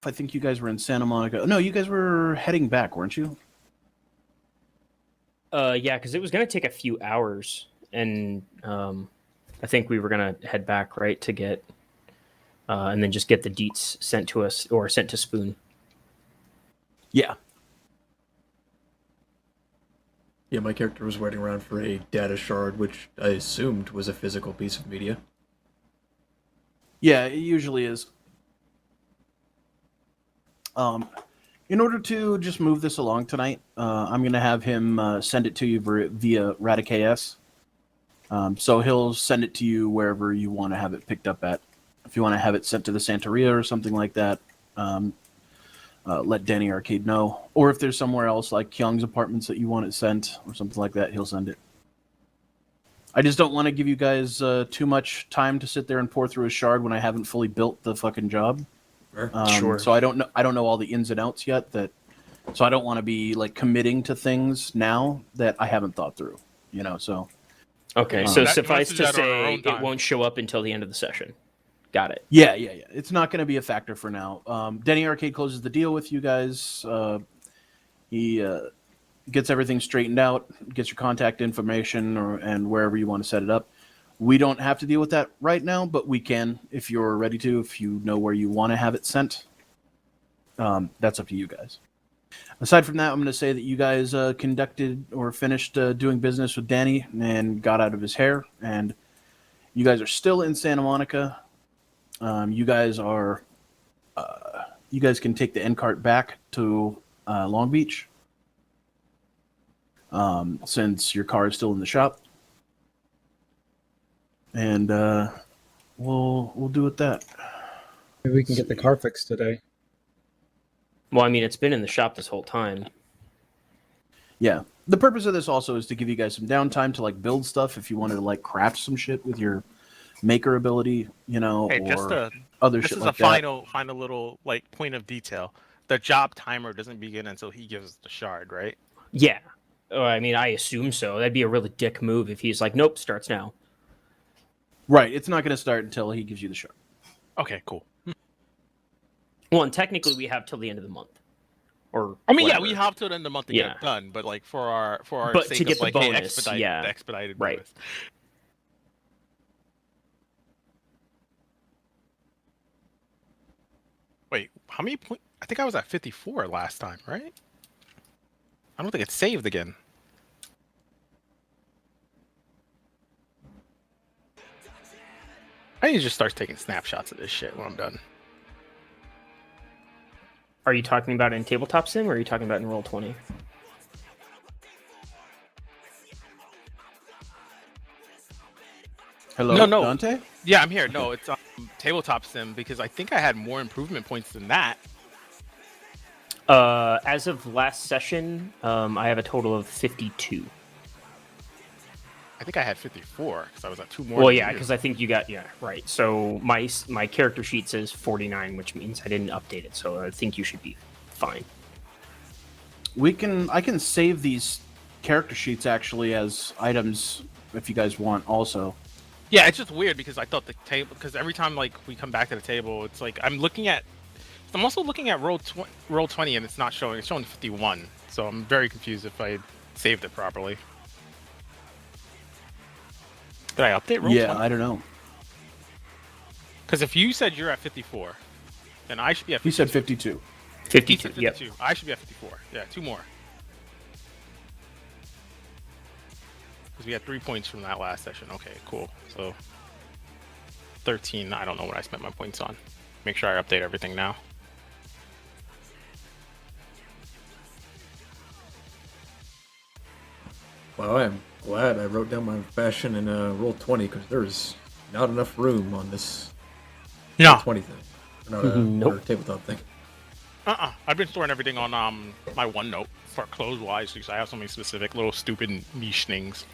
I think you guys were in Santa Monica. No, you guys were heading back, weren't you? Yeah, because it was going to take a few hours, and I think we were going to head back, right, to get, and then just get the deets sent to us, or sent to Spoon. Yeah. Yeah, my character was waiting around for a data shard, which I assumed was a physical piece of media. Yeah, it usually is. In order to just move this along tonight, I'm going to have him send it to you via Radic so he'll send it to you wherever you want to have it picked up at. If you want to have it sent to the Santeria or something like that, let Danny Arcade know. Or if there's somewhere else like Kyung's apartments that you want it sent or something like that, he'll send it. I just don't want to give you guys too much time to sit there and pour through a shard when I haven't fully built the fucking job. Sure. So I don't know all the ins and outs yet. So I don't want to be like committing to things now that I haven't thought through. So. Okay, so suffice to say, it won't show up until the end of the session. Got it. Yeah. It's not going to be a factor for now. Denny Arcade closes the deal with you guys. He gets everything straightened out, gets your contact information and wherever you want to set it up. We don't have to deal with that right now, but we can if you're ready to, if you know where you want to have it sent. That's up to you guys. Aside from that, I'm going to say that you guys conducted or finished doing business with Danny and got out of his hair, and you guys are still in Santa Monica. You guys can take the end cart back to Long Beach, since your car is still in the shop, and we'll do it that. Maybe we can get the car fixed today. Well, I mean, it's been in the shop this whole time. Yeah. The purpose of this also is to give you guys some downtime to like build stuff if you wanted to like craft some shit with your maker ability, Hey, or other this shit is like a final little like point of detail. The job timer doesn't begin until he gives us the shard, right? Yeah. I mean, I assume so. That'd be a really dick move if he's like, nope, starts now. Right. It's not going to start until he gives you the shard. Okay, cool. Well, and technically we have till the end of the month. Or I mean, whatever. yeah, we have to the end of the month to get it done, but like for our but sake to get of like, the bonus, the expedited right. bonus. Wait, how many points? I think I was at 54 last time, right? I don't think it's saved again. I need to just start taking snapshots of this shit when I'm done. Are you talking about in Tabletop Sim or are you talking about in Roll20? Hello, no. Dante? Yeah, I'm here. No, it's Tabletop Sim because I think I had more improvement points than that. As of last session, I have a total of 52. I think I had 54 because I was at 2 more. Well, yeah, because I think you got, right. So my character sheet says 49, which means I didn't update it. So I think you should be fine. I can save these character sheets actually as items if you guys want also. Yeah, it's just weird because I thought the table, because every time like we come back to the table, it's like I'm also looking at roll 20 and it's not showing. It's showing 51. So I'm very confused if I saved it properly. Did I update roll 20? Yeah, I don't know. Because if you said you're at 54, then I should be at 52. He said 52. 52, Yep. I should be at 54. Yeah, 2 more. Because we had 3 points from that last session. Okay, cool. So 13, I don't know what I spent my points on. Make sure I update everything now. Well, I'm glad I wrote down my fashion in roll 20 because there's not enough room on this roll 20 thing. Not a tabletop thing. I've been storing everything on my OneNote for clothes-wise because I have so many specific little stupid niche things.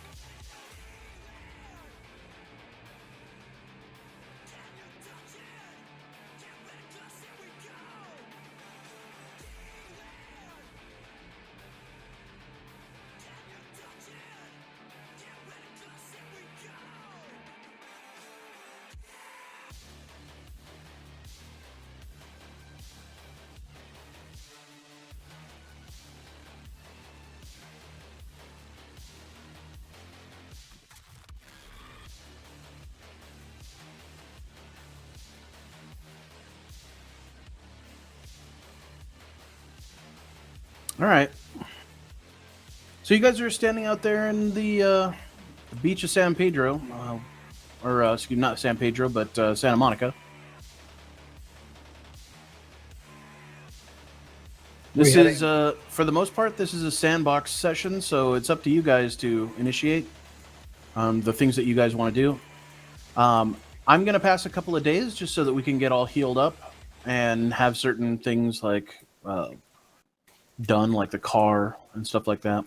All right. So you guys are standing out there in the beach of San Pedro, excuse me, not San Pedro, but Santa Monica. This is, for the most part, this is a sandbox session, so it's up to you guys to initiate the things that you guys want to do. I'm going to pass a couple of days just so that we can get all healed up and have certain things like done, like the car and stuff like that.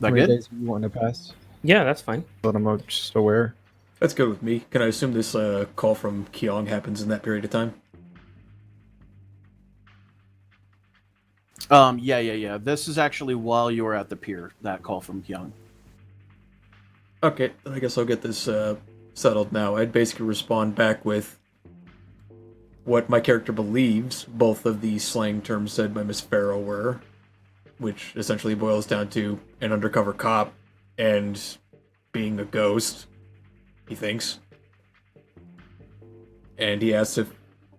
How That many good? days you want to pass? Yeah, that's fine. But I'm just aware. That's good with me. Can I assume this call from Kyong happens in that period of time? Yeah. This is actually while you were at the pier, that call from Kyung. Okay, then I guess I'll get this settled now. I'd basically respond back with what my character believes both of the slang terms said by Miss Farrow were, which essentially boils down to an undercover cop and being a ghost, he thinks. And he asks if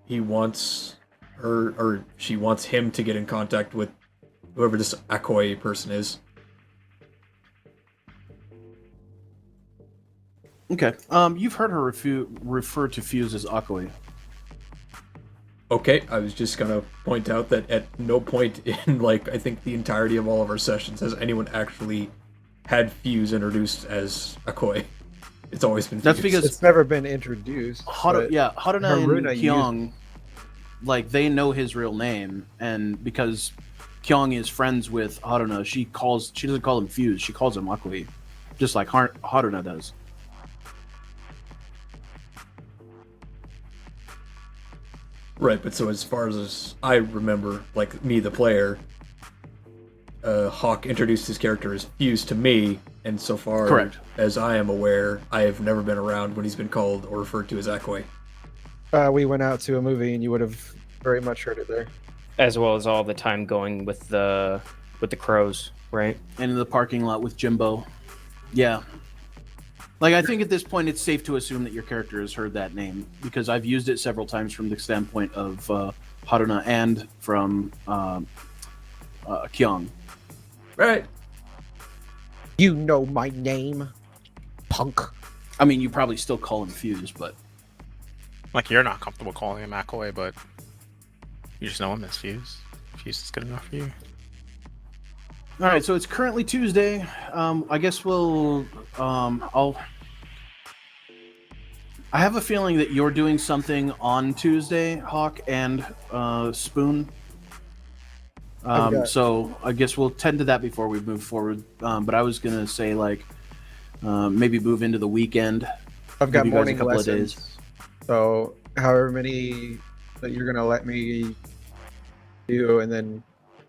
he wants her, or she wants him to get in contact with whoever this Akoi person is. Okay. You've heard her refer to Fuse as Akoi. Okay, I was just gonna point out that at no point in, like, I think the entirety of all of our sessions has anyone actually had Fuse introduced as Akoi. It's always been Fuse. That's because It's never been introduced. but Haruna and Haruna Kyung, like, they know his real name, and because Kyung is friends with Haruna, she doesn't call him Fuse, she calls him Akoi, just like Haruna does. Right, but so as far as I remember, like, me, the player, Hawk introduced his character as Fuse to me, and so far Correct. as I am aware, I have never been around when he's been called or referred to as Akoi. we went out to a movie and you would have very much heard it there. As well as all the time going with the crows, right? And in the parking lot with Jimbo. Yeah. Like, I think at this point it's safe to assume that your character has heard that name, because I've used it several times from the standpoint of Haruna and from Kyung. Right. You know my name, punk. I mean, you probably still call him Fuse, but... Like, you're not comfortable calling him McAway, but you just know him as Fuse. Fuse is good enough for you. All right, so it's currently Tuesday. I guess we'll... I have a feeling that you're doing something on Tuesday, Hawk and Spoon. So I guess we'll tend to that before we move forward. But I was going to say, like, maybe move into the weekend. I've got Give you guys a morning couple of lessons. days. So however many that you're gonna let me do, and then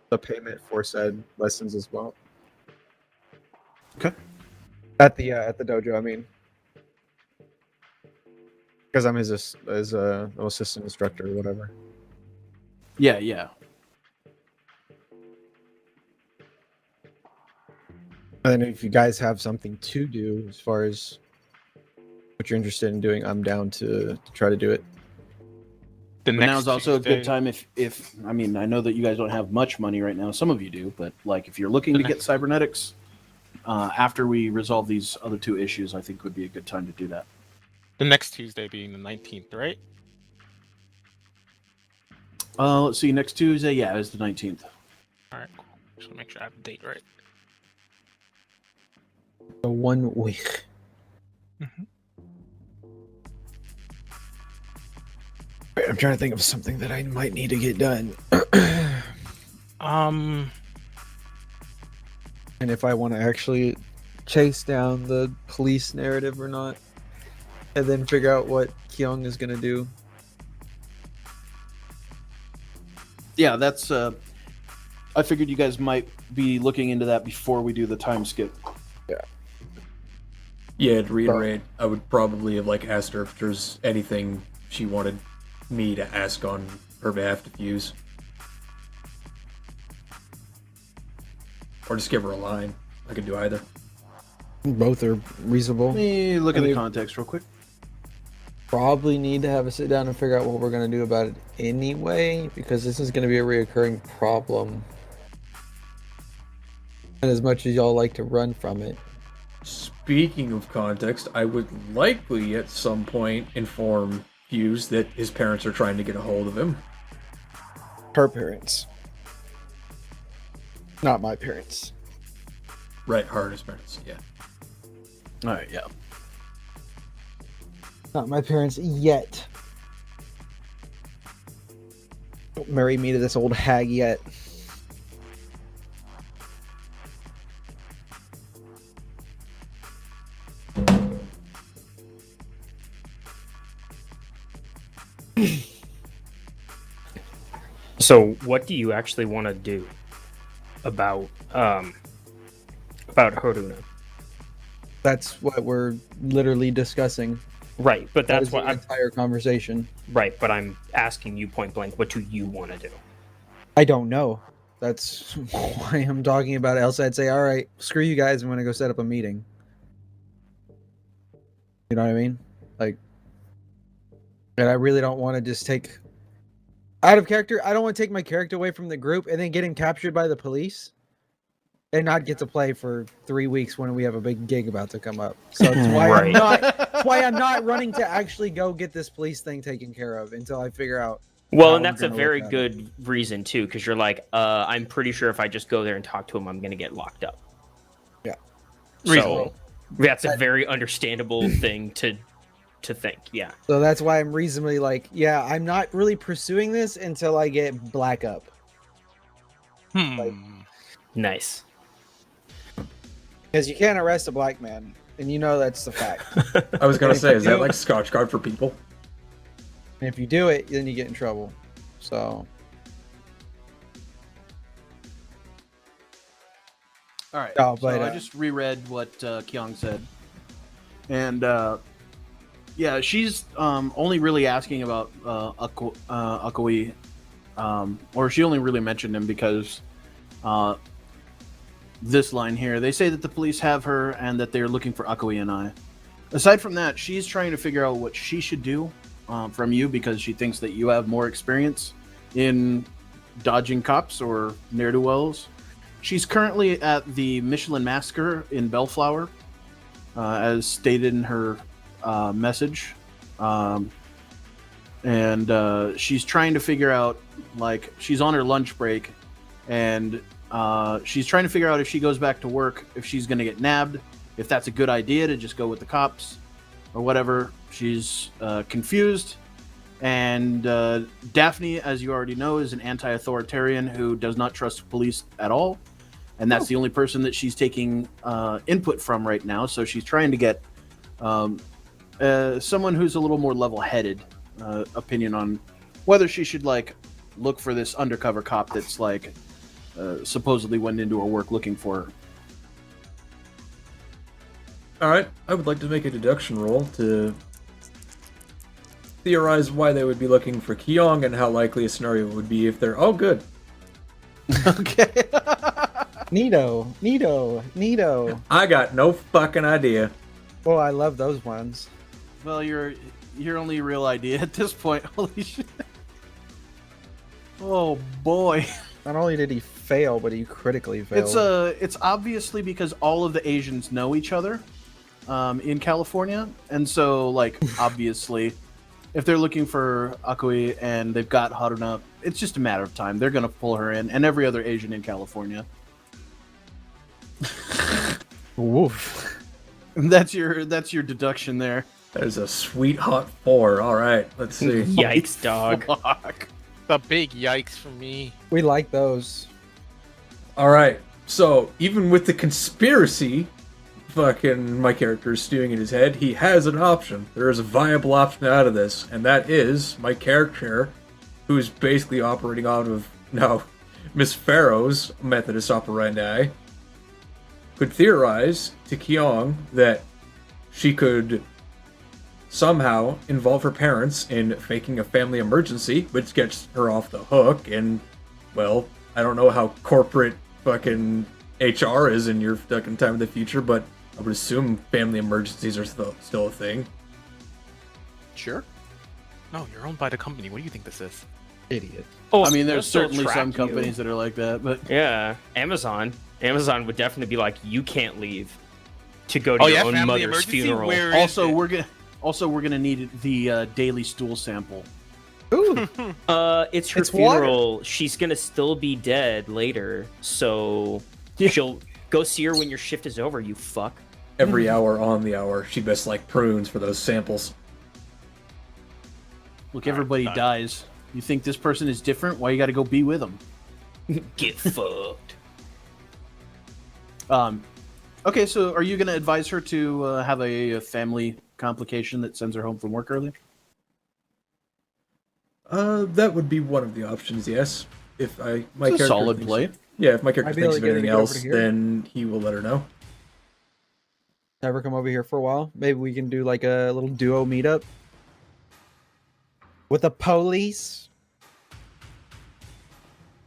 the payment for said lessons as well. Okay. At the dojo, I mean, because I'm his assistant instructor or whatever. Yeah. And then if you guys have something to do as far as what you're interested in doing, I'm down to try to do it. The But next now's also a Tuesday- good time if I mean, I know that you guys don't have much money right now. Some of you do, but like if you're looking to get cybernetics, after we resolve these other two issues, I think would be a good time to do that. The next Tuesday being the 19th, right? Let's see, next Tuesday, yeah, is the 19th. All right, cool. Just want to make sure I have the date right. So 1 week. Wait, I'm trying to think of something that I might need to get done. Um, And if I want to actually chase down the police narrative or not, and then figure out what Kyung is gonna do. Yeah, that's. I figured you guys might be looking into that before we do the time skip. Yeah, to reiterate, I would probably have like asked her if there's anything she wanted me to ask on her behalf to Fuse. Or just give her a line. I could do either. Both are reasonable. Let me look at the context real quick. probably need to have a sit down and figure out what we're going to do about it anyway, because this is going to be a reoccurring problem. And as much as y'all like to run from it. Speaking of context, I would likely at some point inform Hughes that his parents are trying to get a hold of him. Her parents. Not my parents. Right, his parents, yeah. All right, yeah. Not my parents yet. Don't marry me to this old hag yet. So, what do you actually want to do about Haruna? That's what we're literally discussing. Right, but That that's is what the I'm entire conversation. right. But I'm asking you point blank. What do you want to do? I don't know. That's why I'm talking about it. Else I'd say, all right, screw you guys. I'm going to go set up a meeting. You know what I mean? Like, and I really don't want to just take out of character. I don't want to take my character away from the group and then get him captured by the police and not get to play for 3 weeks when we have a big gig about to come up. So that's why Right. that's why I'm not running to actually go get this police thing taken care of until I figure out. Well, how and we're that's a gonna very look at good reason too, because you're like, I'm pretty sure if I just go there and talk to him, I'm going to get locked up. Yeah. Reasonable. So that's a very understandable thing to think. Yeah. So that's why I'm reasonably like, yeah, I'm not really pursuing this until I get black up. Nice. Because you can't arrest a black man, and you know that's the fact. I was gonna And say, if is you that do- like Scotch Guard for people? And if you do it, then you get in trouble. So All right. Oh, so but, I just reread what Kyung said, and yeah, she's only really asking about Akoi, or she only really mentioned him because this line here. They say that the police have her and that they're looking for Akoi and I. Aside from that, she's trying to figure out what she should do from you because she thinks that you have more experience in dodging cops or ne'er-do-wells. She's currently at the Michelin Massacre in Bellflower, as stated in her message. And she's trying to figure out, like, she's on her lunch break, and she's trying to figure out if she goes back to work, if she's going to get nabbed, if that's a good idea to just go with the cops, or whatever. She's confused. And Daphne, as you already know, is an anti-authoritarian who does not trust police at all. And that's the only person that she's taking input from right now. So she's trying to get someone who's a little more level-headed opinion on whether she should, like, look for this undercover cop that's, like, supposedly went into her work looking for her. Alright, I would like to make a deduction roll to theorize why they would be looking for Kyung and how likely a scenario would be if they're all good. Okay. Neato. I got no fucking idea. Oh, I love those ones. Well, your only real idea at this point. Holy shit. Oh boy. Not only did he fail, but he critically failed. It's obviously because all of the Asians know each other in California, and so, like, obviously, if they're looking for Akoi and they've got Haruna, it's just a matter of time. They're gonna pull her in, and every other Asian in California. Woof. That's your deduction there. That is a sweet hot 4. Alright, let's see. Yikes, dog. Fuck. The big yikes for me. We like those. Alright, so even with the conspiracy fucking my character is stewing in his head, he has an option. There is a viable option out of this, and that is my character, who's basically operating out of, now, Miss Pharaoh's Methodus operandi, could theorize to Kyung that she could somehow involve her parents in faking a family emergency, which gets her off the hook, and, well, I don't know how corporate fucking HR is in your fucking time in the future, but I would assume family emergencies are still a thing. Sure. No, you're owned by the company. What do you think this is? Idiot. Oh, I mean, they'll there's still certainly track some you. companies that are like that, but Yeah, Amazon would definitely be like, you can't leave to go to your own family mother's emergency? funeral. Where also is it? we're gonna need the daily stool sample. Ooh. It's her It's water. funeral. She's gonna still be dead later, so she'll go see her when your shift is over. You fuck. Every hour on the hour, she best like prunes for those samples. Look, everybody dies. You think this person is different? Why you got to go be with them? Get fucked. Okay, so are you going to advise her to have a family complication that sends her home from work early? That would be one of the options, yes. If my It's a character solid thinks- play. Yeah, if my character Might be able thinks to of get her to anything get over else, to here. then he will let her know. Have her come over here for a while. Maybe we can do like a little duo meetup with the police.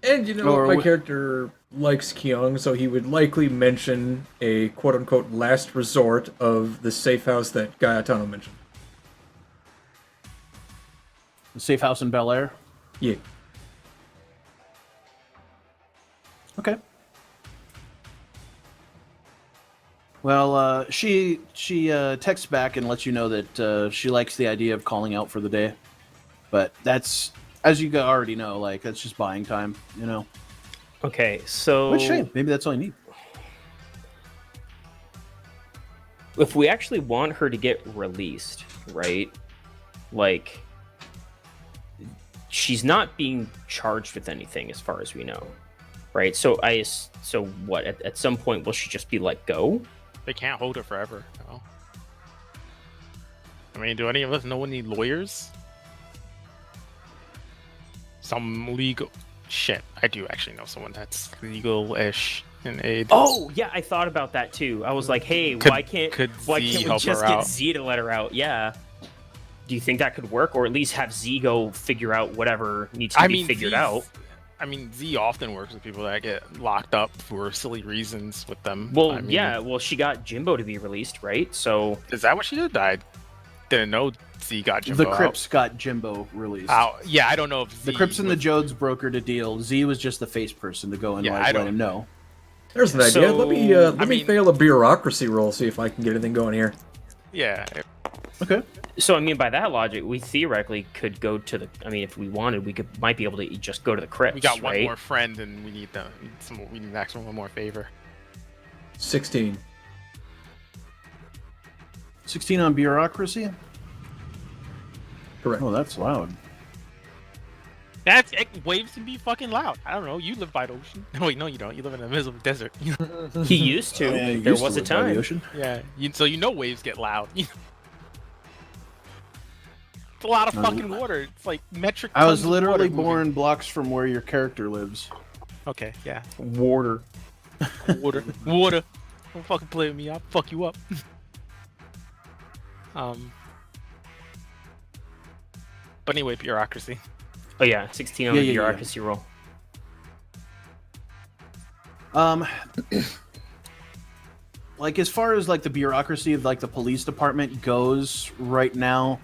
And you know, Or my wi- character likes Kyung, so he would likely mention a quote-unquote last resort of the safe house that Gayatano mentioned. The safe house in Bel Air? Yeah. Okay. Well, she texts back and lets you know that she likes the idea of calling out for the day, but that's, as you already know, like that's just buying time, you know. Okay, so Which shame. Maybe that's all you need. if we actually want her to get released, right? Like, she's not being charged with anything as far as we know, right? So so what? At some point, will she just be let go? They can't hold her forever. No. I mean, do any of us know any lawyers? Some legal shit. I do actually know someone that's legal-ish in aid. Oh yeah, I thought about that too. I was like, hey, Could- why can't could we Z help just her get out? Z to let her out? Yeah. Do you think that could work, or at least have Z go figure out whatever needs to be figured Z's- out? I mean, Z often works with people that get locked up for silly reasons with them. Well, I mean, yeah. Well, she got Jimbo to be released, right? So Is that what she did? I didn't know Z got Jimbo The Crips got Jimbo released. out. Yeah, I don't know if Z The Crips and the was- Jodes brokered a deal. Z was just the face person to go and Yeah, I let don't- him know. There's an idea. Let me So, let I me mean- fail a bureaucracy roll, see if I can get anything going here. Yeah, Okay. So I mean, by that logic, we theoretically could go to the. I mean, if we wanted, might be able to just go to the crypts. we got one right? more friend, and we need we need actually one more favor. 16. 16 on bureaucracy? Correct. Oh, that's loud. Waves can be fucking loud. I don't know. You live by the ocean. No, wait, no, you don't. You live in the middle of the desert. He used to. Yeah, you there used to was a live by the time. ocean. Yeah, so you know waves get loud. It's a lot of fucking water. It's like metric. I was tons of literally water born moving. blocks from where your character lives. Okay, yeah. Water. Water. Don't fucking play with me. I'll fuck you up. But anyway, bureaucracy. Oh yeah, 16 on Yeah, the yeah, yeah. bureaucracy roll. Like as far as like the bureaucracy of like the police department goes right now,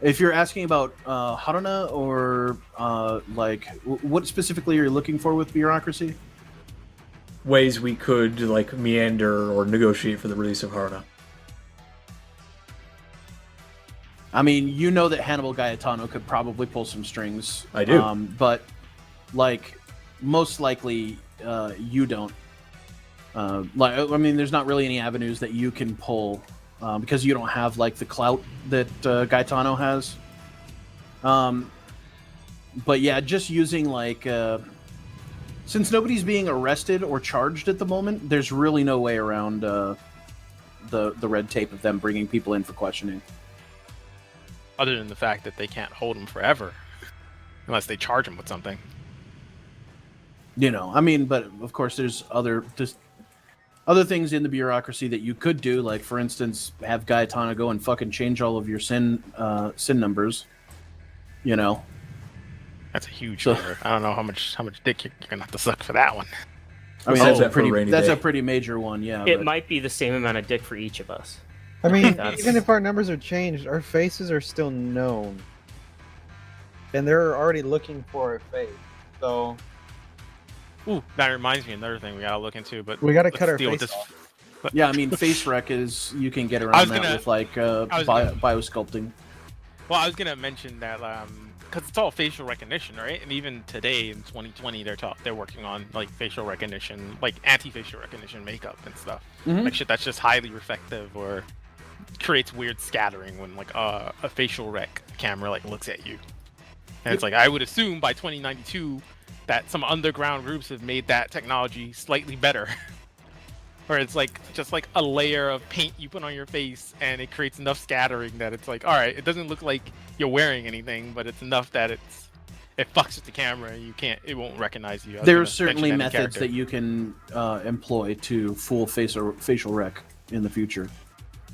if you're asking about Haruna or what specifically are you looking for with bureaucracy? Ways we could like meander or negotiate for the release of Haruna. I mean, you know that Hannibal Gaetano could probably pull some strings. I do. But like most likely you don't. I mean, there's not really any avenues that you can pull because you don't have like the clout that Gaetano has. But yeah, just using like since nobody's being arrested or charged at the moment, there's really no way around the red tape of them bringing people in for questioning. Other than the fact that they can't hold him forever, unless they charge him with something. You know, I mean, but of course, there's other things in the bureaucracy that you could do, like for instance, have Gaetano go and fucking change all of your sin numbers. You know, That's a huge So- favor. I don't know how much dick you're gonna have to suck for that one. I mean, Save that's that for a a rainy pretty day. that's a pretty major one, yeah. It but- might be the same amount of dick for each of us. I mean, That's- even if our numbers are changed, our faces are still known, and they're already looking for a face. So Ooh, that reminds me of another thing we gotta look into. But we got to let's cut our deal with face this. off. Yeah, I mean, face rec is you can get I around was that gonna- with like I was gonna- biosculpting. Well, I was gonna mention that because it's all facial recognition, right? And even today in 2020, they're working on like facial recognition, like anti-facial recognition makeup and stuff. Mhm. Like shit that's just highly reflective or creates weird scattering when like a facial rec camera like looks at you. And it's like I would assume by 2092 that some underground groups have made that technology slightly better. Where it's like just like a layer of paint you put on your face and it creates enough scattering that it's like, all right, it doesn't look like you're wearing anything, but it's enough that it fucks with the camera and it won't recognize you. I was There are gonna certainly mention that in methods that you can employ to fool facial rec in the future.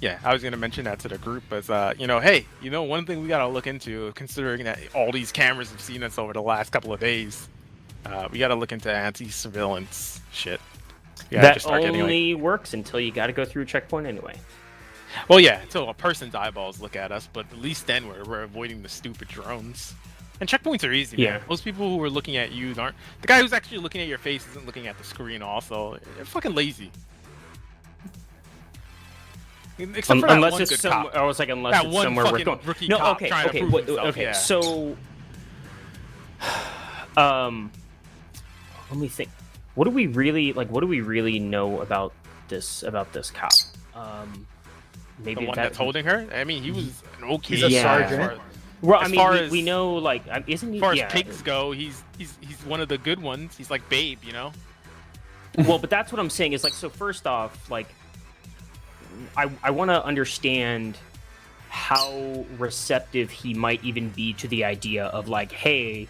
Yeah, I was gonna mention that to the group as hey, one thing we gotta look into, considering that all these cameras have seen us over the last couple of days, we gotta look into anti-surveillance shit. Yeah, that just start getting, only works until you got to go through a checkpoint anyway. well, yeah, until a person's eyeballs look at us, but at least then we're avoiding the stupid drones. And checkpoints are easy. Yeah. Man. Most people who are looking at you aren't. The guy who's actually looking at your face isn't looking at the screen. Also, they're fucking lazy. Except for that Unless one it's good some, cop. I was like, unless That it's one somewhere we're fucking going. rookie No, cop okay, trying to okay, prove himself, okay. yeah. So, let me think. What do we really like? What do we really know about this cop? Maybe The one that- that's holding her. I mean, he was an okay. He's a Yeah. sergeant. Well, I as mean, far we, as- we know like isn't he? As far as Yeah. pigs go, he's one of the good ones. He's like Babe, Well, but that's what I'm saying is like, so first off, like, I want to understand how receptive he might even be to the idea of like, hey,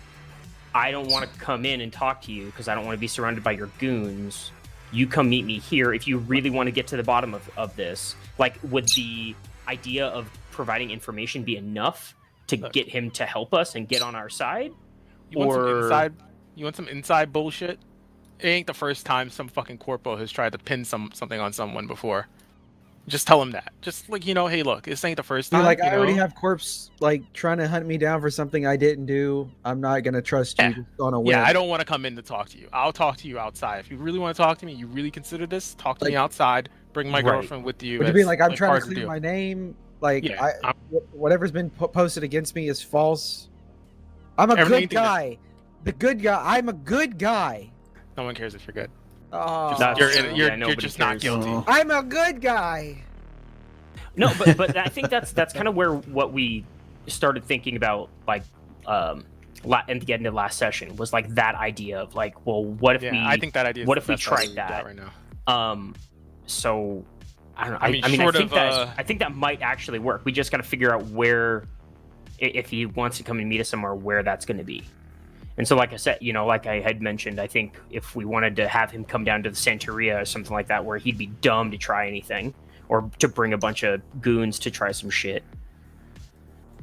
I don't want to come in and talk to you because I don't want to be surrounded by your goons. You come meet me here if you really want to get to the bottom of this. Like, would the idea of providing information be enough to get him to help us and get on our side? You want some inside bullshit? It ain't the first time some fucking corpo has tried to pin something on someone before. Just tell him that. Just like, hey, look, this ain't the first You're time. like, you I already know? have corpse like trying to hunt me down for something I didn't do. I'm not gonna trust you Yeah. just on a whim. Yeah, I don't want to come in to talk to you. I'll talk to you outside. If you really want to talk to me, you really consider this, talk to me Like- outside. Bring my Right. girlfriend with you. Would you be It's, like, I'm trying hard to clear do. my name? Like, Yeah, whatever's been posted against me is false. I'm a Everything good that- guy. The good guy. I'm a good guy. No one cares if you're good. Oh, That's You're, true. you're, Yeah, nobody just not cares. guilty. Oh. I'm a good guy. No, but I think that's kind of where what we started thinking about, like, at the end of last session was like that idea of like, well, what if Yeah, we? I think that idea. Is what the if we best idea tried we've got that? right now? So I don't know. I mean, I short think of, that I think that might actually work. We just got to figure out where, if he wants to come and meet us somewhere, where that's going to be. And so, like I said, like I had mentioned, I think if we wanted to have him come down to the Santeria or something like that, where he'd be dumb to try anything, or to bring a bunch of goons to try some shit,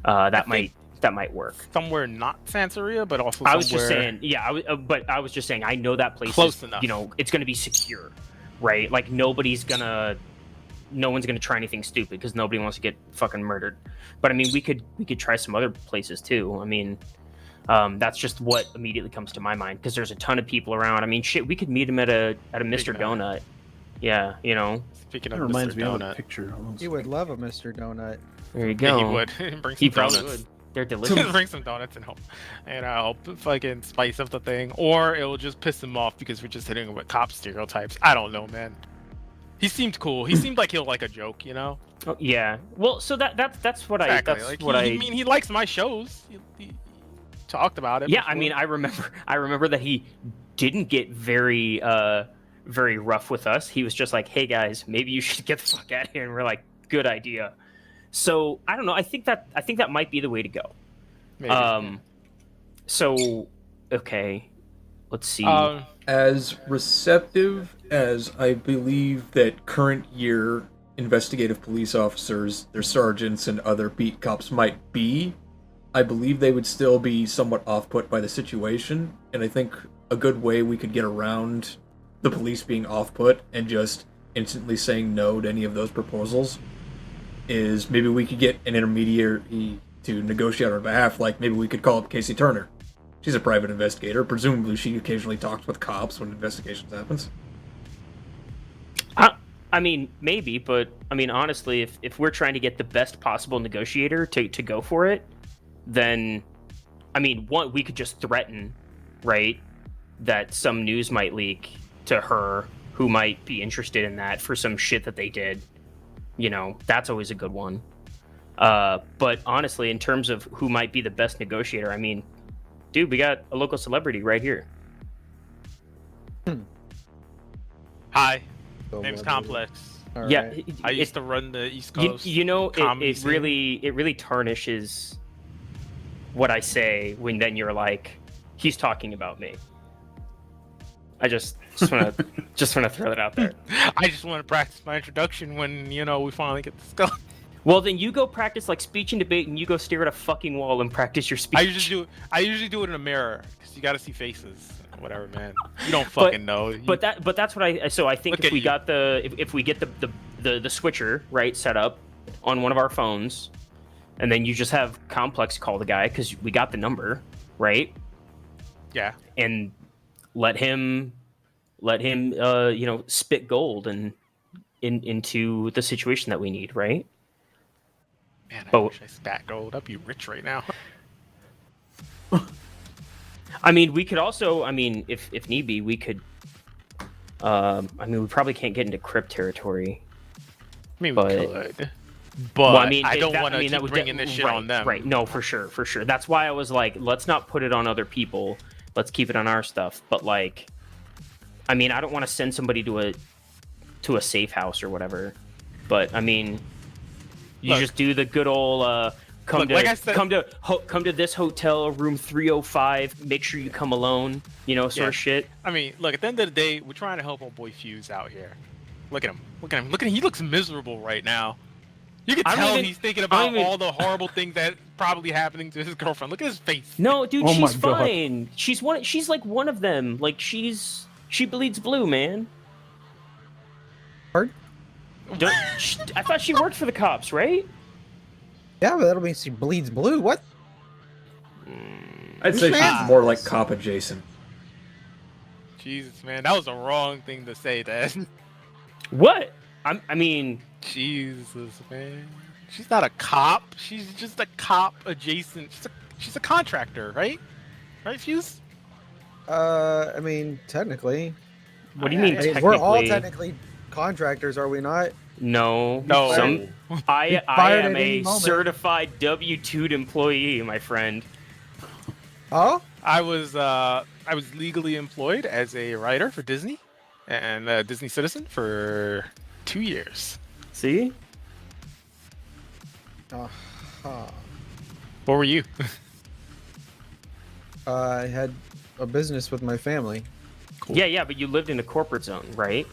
that might work. Somewhere not Santeria, but also I was just somewhere- saying, yeah, but I was just saying, I know that place Close is, enough. it's going to be secure, right? Like no one's gonna try anything stupid because nobody wants to get fucking murdered. But I mean, we could try some other places too. I mean, that's just what immediately comes to my mind because there's a ton of people around. I mean, shit, we could meet him at a Mr. Speaking of- Donut. Yeah, Speaking That of reminds Mr. me of a Donut, picture. Hold on a You would love a Mr. Donut. there you yeah, go. he would bring some He probably donuts. would. They're delicious. Bring some donuts and I'll fucking spice up the thing, or it will just piss him off because we're just hitting him with cop stereotypes. I don't know, man. He seemed cool. He seemed like he'll like a joke, Oh, yeah. Well, so that's what Exactly. that's Like, what I mean, he likes my shows. He talked about it. Yeah, before. I mean, I remember that he didn't get very rough with us. He was just like, "Hey guys, maybe you should get the fuck out of here." And we're like, "Good idea." So I don't know. I think that might be the way to go. Maybe. So okay, let's see. As receptive as I believe that current year investigative police officers, their sergeants, and other beat cops might be, I believe they would still be somewhat off-put by the situation, and I think a good way we could get around the police being off-put and just instantly saying no to any of those proposals is maybe we could get an intermediary to negotiate on our behalf. Like maybe we could call up Casey Turner. She's a private investigator. Presumably, she occasionally talks with cops when investigations happens. I mean, maybe, but I mean, honestly, if we're trying to get the best possible negotiator to go for it, then, I mean, one, we could just threaten, right, that some news might leak to her who might be interested in that for some shit that they did. You know, that's always a good one. But honestly, in terms of who might be the best negotiator, I mean, dude, we got a local celebrity right here. Hi, So name's what- Complex. All Yeah, right. I used to run the East Coast. you know, comedy it scene. really tarnishes what I say when then you're like, he's talking about me. I just want to throw that out there. I just want to practice my introduction when we finally get this going. Well, then you go practice like speech and debate, and you go stare at a fucking wall and practice your speech. I usually do it in a mirror because you got to see faces. Whatever, man. You don't fucking know. But that's what I. So I think Look if at we you. got if we get the switcher right set up on one of our phones, and then you just have Complex call the guy because we got the number right, Yeah. and let him spit gold and into the situation that we need, right? Man, I But- wish I spat gold. I'd be rich right now. I mean, we could also. I mean, if need be, we could. I mean, we probably can't get into crypt territory. I mean, But- we could. But Well, I mean, I don't that- want I to mean, that keep would bringing this shit right, on them. Right? No, for sure. That's why I was like, let's not put it on other people. Let's keep it on our stuff. But like, I mean, I don't want to send somebody to a safe house or whatever. But I mean, you Look. just do the good old come Look, to like I said- come to this hotel room 305. Make sure you come alone. Sort Yeah. of shit. I mean, look, at the end of the day, we're trying to help our boy Fuse out here. Look at him. Look at him. Look at him. He looks miserable right now. You can I don't tell even- he's thinking I don't about even- all the horrible things that probably happening to his girlfriend. Look at his face. No, dude, Oh my she's God. fine. She's like one of them. Like she bleeds blue, man. Pardon? I thought she worked for the cops, right? Yeah, but that'll mean she bleeds blue. What? I'd say she's Ah. more like cop adjacent. Jesus, man, that was the wrong thing to say, Dad. What? I mean, Jesus, man. She's not a cop. She's just a cop adjacent. She's a contractor, right? Right, Fuse? I mean, technically. what do you mean? I mean, Technically, we're all technically contractors, are we not? No, No. Some, I fired am at any a moment. certified W-2 employee, my friend. Oh? I was legally employed as a writer for Disney and a Disney citizen for 2 years. See? Huh. What were you? I had a business with my family. Cool. Yeah, but you lived in a corporate zone, right?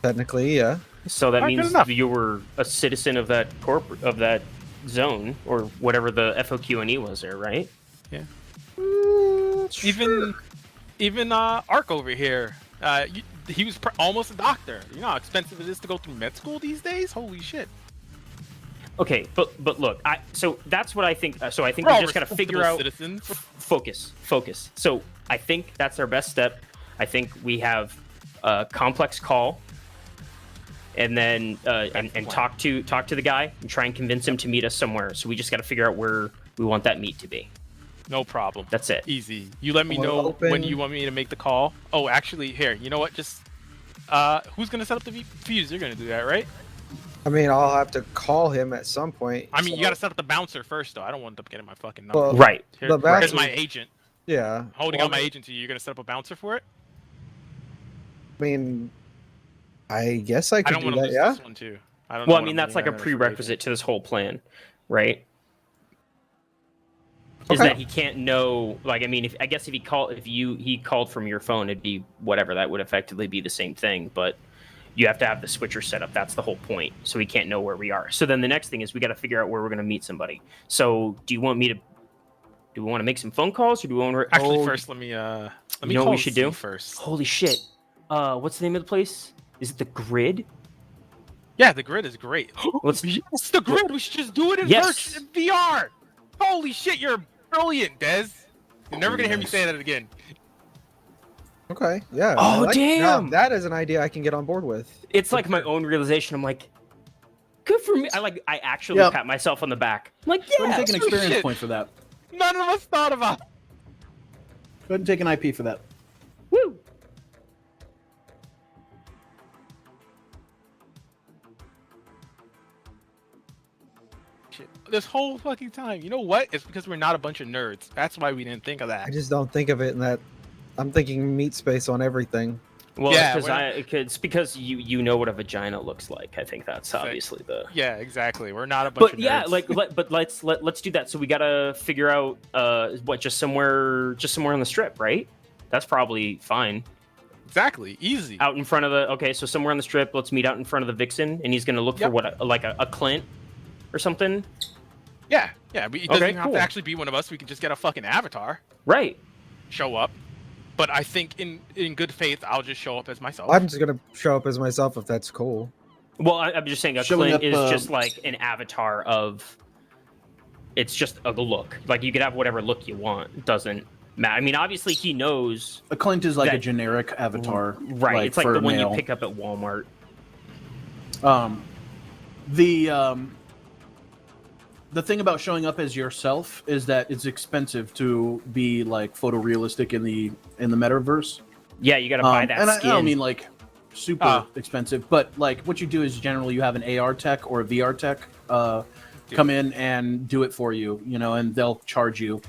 Technically, yeah. So that Alright, good means enough. you were a citizen of that zone or whatever the FOQNE was there, right? Even Ark over here. He was almost a doctor. You know how expensive it is to go through med school these days? Holy shit. Okay, but look, so that's what I think. So I think We're we all just gotta figure respectable out citizens. focus. So I think that's our best step. I think we have a complex call, and then and talk to the guy and try and convince him to meet us somewhere. So we just got to figure out where we want that meet to be. No problem. That's it. Easy. You let me We're know when open. you want me to make the call. Oh, actually, here. You know what? Just who's gonna set up the fuse? You're gonna do that, right? I mean, I'll have to call him at some point. I mean, you so- gotta set up the bouncer first, though. I don't want them getting my fucking number. Well, Right. Here, the here's bouncer- my agent. Yeah. Holding Well, out my agent to you. You're gonna set up a bouncer for it? I mean, I guess I I could don't do want to that, lose yeah? this one too. I don't. Well, know I mean, that's like a prerequisite to this whole plan, right? Is Okay. that he can't know? Like, I mean, if he called from your phone, it'd be whatever. That would effectively be the same thing, but you have to have the switcher set up. That's the whole point. So he can't know where we are. So then the next thing is we got to figure out where we're going to meet somebody. So do we want to make some phone calls, or do we want to? Actually, oh, first let me know call what we and should see do? first. Holy shit! What's the name of the place? Is it the Grid? Yeah, the grid is great. Let's Yes, the grid. We should just do it in Yes. in VR. Holy shit, you're brilliant, Des. You're never gonna hear me Nice. say that again. Okay, yeah. Oh, now damn! that is an idea I can get on board with. It's like my own realization. I'm like, good for me. I actually Yep. pat myself on the back. I'm like, Go ahead and yeah. take an experience shit. point for that. None of us thought about. Go ahead and take an IP for that. Woo. Shit. This whole fucking time. You know what? It's because we're not a bunch of nerds. That's why we didn't think of that. I just don't think of it in that. I'm thinking meat space on everything. Well, Yeah, it's because you know what a vagina looks like. I think that's obviously the. Yeah, exactly. We're not a bunch But of yeah, nerds. but let's do that. So we gotta figure out just somewhere on the strip, right? That's probably fine. Exactly. Easy. Out in front of the so somewhere on the strip. Let's meet out in front of the Vixen, and he's gonna look for Yep. what a Clint or something. Yeah. Yeah. It doesn't Okay, have cool. to actually be one of us. We can just get a fucking avatar, Right. show up. But I think in good faith, I'll just show up as myself. I'm just gonna show up as myself if that's cool. Well, I'm just saying a Showing Clint up, is just like an avatar of. It's just a look. Like you could have whatever look you want. It doesn't matter. I mean, obviously he knows. A Clint is like a That- generic avatar, Right. It's like for the one male. you pick up at Walmart. The thing about showing up as yourself is that it's expensive to be like photorealistic in the metaverse. Yeah, you got to buy that and skin. I don't mean like super expensive, but like what you do is generally you have an AR tech or a VR tech come in and do it for you, and they'll charge you.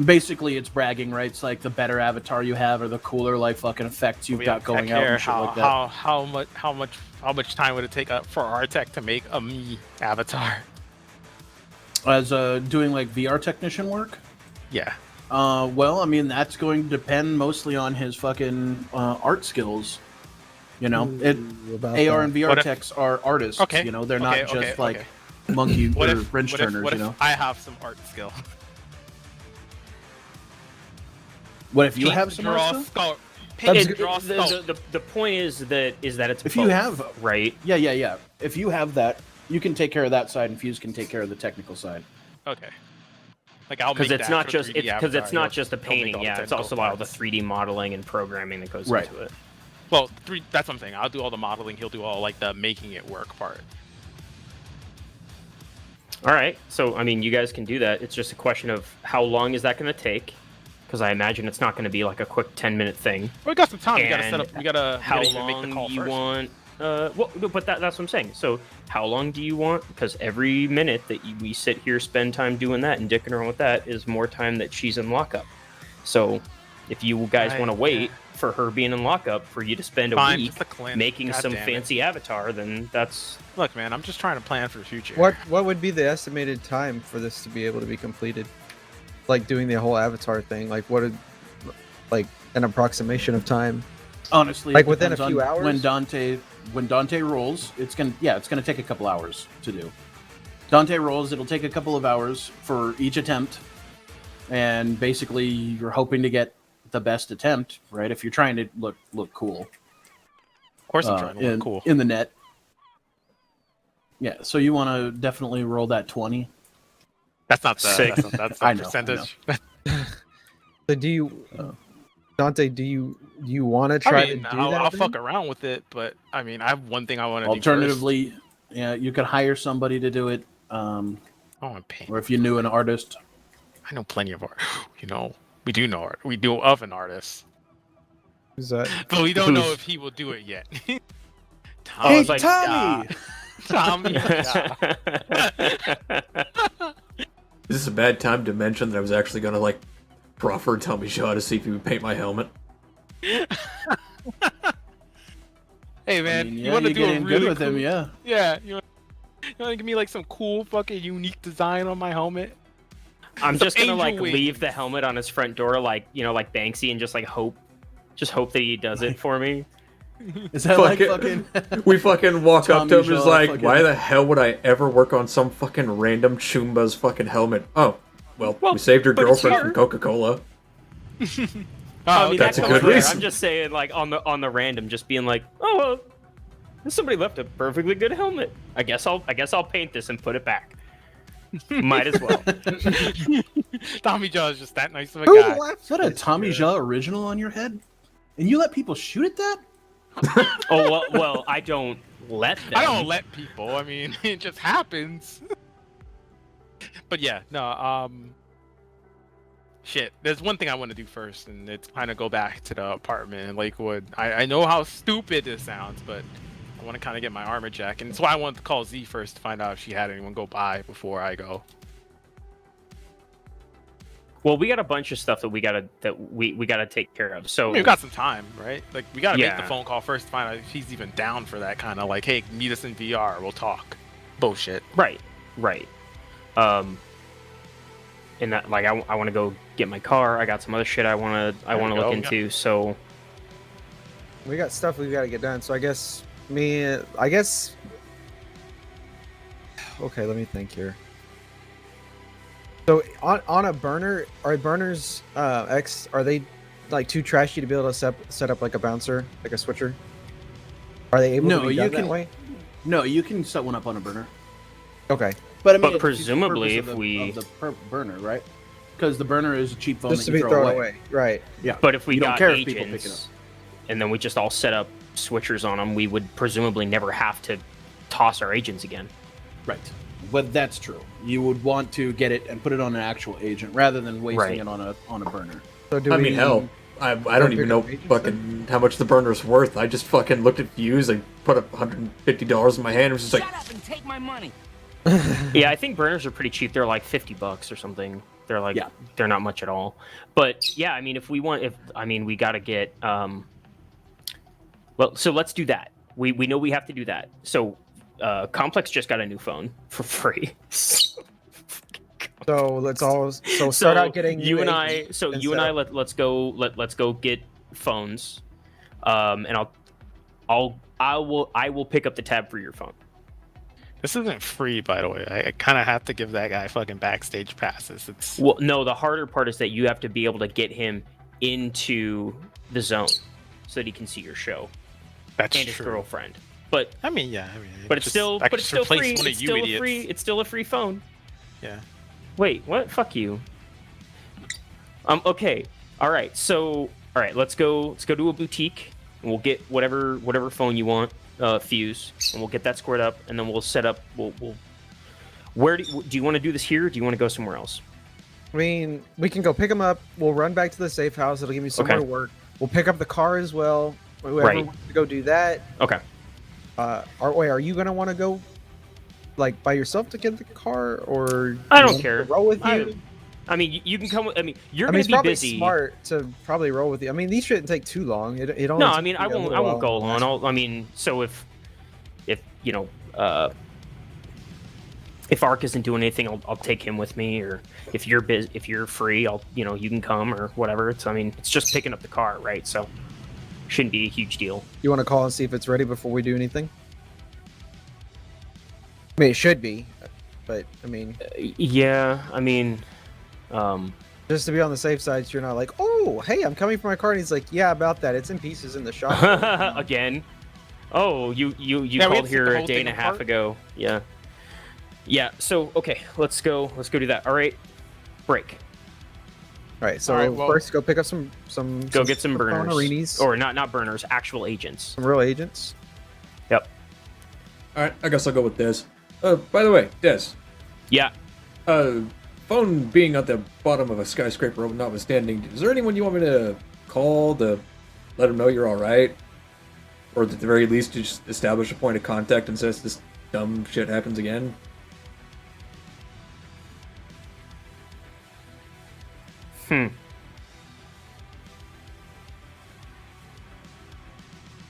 Basically, it's bragging, right? It's like the better avatar you have or the cooler like fucking effects you've got going out and shit like that. How much time would it take for our tech to make a me avatar? As doing like VR technician work. Yeah. Well, I mean, that's going to depend mostly on his fucking art skills. About AR that. and VR What if- techs are artists. Okay, They're not okay, just okay, like okay. monkey What or if wrench what if, turners. what if I have some art skill? What if you Paint, have some draw, art stuff? sculpt. Paint, And draw, sculpt. the point is that it's If you both, have- right. Yeah. If you have that, you can take care of that side, and Fuse can take care of the technical side. Okay. Like I'll Because make it's that not for just 3D it's because it's avatar, not just the he'll make painting. all the Yeah, it's technical also all the parts. 3D modeling and programming that goes Right. into it. Well, that's what I'm saying. I'll do all the modeling. He'll do all like the making it work part. All right. So I mean, you guys can do that. It's just a question of how long is that going to take? Because I imagine it's not going to be like a quick 10-minute thing. Well, we got some time. We gotta set And up. We gotta. How we gotta even make the long call do you first. want? Well, no, but that's what I'm saying. So, how long do you want? Because every minute that we sit here, spend time doing that and dicking around with that is more time that she's in lockup. So, if you guys Right, want to wait yeah. for her being in lockup for you to spend a Fine, week just a Clint. making God some damn it. fancy avatar, then that's Look, man, I'm just trying to plan for the future. What would be the estimated time for this to be able to be completed? Like doing the whole avatar thing. Like like an approximation of time. Honestly, Like it within a depends few on hours? When Dante rolls, it's gonna take a couple hours to do. Dante rolls, it'll take a couple of hours for each attempt, and basically you're hoping to get the best attempt, right? If you're trying to look cool, Of course, I'm trying to in, look cool. in the net. Yeah, so you want to definitely roll that 20. That's not the. Sick. That's I the know, percentage. So do you, Dante? Do you want to try I mean, to do I'll that? fuck then? around with it, but I mean, I have one thing I want to do. Alternatively, yeah, you could hire somebody to do it, Oh, I'm paying. or if you knew an artist. I know plenty of art. We do know art. We do of an artist, Who's that? but we don't know Who's- if he will do it yet. I was like, Tommy! Tommy. Is this a bad time to mention that I was actually gonna like proffer Tommy Shaw to see if he would paint my helmet? Hey man, I mean, you yeah, want to you do get a in really good with cool, him, yeah. Yeah, you want to give me like some cool fucking unique design on my helmet? I'm Some just gonna like angel leave wings. the helmet on his front door, like like Banksy, and just like hope that he does it for me. Is that Fuck like it. fucking? We fucking walk up to him Tommy and is Shaw like, fucking- why the hell would I ever work on some fucking random Choomba's fucking helmet? Oh, well, Well, we saved your but it's girlfriend here. from Coca-Cola. Oh, I mean, that's that a comes good later. reason. I'm just saying, like on the random, just being like, oh, well, Somebody left a perfectly good helmet. I guess I'll paint this and put it back. Might as well. Tommy Jaw is just that nice of a Who guy. left Is that a this Tommy shit? Jaw original on your head? And you let people shoot at that? Oh well, I don't let them. I don't let people. I mean, it just happens. But yeah, no. Shit. There's one thing I want to do first, and it's kind of go back to the apartment in Lakewood. I know how stupid this sounds, but I want to kind of get my armor check, and that's why I wanted to call Z first to find out if she had anyone go by before I go. Well, we got a bunch of stuff that we gotta take care of. So I mean, we got some time, right? Like, we gotta make Yeah. the phone call first to find out if he's even down for that kind of like, hey, meet us in VR, we'll talk. Bullshit. right. And that, like, I want to go get my car. I got some other shit I want to we look go. into. So We got stuff we gotta get done. So I guess okay, let me think here. So on a burner, are burners X, are they like too trashy to be able to set up like a bouncer, like a switcher? Are they able No, to be you done can- that way? No, you can set one up on a burner. Okay, But I mean, But it's the presumably purpose if we- of the burner, right? Because the burner is a cheap phone just that to you be throw thrown away. away. Right. Yeah. but if we You don't got care if people pick it agents, and then we just all set up switchers on them, we would presumably never have to toss our agents again. Right. But that's true. You would want to get it and put it on an actual agent rather than wasting Right. it on a burner. So do I we? mean, hell, I don't pick even know up agents fucking how much the burner's worth. I just fucking looked at views. I put up $150 in my hand. It was just like, Shut up and take my money. Yeah, I think burners are pretty cheap. They're like $50 or something. They're like Yeah. they're not much at all. But yeah, I mean, we got to get well, so let's do that. We know we have to do that. So Complex just got a new phone for free. So let's all start out getting you new and agents I. So and you and set I up- let's go get phones, and I will pick up the tab for your phone. This isn't free, by the way. I kind of have to give that guy fucking backstage passes. It's Well, no, the harder part is that you have to be able to get him into the zone so that he can see your show that's and his true. girlfriend. But I mean, yeah. I mean, but it's just- still I but could it's just still replace free. one of It's you still a idiots. free. It's still a free phone. Yeah. Wait, what? Fuck you. Okay. All right. So, all right. Let's go to a boutique and we'll get whatever phone you want, Fuse, and we'll get that squared up, and then we'll set up. We'll where do you want to do this here? Or do you want to go somewhere else? I mean, we can go pick them up. We'll run back to the safe house. It'll give me somewhere Okay. to work. We'll pick up the car as well. Whoever Right. wants to go do that. Okay. Are you gonna want to go, like, by yourself to get the car, or I you don't want care. to roll with I- you? I mean, you can come. I mean, you're I gonna mean, it's be probably busy. smart to probably roll with you. I mean, these shouldn't take too long. It only No, takes I mean, me I a won't. little I won't go while. alone. I mean, so if you know, if Ark isn't doing anything, I'll take him with me. Or if you're free, you can come or whatever. It's just picking up the car, right? So shouldn't be a huge deal. You want to call and see if it's ready before we do anything? I mean, it should be, but I mean, Yeah, just to be on the safe side, so you're not like, oh, hey, I'm coming for my car, and he's like, yeah, about that. It's in pieces in the shop. again. Oh, you we called had to here take the a whole day thing and a half apart? ago. Yeah. Yeah. So okay, let's go do that. All right. Break. All right, so All right, well- first go pick up some Go get some burners, phone-arenes, or not burners, actual agents. some real agents. Yep. all right, I guess I'll go with this. By the way, Des, Yeah. phone being at the bottom of a skyscraper notwithstanding, is there anyone you want me to call to let them know you're all right? Or at the very least, to just establish a point of contact in case this dumb shit happens again?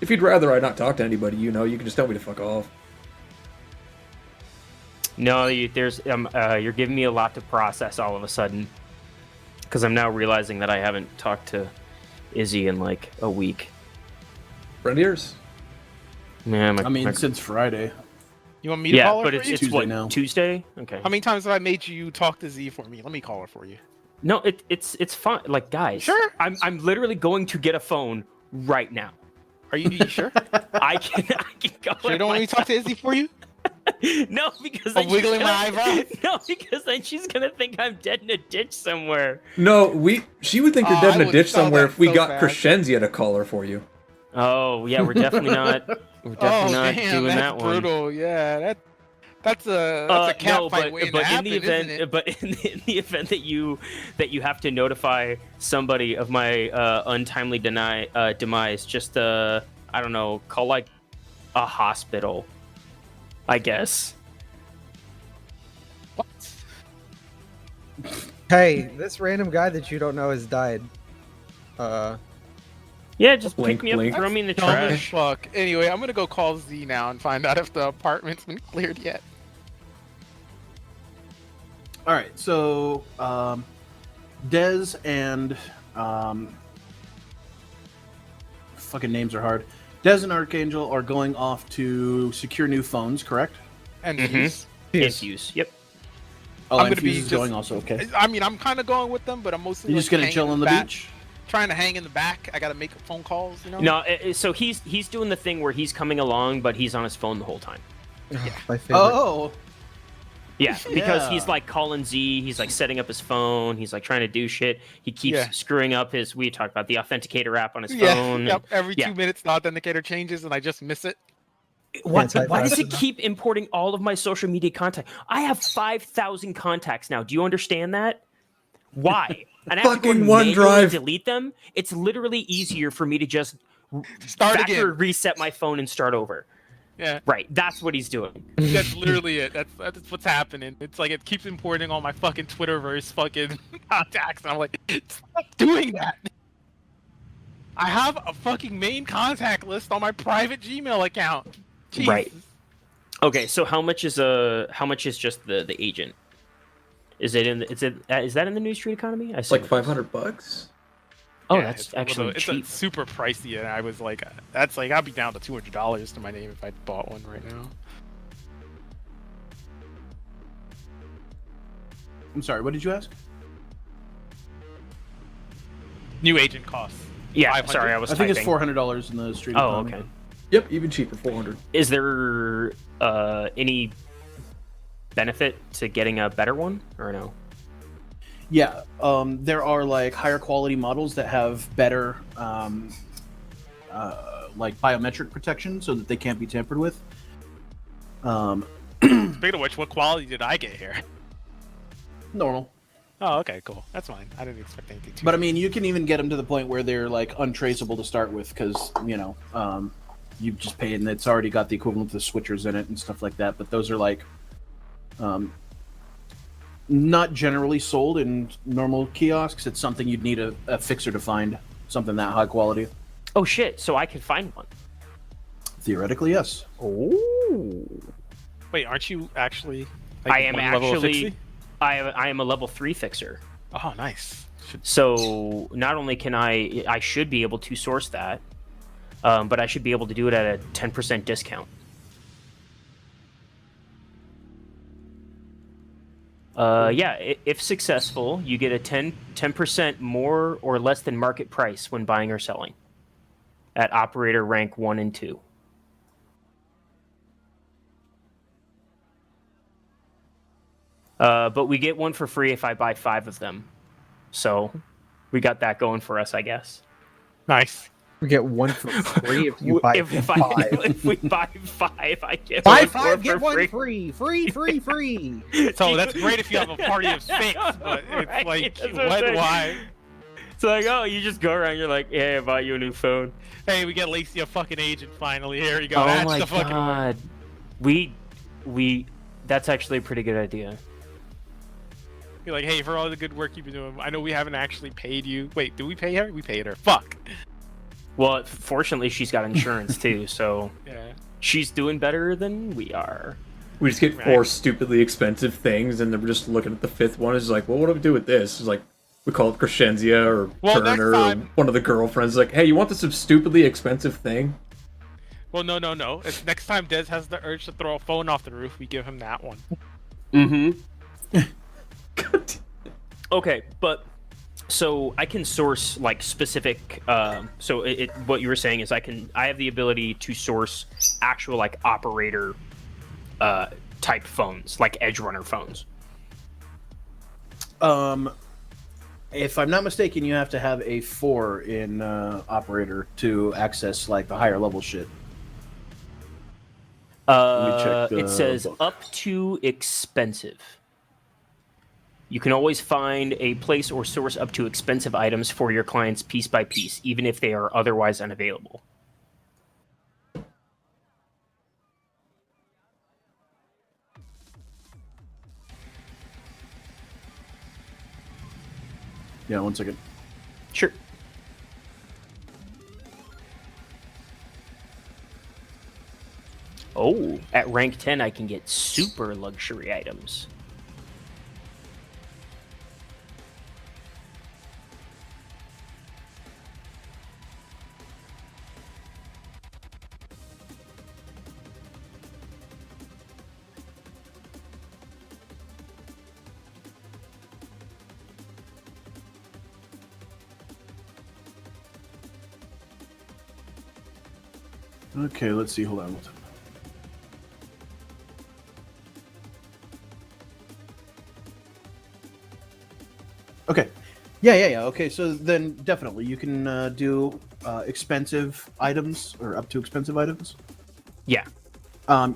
If you'd rather I not talk to anybody, you can just tell me to fuck off. No, you're giving me a lot to process all of a sudden, because I'm now realizing that I haven't talked to Izzy in like a week. Friend of yours? Yeah, Since Friday. You want me to call her but for it's you? it's Tuesday what now. Tuesday? Okay. How many times have I made you talk to Z for me? Let me call her for you. No, it's fine. Like, guys, Sure. I'm literally going to get a phone right now. Are you sure? I can go. Sure, you don't want me to talk to Izzy for you? No, because I'm then she's wiggling my eyebrows. No, because then she's gonna think I'm dead in a ditch somewhere. No, she would think you're dead I in a would ditch sell somewhere that if we so got fast. Crescenzia to call her for you. Oh yeah, we're definitely not. We're definitely not damn, doing that's that one. brutal. Yeah, that's a cat No, fight but waiting but to happen, in the event, isn't it? but in the event that you have to notify somebody of my untimely demise, just I don't know, call like a hospital, I guess. What? Hey, this random guy that you don't know has died. Yeah, just Blink, pick me up blink. and throw me in the Dumb as trash. fuck. Anyway, I'm gonna go call Z now and find out if the apartment's been cleared yet. All right, so Dez and fucking names are hard. Dez and Archangel are going off to secure new phones, correct? And Mhm. Infuse. Yep. Oh, I'm and gonna be Fuse is just- going also. Okay, I mean, I'm kind of going with them, but I'm mostly you're like, just gonna hanging chill on in the back, beach. trying to hang in the back. I gotta make phone calls, you know. No, so he's doing the thing where he's coming along, but he's on his phone the whole time. My favorite. Oh, Yeah, because Yeah. he's like calling Z, he's like setting up his phone, he's like trying to do shit. He keeps Yeah. screwing up his. We talked about the authenticator app on his Yeah. phone. Yep. Every yeah. 2 minutes, the authenticator changes, and I just miss it. Why Anti-virus. does it keep importing all of my social media contact? I have 5,000 contacts now. Do you understand that? Why? And I have to go Fucking and manually OneDrive. delete them. It's literally easier for me to just Start factory again. reset my phone and start over. Yeah. Right, that's what he's doing. That's literally it. That's what's happening. It's like it keeps importing all my fucking Twitterverse fucking contacts, and I'm like, stop doing that. I have a fucking main contact list on my private Gmail account. Jesus. Right. Okay, so how much is just the agent? Is that in the New Street Economy? I It's like assume. $500. Oh, Yeah, that's it's a actually little- cheap. It's super pricey, and I was like, that's like I'd be down to $200 to my name if I bought one right now. I'm sorry. What did you ask? New agent costs. Yeah, 500? sorry, I was I think it's typing. $400 in the street. Oh, economy. okay. Yep, even cheaper, 400. Is there any benefit to getting a better one or no? Yeah, there are like higher quality models that have better like biometric protection so that they can't be tampered with. Speaking of which, what quality did I get here? Normal. Oh, okay, cool. That's fine. I didn't expect anything too. But I mean, you can even get them to the point where they're like untraceable to start with because, you know, you just pay it and it's already got the equivalent of the switchers in it and stuff like that. But those are like not generally sold in normal kiosks. It's something you'd need a fixer to find, something that high quality. Oh shit! So I could find one. Theoretically, yes. Oh. Wait, aren't you actually? I am one level of actually. fixie? I am a level 3 fixer. Oh, nice. So not only can I should be able to source that, but I should be able to do it at a 10% discount. Yeah, if successful, you get a 10% more or less than market price when buying or selling at operator rank 1 and 2. But we get one for free if I buy 5 of them. So we got that going for us, I guess. Nice. We get one for free if you buy if five. if we buy 5, I get Buy one five, for get one free. free. Free. So that's great if you have a party of 6, but it's Right, like, that's what I'm what? saying. Why? It's like, oh, you just go around, you're like, hey, I bought you a new phone. Hey, we get Lacey a fucking agent finally. Here you go. Oh That's my the fucking one. god. We that's actually a pretty good idea. You're like, hey, for all the good work you've been doing, I know we haven't actually paid you. Wait, did we pay her? We paid her. Fuck. Well, fortunately, she's got insurance too, so Yeah. she's doing better than we are. We just get 4 stupidly expensive things, and then we're just looking at the 5th one. It's like, well, what do we do with this? It's like, we call it Crescenzia or Well, next Turner or time- one of the girlfriends. Like, hey, you want this stupidly expensive thing? Well, no. It's next time Dez has the urge to throw a phone off the roof, we give him that one. Mm-hmm. Okay, but So I can source like specific. What you were saying is I have the ability to source actual like operator type phones, like Edge Runner phones. If I'm not mistaken, you have to have a 4 in operator to access like the higher level shit. Let me check the It says book. up to expensive. You can always find a place or source up to expensive items for your clients piece by piece, even if they are otherwise unavailable. Yeah, 1 second. Sure. Oh, at rank 10, I can get super luxury items. Okay, let's see. Hold on. Okay. Yeah. Okay, so then definitely you can do expensive items or up to expensive items. Yeah.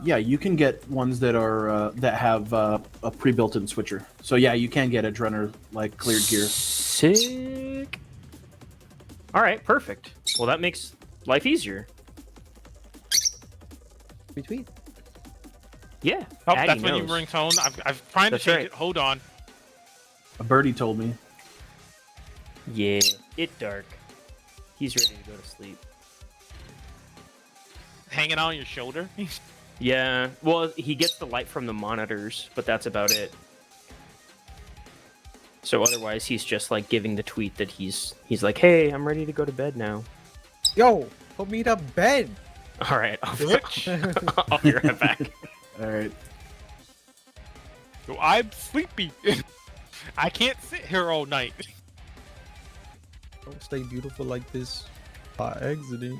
Yeah, you can get ones that are that have a pre-built-in switcher. So yeah, you can get Edge Runner like cleared gear. Sick. All right, perfect. Well, that makes life easier. Retweet. Yeah. Oh, Addy that's when you knows. ring tone. I've trying to That's change right. it. Hold on. A birdie told me. Yeah, it dark. He's ready to go to sleep. Hanging on your shoulder. Yeah, well, he gets the light from the monitors, but that's about it. So otherwise, he's just like giving the tweet that he's like, "Hey, I'm ready to go to bed now." Yo, put me to bed. All right, Bitch. I'll be right back. All right. Yo, I'm sleepy. I can't sit here all night. Don't stay beautiful like this by accident.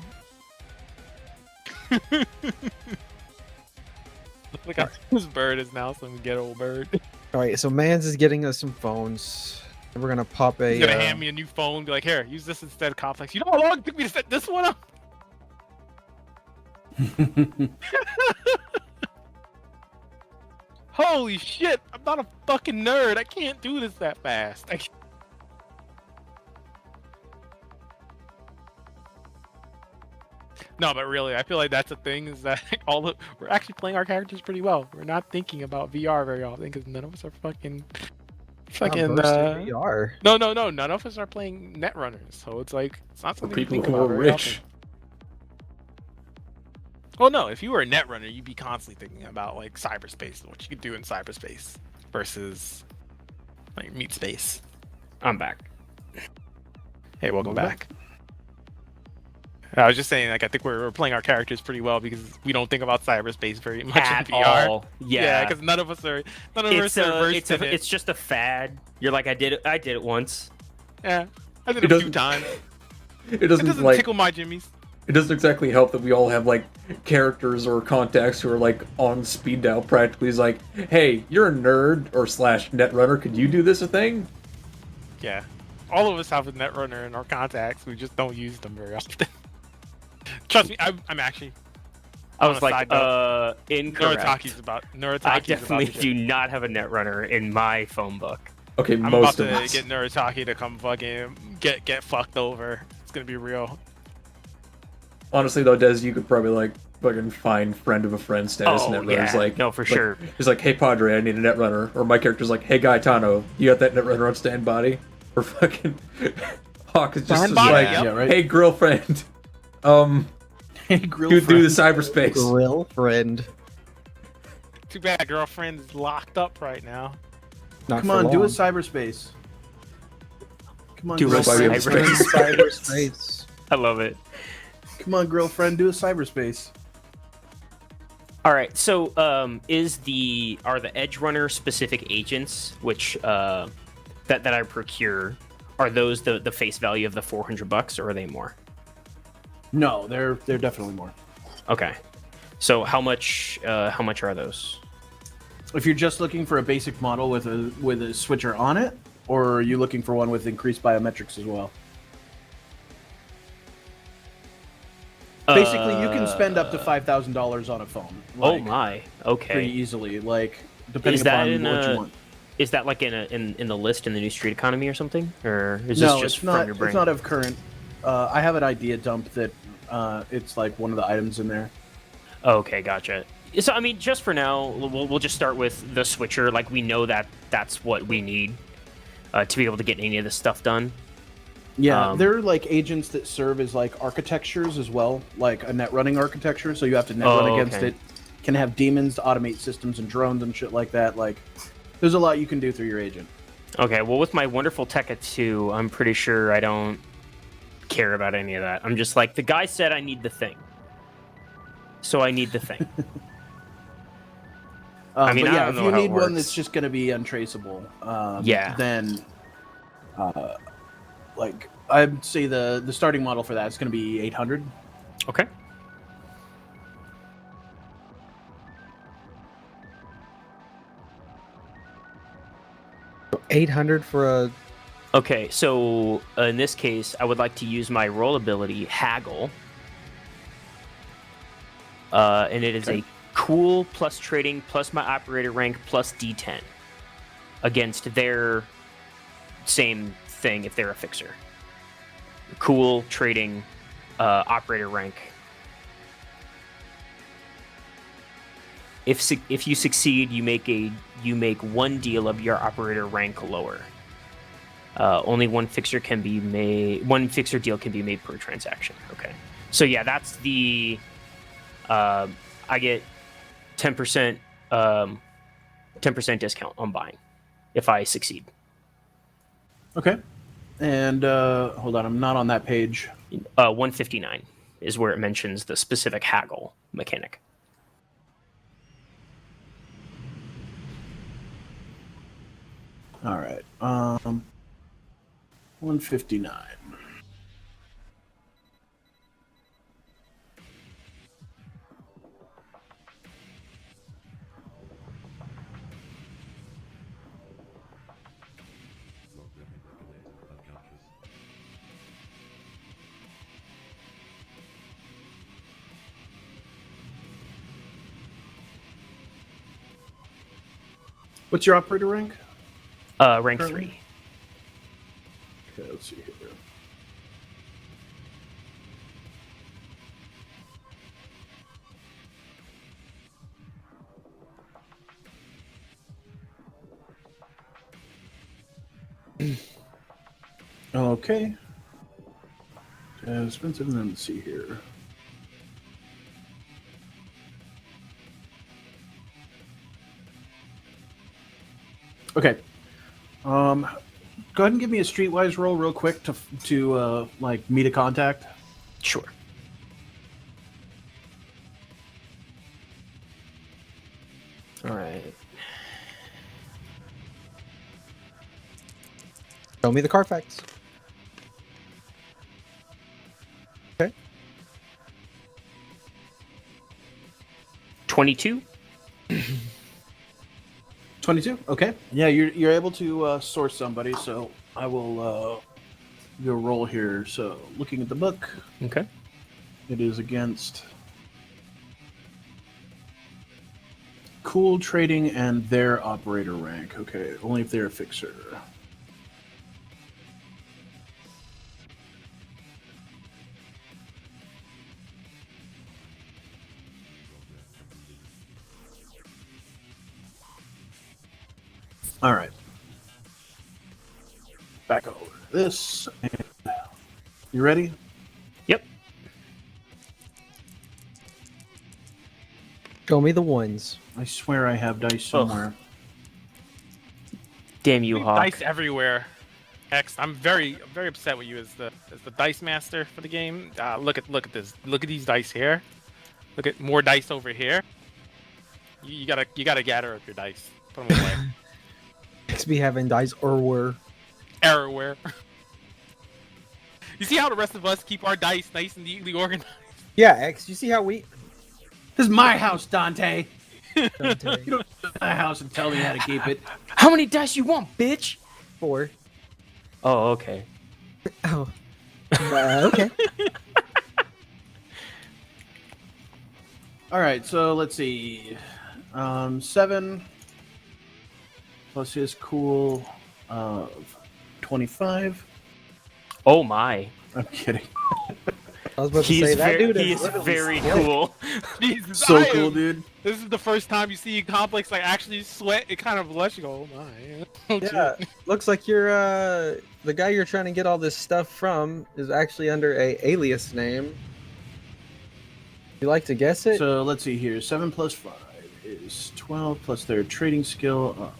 Look at this bird is now some ghetto bird. All right, so Mans is getting us some phones. And we're gonna pop a. He's gonna hand me a new phone. Be like, here, use this instead of Complex. You know how long it took me to set this one up? Holy shit! I'm not a fucking nerd. I can't do this that fast. No, but really, I feel like that's the thing is that we're actually playing our characters pretty well. We're not thinking about VR very often because none of us are fucking. VR. No. None of us are playing Netrunners, so it's like it's not something People we think who about are very rich. often. Well, no, if you were a Netrunner, you'd be constantly thinking about like cyberspace, what you could do in cyberspace versus like meat space. I'm back. Hey, welcome back. I was just saying, like, I think we're playing our characters pretty well because we don't think about cyberspace very much At in VR. all. Yeah, because none of us are it's versed in it. it's just a fad. You're like, I did it once. Yeah, I did It it a doesn't- few times. It It doesn't doesn't like tickle my jimmies. it doesn't exactly help that we all have like characters or contacts who are like on speed dial practically. It's like, hey, you're a nerd or slash netrunner. Could you do this a thing? Yeah, all of us have a Netrunner in our contacts. We just don't use them very often. Trust me, I'm actually. I On was a like, side note, incorrect. Neurataki's I about definitely to do not have a Netrunner in my phone book. Okay, I'm most about of to us. get Neurataki to come fucking get fucked over. It's gonna be real. Honestly, though, Des, you could probably like fucking find friend of a friend status Oh, netrunners. yeah. Like, No, for like- sure. He's like, hey Padre, I need a netrunner. Or my character's like, hey Gaetano, you got that netrunner on standby? Or fucking Hawk is just Standby, like, yep. Yeah, right. hey girlfriend, Hey, grill do the friend. cyberspace. Grill friend. Too bad girlfriend is locked up right now. Not Come for on, do a long. cyberspace. Come on, Do a grill friend. cyberspace. Cyberspace. I love it. Come on, girlfriend, do a cyberspace. All right, so are the Edge Runner specific agents, which that I procure, Are those the face value of the $400, or are they more? No, they're definitely more. Okay. So how much are those? If you're just looking for a basic model with a switcher on it, or are you looking for one with increased biometrics as well? Basically, you can spend up to $5,000 on a phone. Oh like, my. Okay. Pretty easily, like depending Is that upon in what you a- want. Is that like in the list in the new street economy or something, or is this No, just it's not. from your brain? It's not of current. I have an idea dump that it's like one of the items in there. Okay, gotcha. So I mean, just for now, we'll just start with the switcher. Like we know that that's what we need to be able to get any of this stuff done. Yeah, they're like agents that serve as like architectures as well, like a net running architecture. So you have to net run against okay. it. Can have demons to automate systems and drones and shit like that. Like, there's a lot you can do through your agent. Okay, well, with my wonderful Tekka 2, I'm pretty sure I don't care about any of that. I'm just like, the guy said I need the thing. So I need the thing. I mean, but I yeah, don't if know you how it need one works. that's just going to be untraceable, Yeah. then like I'd say the starting model for that is going to be 800. Okay. $800 for a. Okay, so in this case, I would like to use my roll ability, Haggle. And it is a cool plus trading plus my operator rank plus D10 against their same thing if they're a fixer. Cool, trading, operator rank. If you succeed, you make one deal of your operator rank lower. Only one fixer deal can be made per transaction. Okay, so yeah, that's the. I get 10% 10% discount on buying if I succeed. Okay. And hold on, I'm not on that page. 159 is where it mentions the specific haggle mechanic. All right. 159. What's your operator rank? Rank Currently? 3. Okay, let's see here. Okay. Expensive, and then let's see here. Okay. Go ahead and give me a streetwise roll real quick to like meet a contact. Sure. All right. Show me the Carfax. Okay. 22. 22. Okay. Yeah, you're able to source somebody. So I will do a roll here. So looking at the book, Okay. it is against Cool Trading and their operator rank. Okay, only if they're a fixer. All right. Back over to this. You ready? Yep. Show me the ones. I swear I have dice somewhere. Damn you, Hawk. Dice everywhere. X, I'm very upset with you as the dice master for the game. Look at this. Look at these dice here. Look at more dice over here. You gotta gather up your dice. Put them away. XB having dice or were. Errorware. You see how the rest of us keep our dice nice and neatly organized? Yeah, X. You see how we? This is my house, Dante. Dante. You don't come to my house and tell me how to keep it. How many dice you want, bitch? 4. Oh, okay. Oh. Okay. All right, so let's see. 7 plus his cool of 25. Oh my. I'm kidding. I was about to He's say that dude he is literally very slick. cool. Jesus, So I cool, am- dude. This is the first time you see Complex like actually sweat. It kind of blush. You go, oh my. Oh, Yeah, shit. looks like you're the guy you're trying to get all this stuff from is actually under a alias name. You like to guess it? So let's see here. 7 plus 5 is 12 plus their trading skill.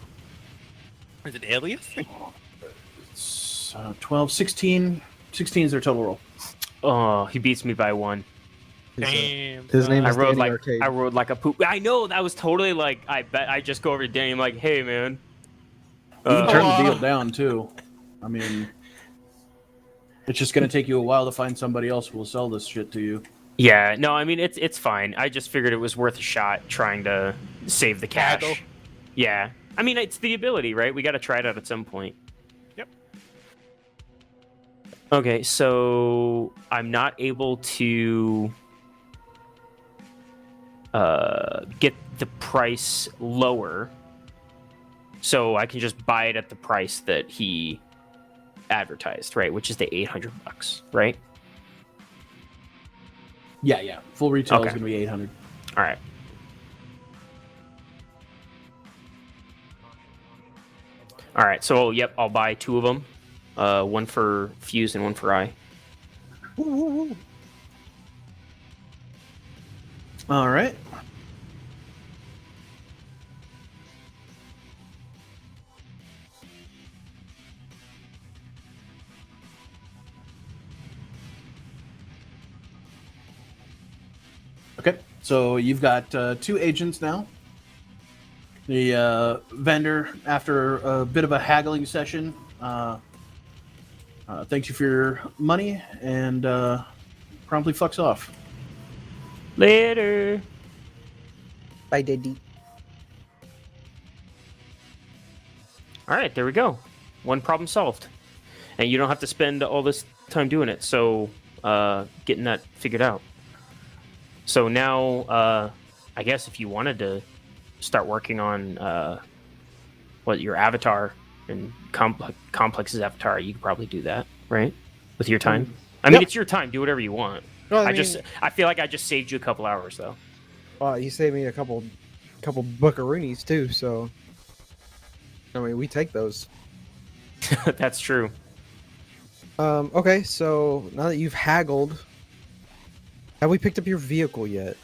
Is it Alias? It's 12, 16. 16 is their total roll. Oh, he beats me by 1. Damn. His name I is rode Danny like Arcade. I rode like a poop. I know that was totally like I bet I just go over to Danny. I'm like, hey man. You can turn the Oh. deal down too. I mean, it's just gonna take you a while to find somebody else who will sell this shit to you. Yeah, no, I mean it's fine. I just figured it was worth a shot trying to save the cash. Haggle. Yeah, I mean it's the ability, right? We got to try it out at some point. Yep. Okay, so I'm not able to get the price lower, so I can just buy it at the price that he advertised, right? Which is the $800, right? Yeah. Full retail Okay. is gonna be 800. All right. All right. So, yep, I'll buy 2 of them. One for Fuse and one for I. All right. Okay, so you've got 2 agents now. The vendor, after a bit of a haggling session, thanks you for your money and promptly fucks off. Later. Bye, Daddy. All right, there we go. One problem solved. And you don't have to spend all this time doing it. So, getting that figured out. So now, I guess if you wanted to start working on your avatar and Complex's avatar, you could probably do that, right? With your time. I mean, Yep. it's your time. Do whatever you want. No, I feel like I just saved you a couple hours though. you saved me a couple buckaroonies too. So, I mean, we take those. That's true. Okay, so now that you've haggled, have we picked up your vehicle yet?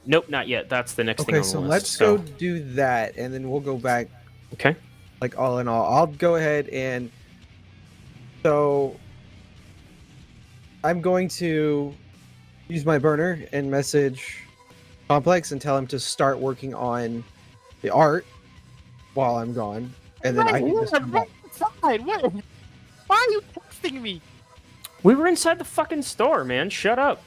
Nope, not yet. That's the next thing Okay, on the so list. let's go do that, and then we'll go back. Okay. Like all in all, I'll go ahead and so I'm going to use my burner and message Complex and tell him to start working on the art while I'm gone, and then I can just come back. Inside. What? Why are you texting me? We were inside the fucking store, man. Shut up.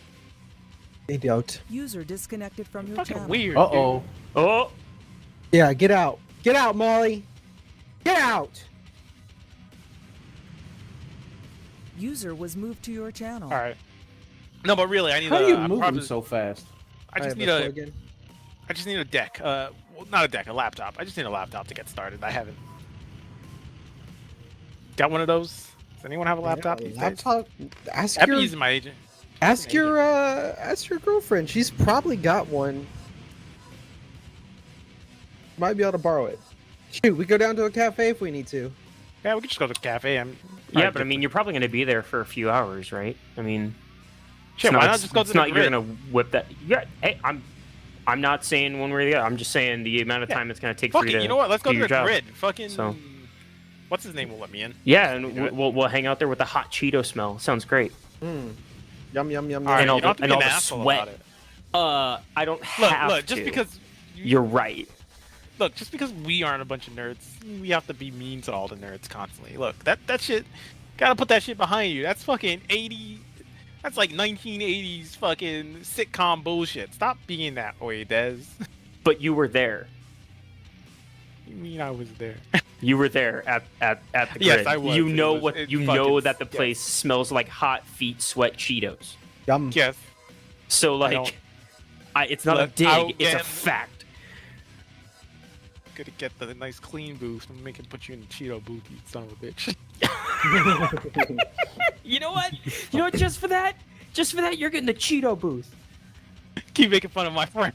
Idiot. User disconnected from your Fucking channel. weird. Uh-oh. Oh, Yeah, get out. Get out, Molly. Get out. User was moved to your channel. All right. No, but really, I need How a. are you I'm moving probably- so fast? I just have need the a. plug-in. I just need a deck. Well, not a deck, a laptop. I just need a laptop to get started. I haven't. Got one of those? Does anyone have a laptop? Yeah, these days? laptop. Ask I've been your using my agent. ask your girlfriend. She's probably got one. Might be able to borrow it. Shoot, we go down to a cafe if we need to. Yeah, we could just go to the cafe. yeah, but I mean, you're probably going to be there for a few hours, right? I mean, shit, it's why not, not just go it's to the not you're grid? going to whip that. Yeah, hey, I'm not saying one way or the other. I'm just saying the amount of time it's going to take Fuck for it, you to you know what? Let's go do to your the job. grid. Fucking. So- What's his name will let me in? Yeah, and do it. we'll hang out there with the hot Cheeto smell. Sounds great. Yum yum yum yum. All right, And all you don't have to the- be and an all the asshole sweat. about it. I don't Look, have look, to. just because. You're right. Look, just because we aren't a bunch of nerds, we have to be mean to all the nerds constantly. Look, that shit, gotta put that shit behind you. That's fucking 80 That's like 1980s fucking sitcom bullshit. Stop being that way, Des. But you were there. You mean I was there? You were there at the grid. Yes, I was. You know It you fucking- know that the yes. place smells like hot feet, sweat, Cheetos. Yum. Yes. So don't- like, it's not a Look, dig. I'll It's a get- fact. Gotta get the nice clean booth and make it put you in the Cheeto booth, you son of a bitch. You know what? You know what? Just for that, you're getting the Cheeto booth. Keep making fun of my friend.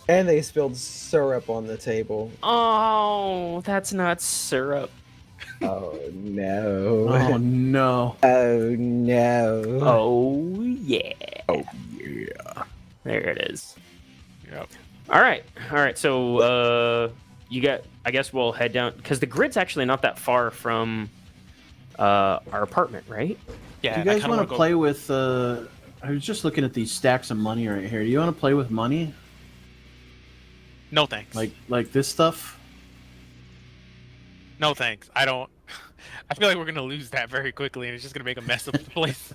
And they spilled syrup on the table. Oh, that's not syrup. Oh no. Oh no. Oh no. Oh yeah. Oh yeah. There it is. Yep. All right. So you got. I guess we'll head down because the grid's actually not that far from our apartment, right? Yeah. Do you guys want to play with? I was just looking at these stacks of money right here. Do you want to play with money? No thanks. Like this stuff? No thanks. I don't. I feel like we're gonna lose that very quickly, and it's just gonna make a mess of the place.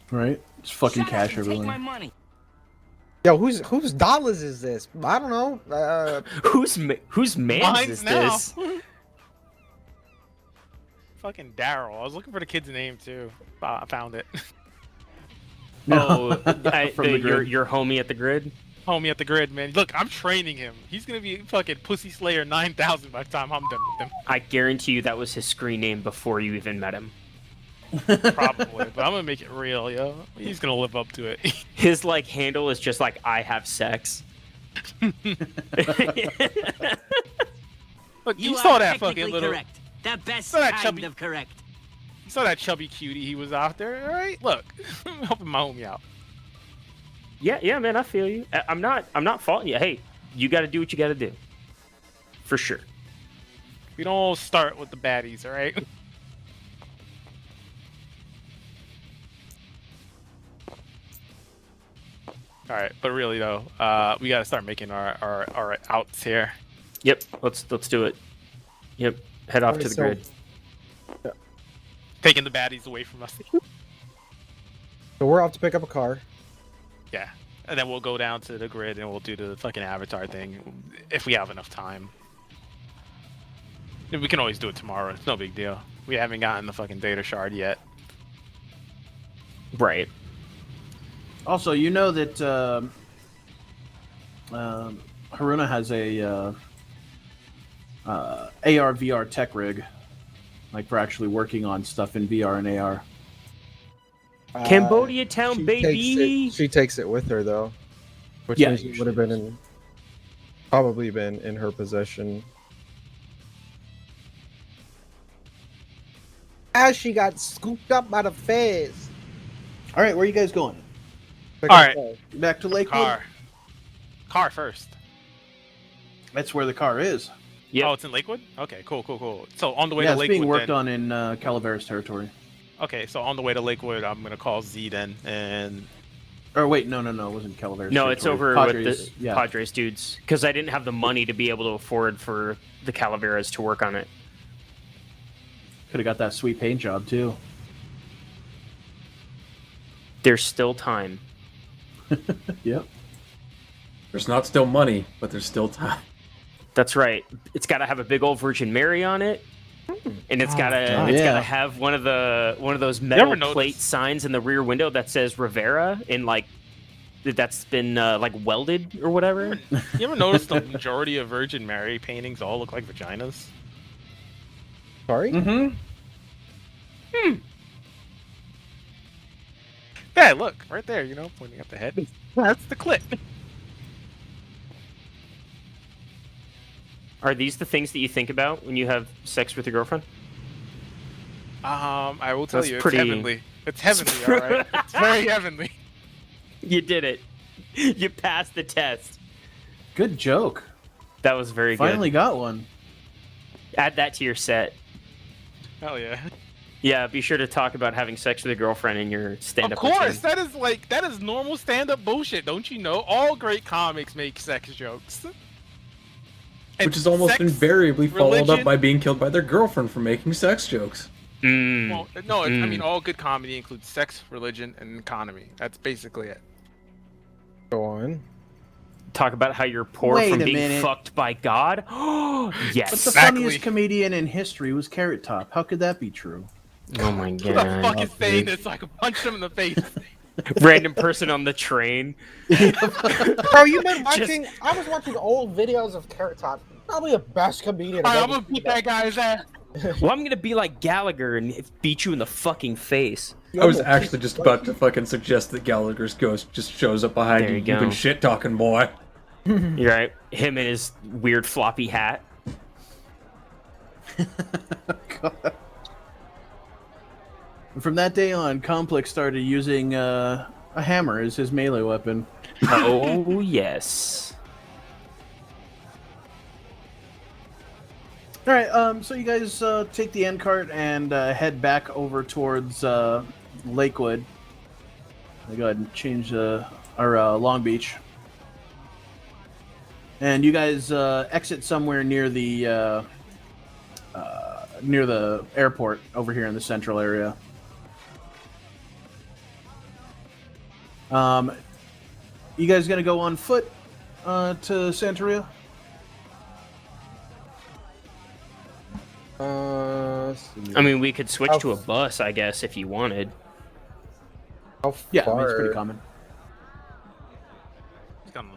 Right? Just fucking Shut up cash and take my everywhere. money. Yo, whose dollars is this? I don't know. Whose man's Mine's is now. this? Fucking Daryl. I was looking for the kid's name too. I found it. Oh, From the grid. your homie at the grid. Homie at the grid, man. Look, I'm training him. He's gonna be fucking Pussy Slayer 9000 by the time I'm done with him. I guarantee you that was his screen name before you even met him. Probably, but I'm gonna make it real, yo. He's gonna live up to it. His like handle is just like I have sex. Look, You you saw are that technically fucking little. correct. The best Saw that kind chubby- of correct. You saw that chubby cutie he was out there, all right? Look, I'm helping my homie out. Yeah, man, I feel you. I'm not faulting you. Hey, you got to do what you got to do. For sure. We don't start with the baddies, all right? All right, but really though, we gotta start making our outs here. Yep, let's do it. Yep, head off to the So- grid. Taking the baddies away from us. So we're off to pick up a car. Yeah, and then we'll go down to the grid and we'll do the fucking avatar thing if we have enough time. We can always do it tomorrow. It's no big deal. We haven't gotten the fucking data shard yet. Right. Also, you know that Haruna has a AR VR tech rig, like we're actually working on stuff in VR and AR. Cambodia town, She baby. She takes it with her though, which Yeah, means it would have been probably been in her possession. As she got scooped up by the feds. All right, where are you guys going? Pick All up right. a car. Back to Lakewood. Car first. That's where the car is. Yep. Oh, it's in Lakewood? Okay, cool. So on the way Yeah, to it's Lakewood being worked then- on in Calaveras territory. Okay, so on the way to Lakewood, I'm gonna call Z then, and Or wait, no, it wasn't Calaveras. No, it's territory. over Padres, with the Padres dudes because I didn't have the money to be able to afford for the Calaveras to work on it. Could have got that sweet paint job too. There's still time. Yep. There's not still money, but there's still time. That's right. It's got to have a big old Virgin Mary on it, and it's gotta God. it's Yeah. gotta have one of those metal noticed- plate signs in the rear window that says Rivera and like that's been like welded or whatever. you ever notice the majority of Virgin Mary paintings all look like vaginas? Sorry? Mm-hmm. Yeah, look, right there, pointing at the head. That's the clit. Are these the things that you think about when you have sex with your girlfriend? I will tell That's you, it's pretty- heavenly. It's heavenly, alright? It's very heavenly. You did it. You passed the test. Good joke. That was very Finally good. got one. Add that to your set. Hell yeah. Yeah, be sure to talk about having sex with a girlfriend in your Of stand-up course, routine. that is normal stand-up bullshit, don't you know? All great comics make sex jokes. And Which is almost sex, invariably followed up religion- by being killed by their girlfriend for making sex jokes. Well, no, I mean, all good comedy includes sex, religion, and economy. That's basically it. Go on. Talk about how you're poor Wait from a being minute. fucked by God. Yes. But the Exactly. funniest comedian in history was Carrot Top. How could that be true? Oh my Who the god. fuck is saying this so I can punch him in the face? Random person on the train. Bro, you've been Just- watching. I was watching old videos of Carrot Top. Probably the best comedian. Alright, I've I'm gonna beat that guy's ass. Well, I'm gonna be like Gallagher and beat you in the fucking face. I was actually just about to fucking suggest that Gallagher's ghost just shows up behind There you. you You've been go. shit talking, boy. You're right. Him and his weird floppy hat. From that day on, Complex started using a hammer as his melee weapon. Oh yes. All right, so you guys take the end cart and head back over towards Lakewood. I'll go ahead and change our Long Beach. And you guys exit somewhere near the airport over here in the central area. You guys gonna go on foot to Santeria? I mean, we could switch to a bus, I guess, if you wanted. How Yeah, far? I mean, it's pretty common.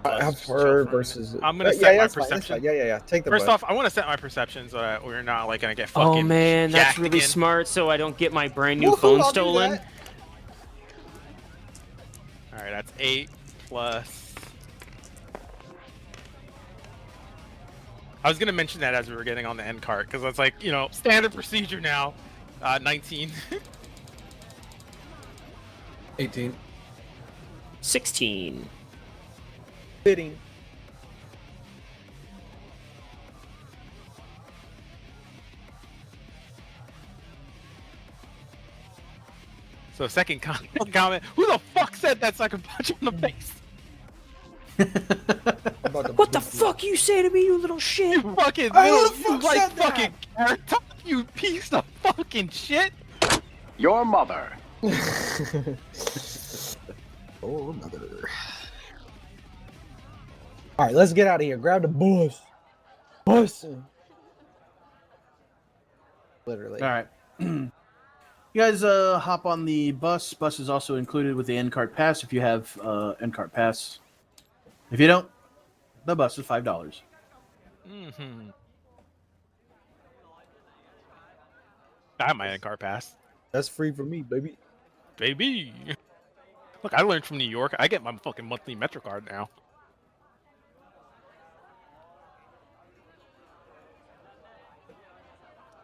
How far versus? I'm gonna Yeah, set my that's fine, that's perception. fine. Yeah. Take the First bus. off, I want to set my perception so that we're not like gonna get fucking. Oh man, that's jacked really again. smart. So I don't get my brand new Woohoo, phone I'll do stolen. that. All right, that's 8 plus. I was gonna mention that as we were getting on the end cart because it's like standard procedure now. 19. 18. 16. Fitting. So second comment. Who the fuck said that so I can punch him in the face? What the fuck you say to me, you little shit? You fucking Hey, who little, the you fuck like said that? fucking carrot top, you piece of fucking shit. Your mother. Oh, mother. All right, let's get out of here. Grab the bus. Bus. Literally. All right. You guys hop on the bus. Bus is also included with the end cart pass if you have end cart pass. If you don't, the bus is $5. Mm-hmm. I have my end cart pass, That's free for me, baby. baby. Look, I learned from New York. I get my fucking monthly Metro card now.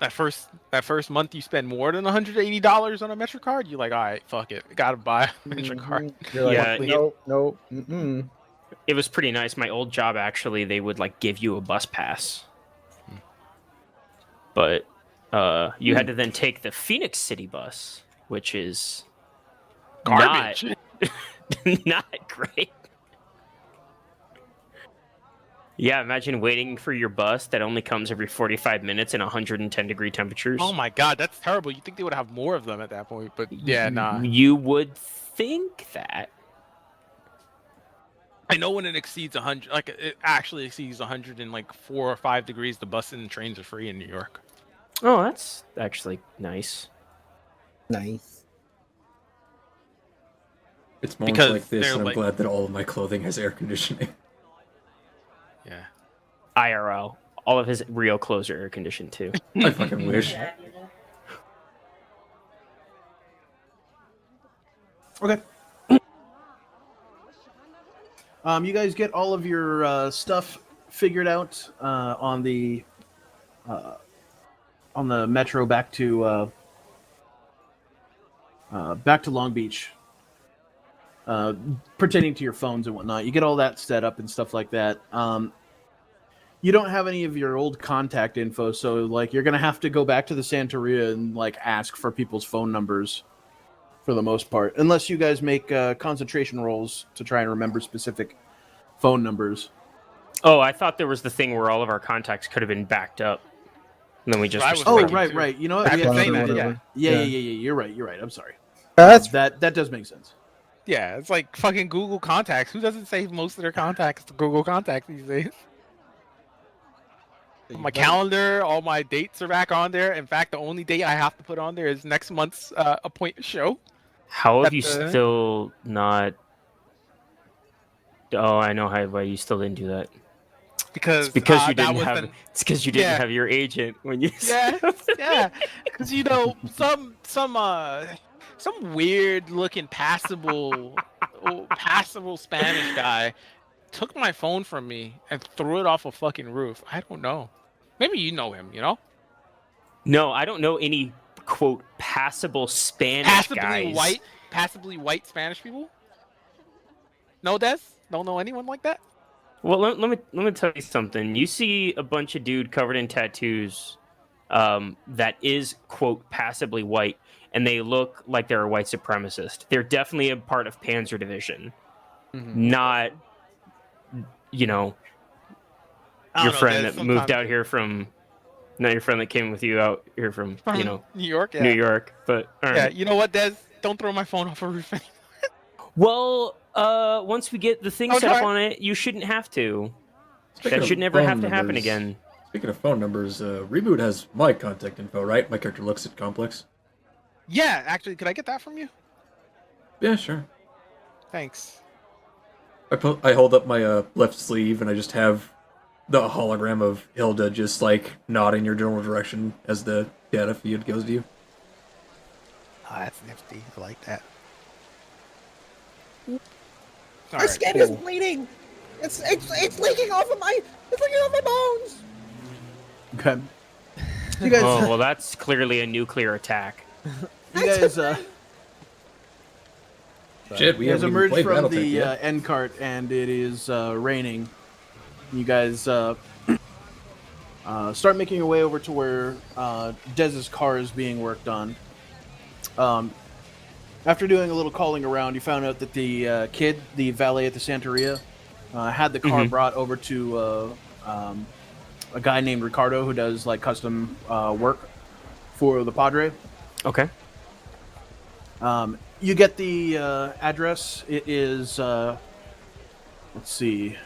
That first month you spend more than $180 on a Metro card, you're like, all right, fuck it, gotta buy a Metro card. You're like, Yeah, no. Mm-mm. It was pretty nice. My old job, actually, they would like give you a bus pass. But you had to then take the Phoenix City bus, which is Garbage. not great. Yeah, imagine waiting for your bus that only comes every 45 minutes in 110-degree temperatures. Oh my god, that's terrible. You think they would have more of them at that point, but yeah, nah. You would think that. I know when it exceeds 100, like it actually exceeds 100 and like 4 or 5 degrees, the bus and trains are free in New York. Oh, that's actually nice. Nice. It's moments Because like this they're that I'm like- glad that all of my clothing has air conditioning. Yeah. IRL. All of his real clothes are air conditioned too. I fucking wish. Okay. You guys get all of your stuff figured out on the metro back to Long Beach, pertaining to your phones and whatnot. You get all that set up and stuff like that. You don't have any of your old contact info, so like you're gonna have to go back to the Santeria and like ask for people's phone numbers for the most part, unless you guys make concentration rolls to try and remember specific phone numbers. Oh, I thought there was the thing where all of our contacts could have been backed up. And then we just I was Oh, thinking right, too. right. You know what? I've We been actually- saying that, whatever. yeah. yeah. You're right. You're right. I'm sorry. That's That does make sense. Yeah, it's like fucking Google Contacts. Who doesn't save most of their contacts to Google Contacts these days? My calendar, all my dates are back on there. In fact, the only date I have to put on there is next month's appointment show. How have At you the- still not? Oh, I know why you still didn't do that. Because It's because you that didn't was have. the- It's because you didn't Yeah. have your agent when you. Yeah, yeah. Because you know some weird looking passable Spanish guy took my phone from me and threw it off a fucking roof. I don't know. Maybe you know him. You know, No, I don't know any quote passable Spanish guys. passably white Spanish people. No, Des? Don't know anyone like that. Well, let me tell you something. You see a bunch of dude covered in tattoos, that is quote passably white, and they look like they're a white supremacist. They're definitely a part of Panzer Division, not, you know, I your don't know, friend Des, that moved sometimes- out here from, not your friend that came with you out here from, you know, New York. Yeah. New York. But all Yeah, right. you know what, Des? Don't throw my phone off a roof. Well, once we get the thing I'll set up try. on it, you shouldn't have to. Speaking That of should never phone have to happen numbers- again. Speaking of phone numbers, Reboot has my contact info, right? My character looks at Complex. Yeah, actually, could I get that from you? Yeah, sure. Thanks. I hold up my left sleeve and I just have the hologram of Hilda just like nodding your general direction as the data feed goes to you. Oh, that's nifty. I like that. my skin is bleeding. It's leaking off of my bones. Okay. You guys, Oh well, that's clearly a nuclear attack. You guys, Shit, we you guys haven't even emerge played from Battletech the yet. end cart, and it is raining. You guys start making your way over to where Dez's car is being worked on. After doing a little calling around, you found out that the kid, the valet at the Santeria, had the car brought over to a guy named Ricardo who does like custom work for the Padre. Okay. You get the address. It is, let's see.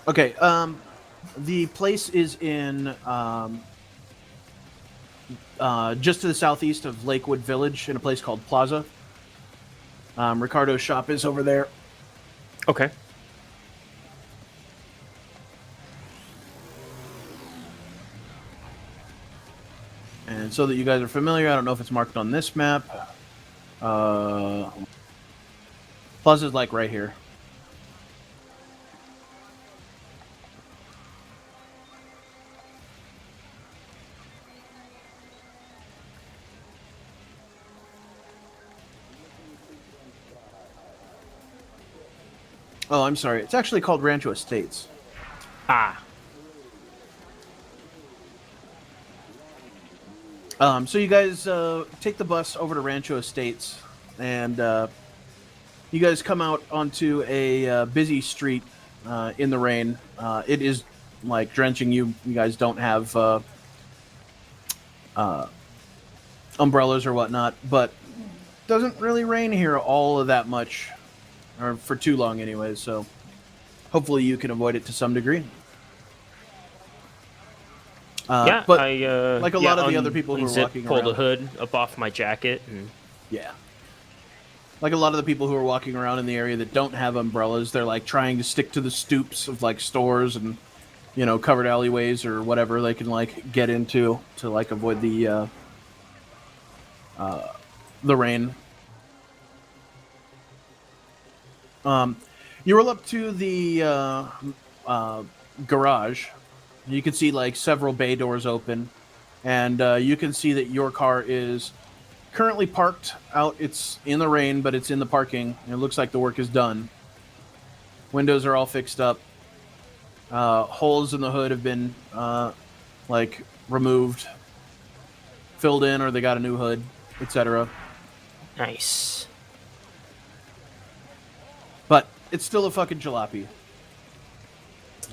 Okay, the place is in just to the southeast of Lakewood Village in a place called Plaza. Ricardo's shop is over there. Okay. And so that you guys are familiar, I don't know if it's marked on this map. Plaza's like right here. Oh, I'm sorry. It's actually called Rancho Estates. Ah. So you guys take the bus over to Rancho Estates, and you guys come out onto a busy street in the rain. It is like drenching you. You guys don't have umbrellas or whatnot, but it doesn't really rain here all of that much, or for too long anyways. So hopefully you can avoid it to some degree. Yeah, but I like a lot of the other people who are walking pull the around. hood up off my jacket, and Yeah. Like a lot of the people who are walking around in the area that don't have umbrellas, they're like trying to stick to the stoops of like stores and, you know, covered alleyways or whatever they can like get into to like avoid the rain. You roll up to the garage. You can see like several bay doors open, and you can see that your car is currently parked out. It's in the rain, but it's in the parking, and it looks like the work is done. Windows are all fixed up. Holes in the hood have been like removed, filled in, or they got a new hood, etc. Nice. But it's still a fucking jalopy.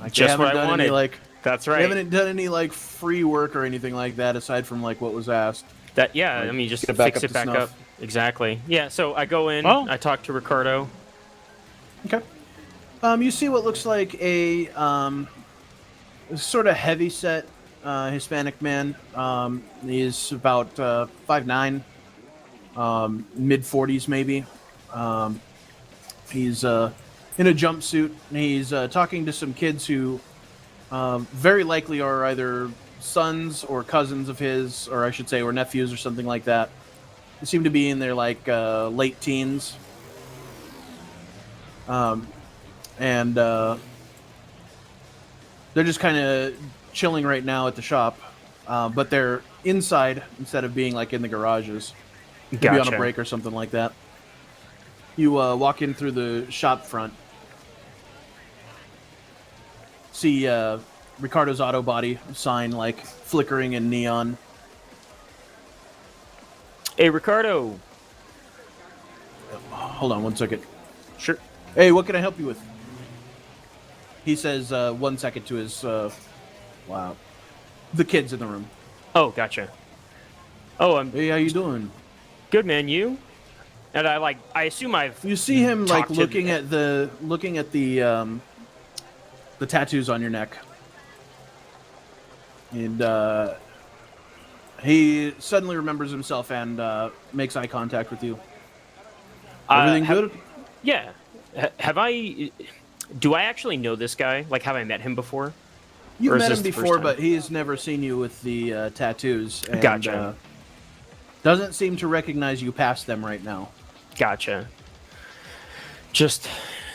Like, they Just haven't what I done wanted. any, like, That's they right. haven't done any like free work or anything like that aside from like what was asked. That yeah. Like, I mean, just get it back fix up it to back snuff. up. Exactly. Yeah. So I go in. Well- I talk to Ricardo. Okay. You see what looks like a sort of heavy set Hispanic man. He's about 5'9", mid 40s maybe. He's in a jumpsuit. And he's talking to some kids who very likely are either sons or cousins of his, or I should say, or nephews or something like that. They seem to be in their like late teens. And they're just kind of chilling right now at the shop, but they're inside instead of being like in the garages. Maybe on a Gotcha. break or something like that. You walk in through the shop front, see Ricardo's Auto Body sign like flickering in neon. Hey, Ricardo. Hold on 1 second. Sure. Hey, what can I help you with? He says 1 second to his wow, the kids in the room. Oh, gotcha. Oh, I'm Hey, how you doing? good, man. You? And I assume I've. You see him like Talk to looking at the tattoos on your neck, and he suddenly remembers himself and makes eye contact with you. Everything good? Yeah. Have I? Do I actually know this guy? Like, have I met him before? You've or is met this him the first before, time? but he's never seen you with the tattoos. And, Gotcha. Doesn't seem to recognize you past them right now. Gotcha. Just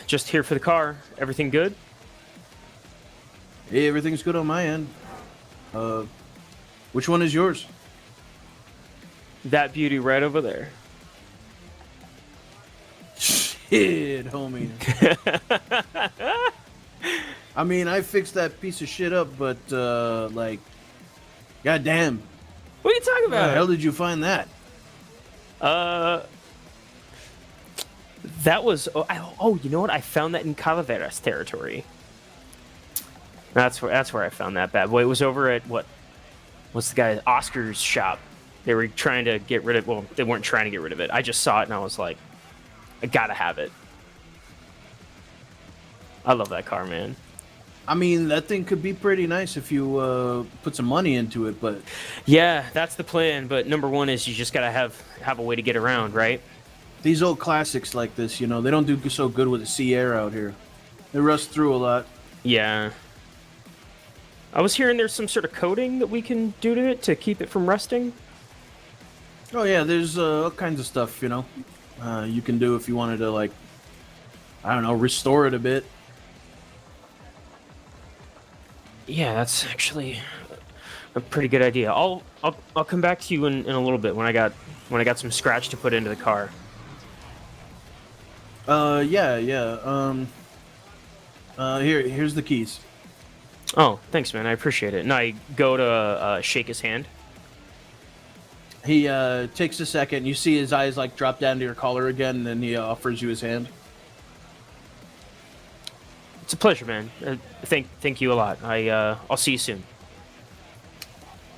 here for the car. Everything good? Hey, everything's good on my end. Which one is yours? That beauty right over there. Shit, homie. I mean, I fixed that piece of shit up, but like, goddamn, What are you talking how the hell about? did you find that? That was. Oh, you know what? I found that in Calaveras territory. That's where I found that bad boy. It was over at what's the guy? Oscar's shop. They were trying to get rid of. Well, they weren't trying to get rid of it. I just saw it and I was like, I gotta have it. I love that car, man. I mean, that thing could be pretty nice if you put some money into it, but Yeah, that's the plan. But number one is you just gotta have a way to get around, right? these old classics like this, you know, they don't do so good with the sea air out here. They rust through a lot. Yeah. I was hearing there's some sort of coating that we can do to it to keep it from rusting. Oh yeah, there's all kinds of stuff, you know, you can do if you wanted to, like, I don't know, restore it a bit. Yeah, that's actually a pretty good idea. I'll come back to you in a little bit when I got some scratch to put into the car. Yeah. Here's the keys. Oh, thanks, man. I appreciate it. And I go to shake his hand. He takes a second. You see his eyes like drop down to your collar again, and then he offers you his hand. It's a pleasure, man. Thank you a lot. I'll see you soon.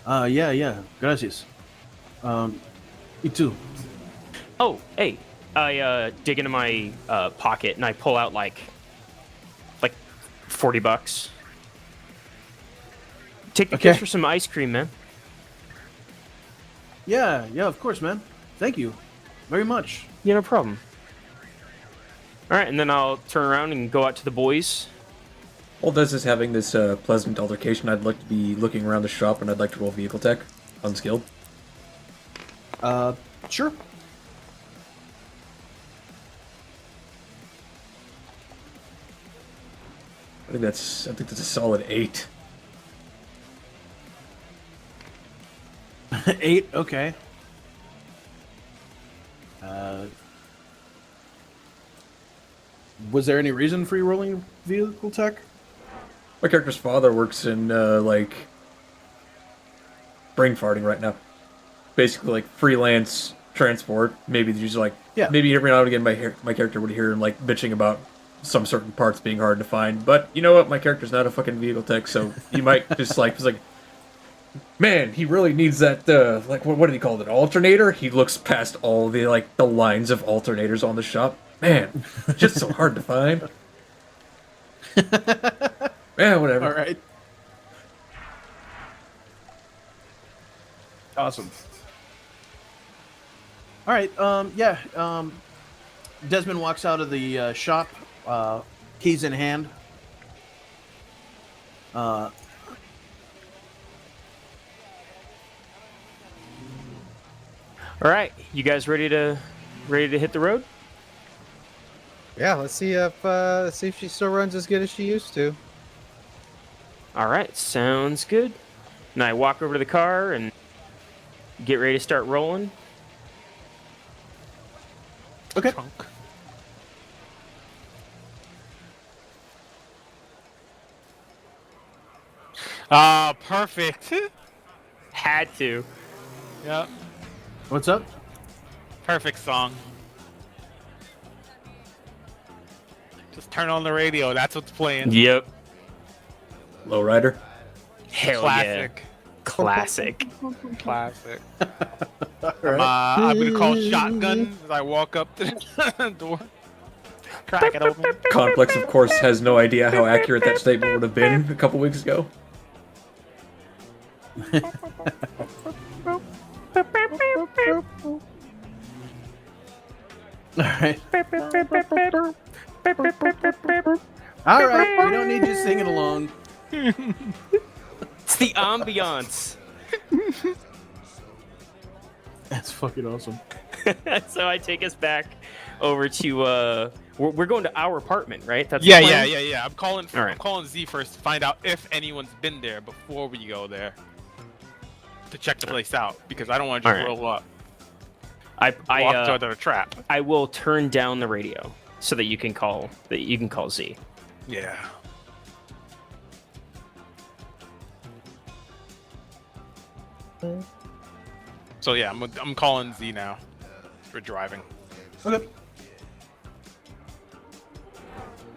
Yeah. Gracias. You too. Oh, hey. I dig into my pocket and I pull out like $40. Take the Okay. kids for some ice cream, man. Yeah, of course, man. Thank you very much. Yeah, no problem. All right, and then I'll turn around and go out to the boys. While Des is having this pleasant altercation, I'd like to be looking around the shop and I'd like to roll vehicle tech. Unskilled. Sure. I think that's a solid 8. 8. Okay. Was there any reason for you rolling vehicle tech? My character's father works in like brain farting right now. Basically, like freelance transport. Maybe there's like maybe every now and again my character would hear him like bitching about some certain parts being hard to find. But you know what? My character's not a fucking vehicle tech, so he might just like he's like, man, he really needs that like what did he call it? Alternator? He looks past all the like the lines of alternators on the shop. Man, just so hard to find. Yeah, whatever. All right. Awesome. All right. Desmond walks out of the shop, keys in hand. All right, you guys ready to hit the road? Yeah, let's see if she still runs as good as she used to. All right, sounds good. And I walk over to the car and get ready to start rolling. Okay. Ah, perfect. Had to. Yep. What's up? Perfect song. Just turn on the radio. That's what's playing. Yep. Lowrider. Hell Classic. yeah. Classic. Classic. I'm gonna call shotgun as I walk up to the door. Crack it open. Complex, of course, has no idea how accurate that statement would have been a couple weeks ago. All right. All right. We don't need you singing along. It's the ambiance. That's fucking awesome. So I take us back over to we're going to our apartment, right? That's Yeah. the plan? I'm calling. All right. I'm calling Z first to find out if anyone's been there before we go there to check the place out because I don't want to just All right. roll up, I walk to another trap. I will turn down the radio so that you can call Z. Yeah. So yeah, I'm calling Z now. We're driving. Okay.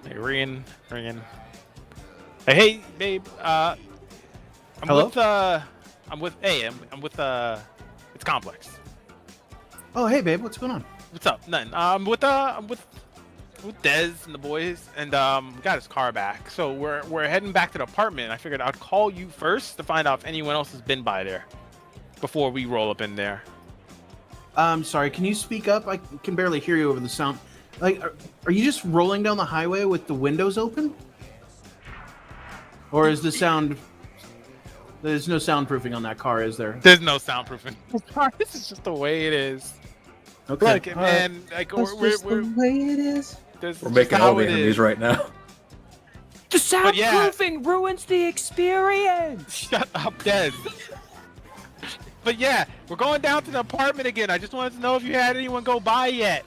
Hey, ringing. Hey, babe. I'm Hello? with it's Complex. Oh, hey, babe. What's going on? What's up? Nothing. I'm with Dez and the boys, and we got his car back. So we're heading back to the apartment. I figured I'd call you first to find out if anyone else has been by there before we roll up in there. I'm sorry. Can you speak up? I can barely hear you over the sound. Like, are you just rolling down the highway with the windows open? Or is the sound... There's no soundproofing on that car, is there? There's no soundproofing. This is just the way it is. Okay. Look, man, like That's just the way it is. We're making all the enemies right now. The But yeah. soundproofing ruins the experience. Shut up, Dez. But yeah, we're going down to the apartment again. I just wanted to know if you had anyone go by yet.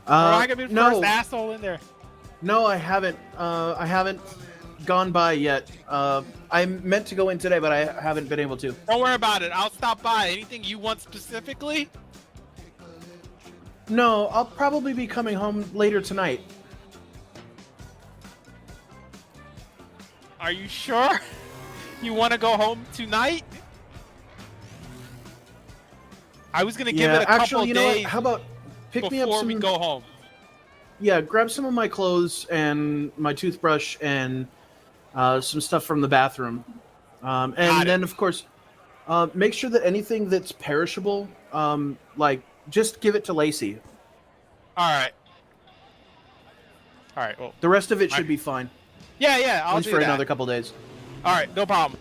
Or am I gonna be the first asshole in there? No, I haven't. I haven't gone by yet. I meant to go in today, but I haven't been able to. Don't worry about it. I'll stop by. Anything you want specifically? No, I'll probably be coming home later tonight. Are you sure? You want to go home tonight? I was gonna give it a couple actually, you know days what? How about pick me up before some... we go home. Yeah, grab some of my clothes and my toothbrush and some stuff from the bathroom. And then, of course, make sure that anything that's perishable, like, just give it to Lacey. All right. Well, The rest of it should be fine. yeah. I'll At least do for that. another couple days. All right, no problem.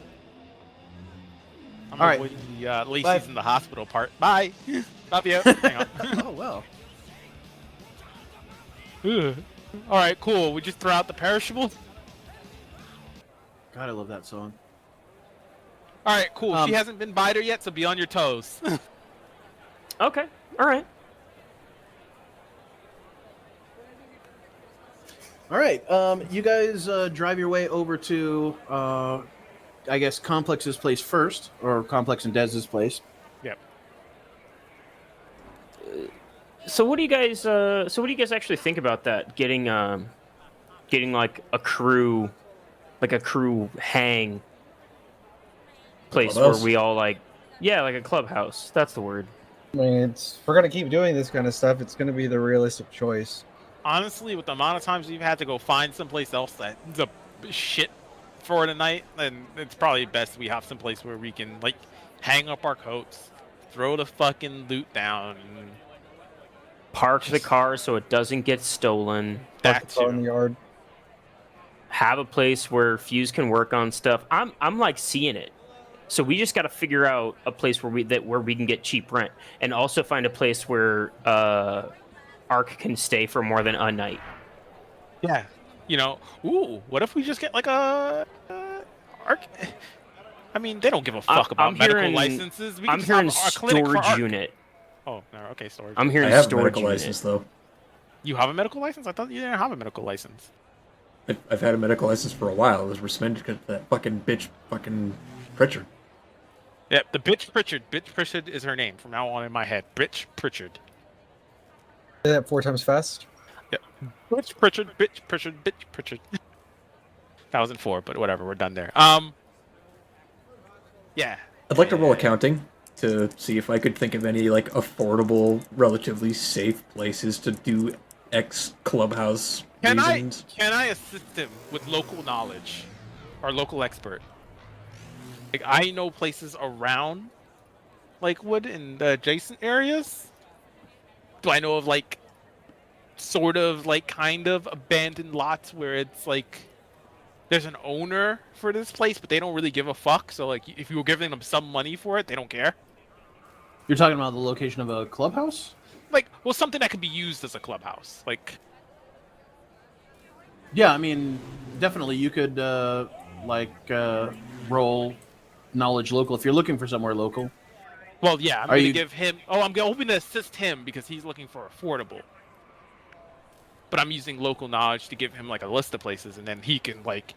I'm All right. avoiding the Lacey's Bye. in the hospital part. Bye. Love you. Hang on. Oh, well. All right, cool. We just throw out the perishable. God, I love that song. All right, cool. She hasn't been by there yet, so be on your toes. Okay. All right. All right. You guys drive your way over to, I guess, Complex's place first, or Complex and Dez's place. Yep. So what do you guys? So what do you guys actually think about that? Getting like a crew hang place where Clubhouse? we all like, yeah, like a clubhouse. That's the word. I mean, if we're gonna keep doing this kind of stuff, it's gonna be the realistic choice. Honestly, with the amount of times we've had to go find someplace else that's a shit for tonight, then it's probably best we have someplace where we can like hang up our coats, throw the fucking loot down, and Park the car so it doesn't get stolen. Park that the car in the too. yard. Have a place where Fuse can work on stuff. I'm like seeing it. So we just got to figure out a place where we can get cheap rent, and also find a place where Ark can stay for more than a night. Yeah. You know, ooh, what if we just get like a arc? I mean, they don't give a fuck about I'm medical hearing- licenses. We I'm can hearing just have a clinic for storage Ark. unit. Oh, no, okay, storage. I'm I hearing have a storage medical unit. license though. You have a medical license? I thought you didn't have a medical license. I've had a medical license for a while. It was rescinded because of that fucking bitch, Pritchard. Yep, the bitch Pritchard. Bitch Pritchard is her name from now on in my head. Bitch Pritchard. Say that 4 times fast. Yep. Bitch Pritchard, bitch Pritchard, bitch Pritchard. That was in 4, but whatever, we're done there. Yeah. I'd like to roll accounting to see if I could think of any like affordable, relatively safe places to do X clubhouse reasons. Can I assist him with local knowledge, or local expert? Like I know places around Lakewood and the adjacent areas. Do I know of like, sort of like kind of abandoned lots where it's like there's an owner for this place, but they don't really give a fuck. So like, if you were giving them some money for it, they don't care. You're talking about the location of a clubhouse? Like, well, something that could be used as a clubhouse. Like, Yeah, I mean, definitely you could roll knowledge local if you're looking for somewhere local. well, yeah, I'm Are gonna you- give him. Oh, I'm hoping to assist him because he's looking for affordable. But I'm using local knowledge to give him like a list of places, and then he can like,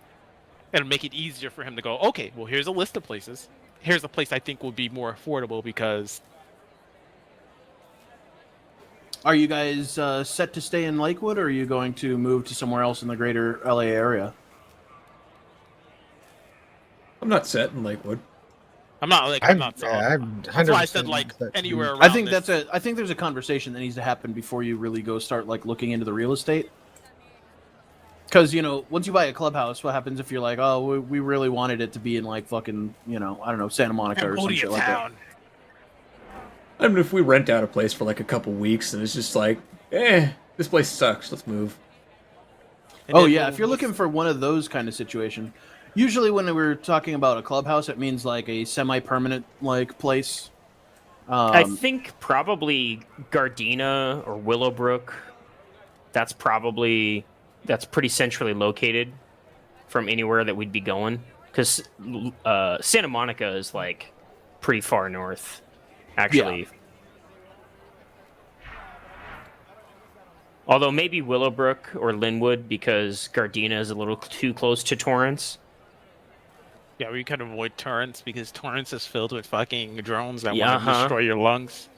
it'll make it easier for him to go. Okay, well, here's a list of places. Here's a place I think will be more affordable because. Are you guys set to stay in Lakewood, or are you going to move to somewhere else in the greater LA area? I'm not set in Lakewood. I'm not solid. I'm That's why I said 100% like set to anywhere around. I think this. I think there's a conversation that needs to happen before you really go start like looking into the real estate. Because once you buy a clubhouse, what happens if you're like, oh, we really wanted it to be in like fucking, I don't know, Santa Monica or some Cambodia shit like that. town. I mean, if we rent out a place for like a couple weeks and it's just like, this place sucks, let's move. And Oh then yeah, we'll- if you're looking for one of those kind of situation, usually when we're talking about a clubhouse, it means like a semi-permanent like place. I think probably Gardena or Willowbrook. That's pretty centrally located from anywhere that we'd be going. Because Santa Monica is like pretty far north, actually. Although maybe Willowbrook or Linwood, because Gardena is a little too close to Torrance. Yeah, we can avoid Torrance because Torrance is filled with fucking drones that Yeah, want to destroy your lungs.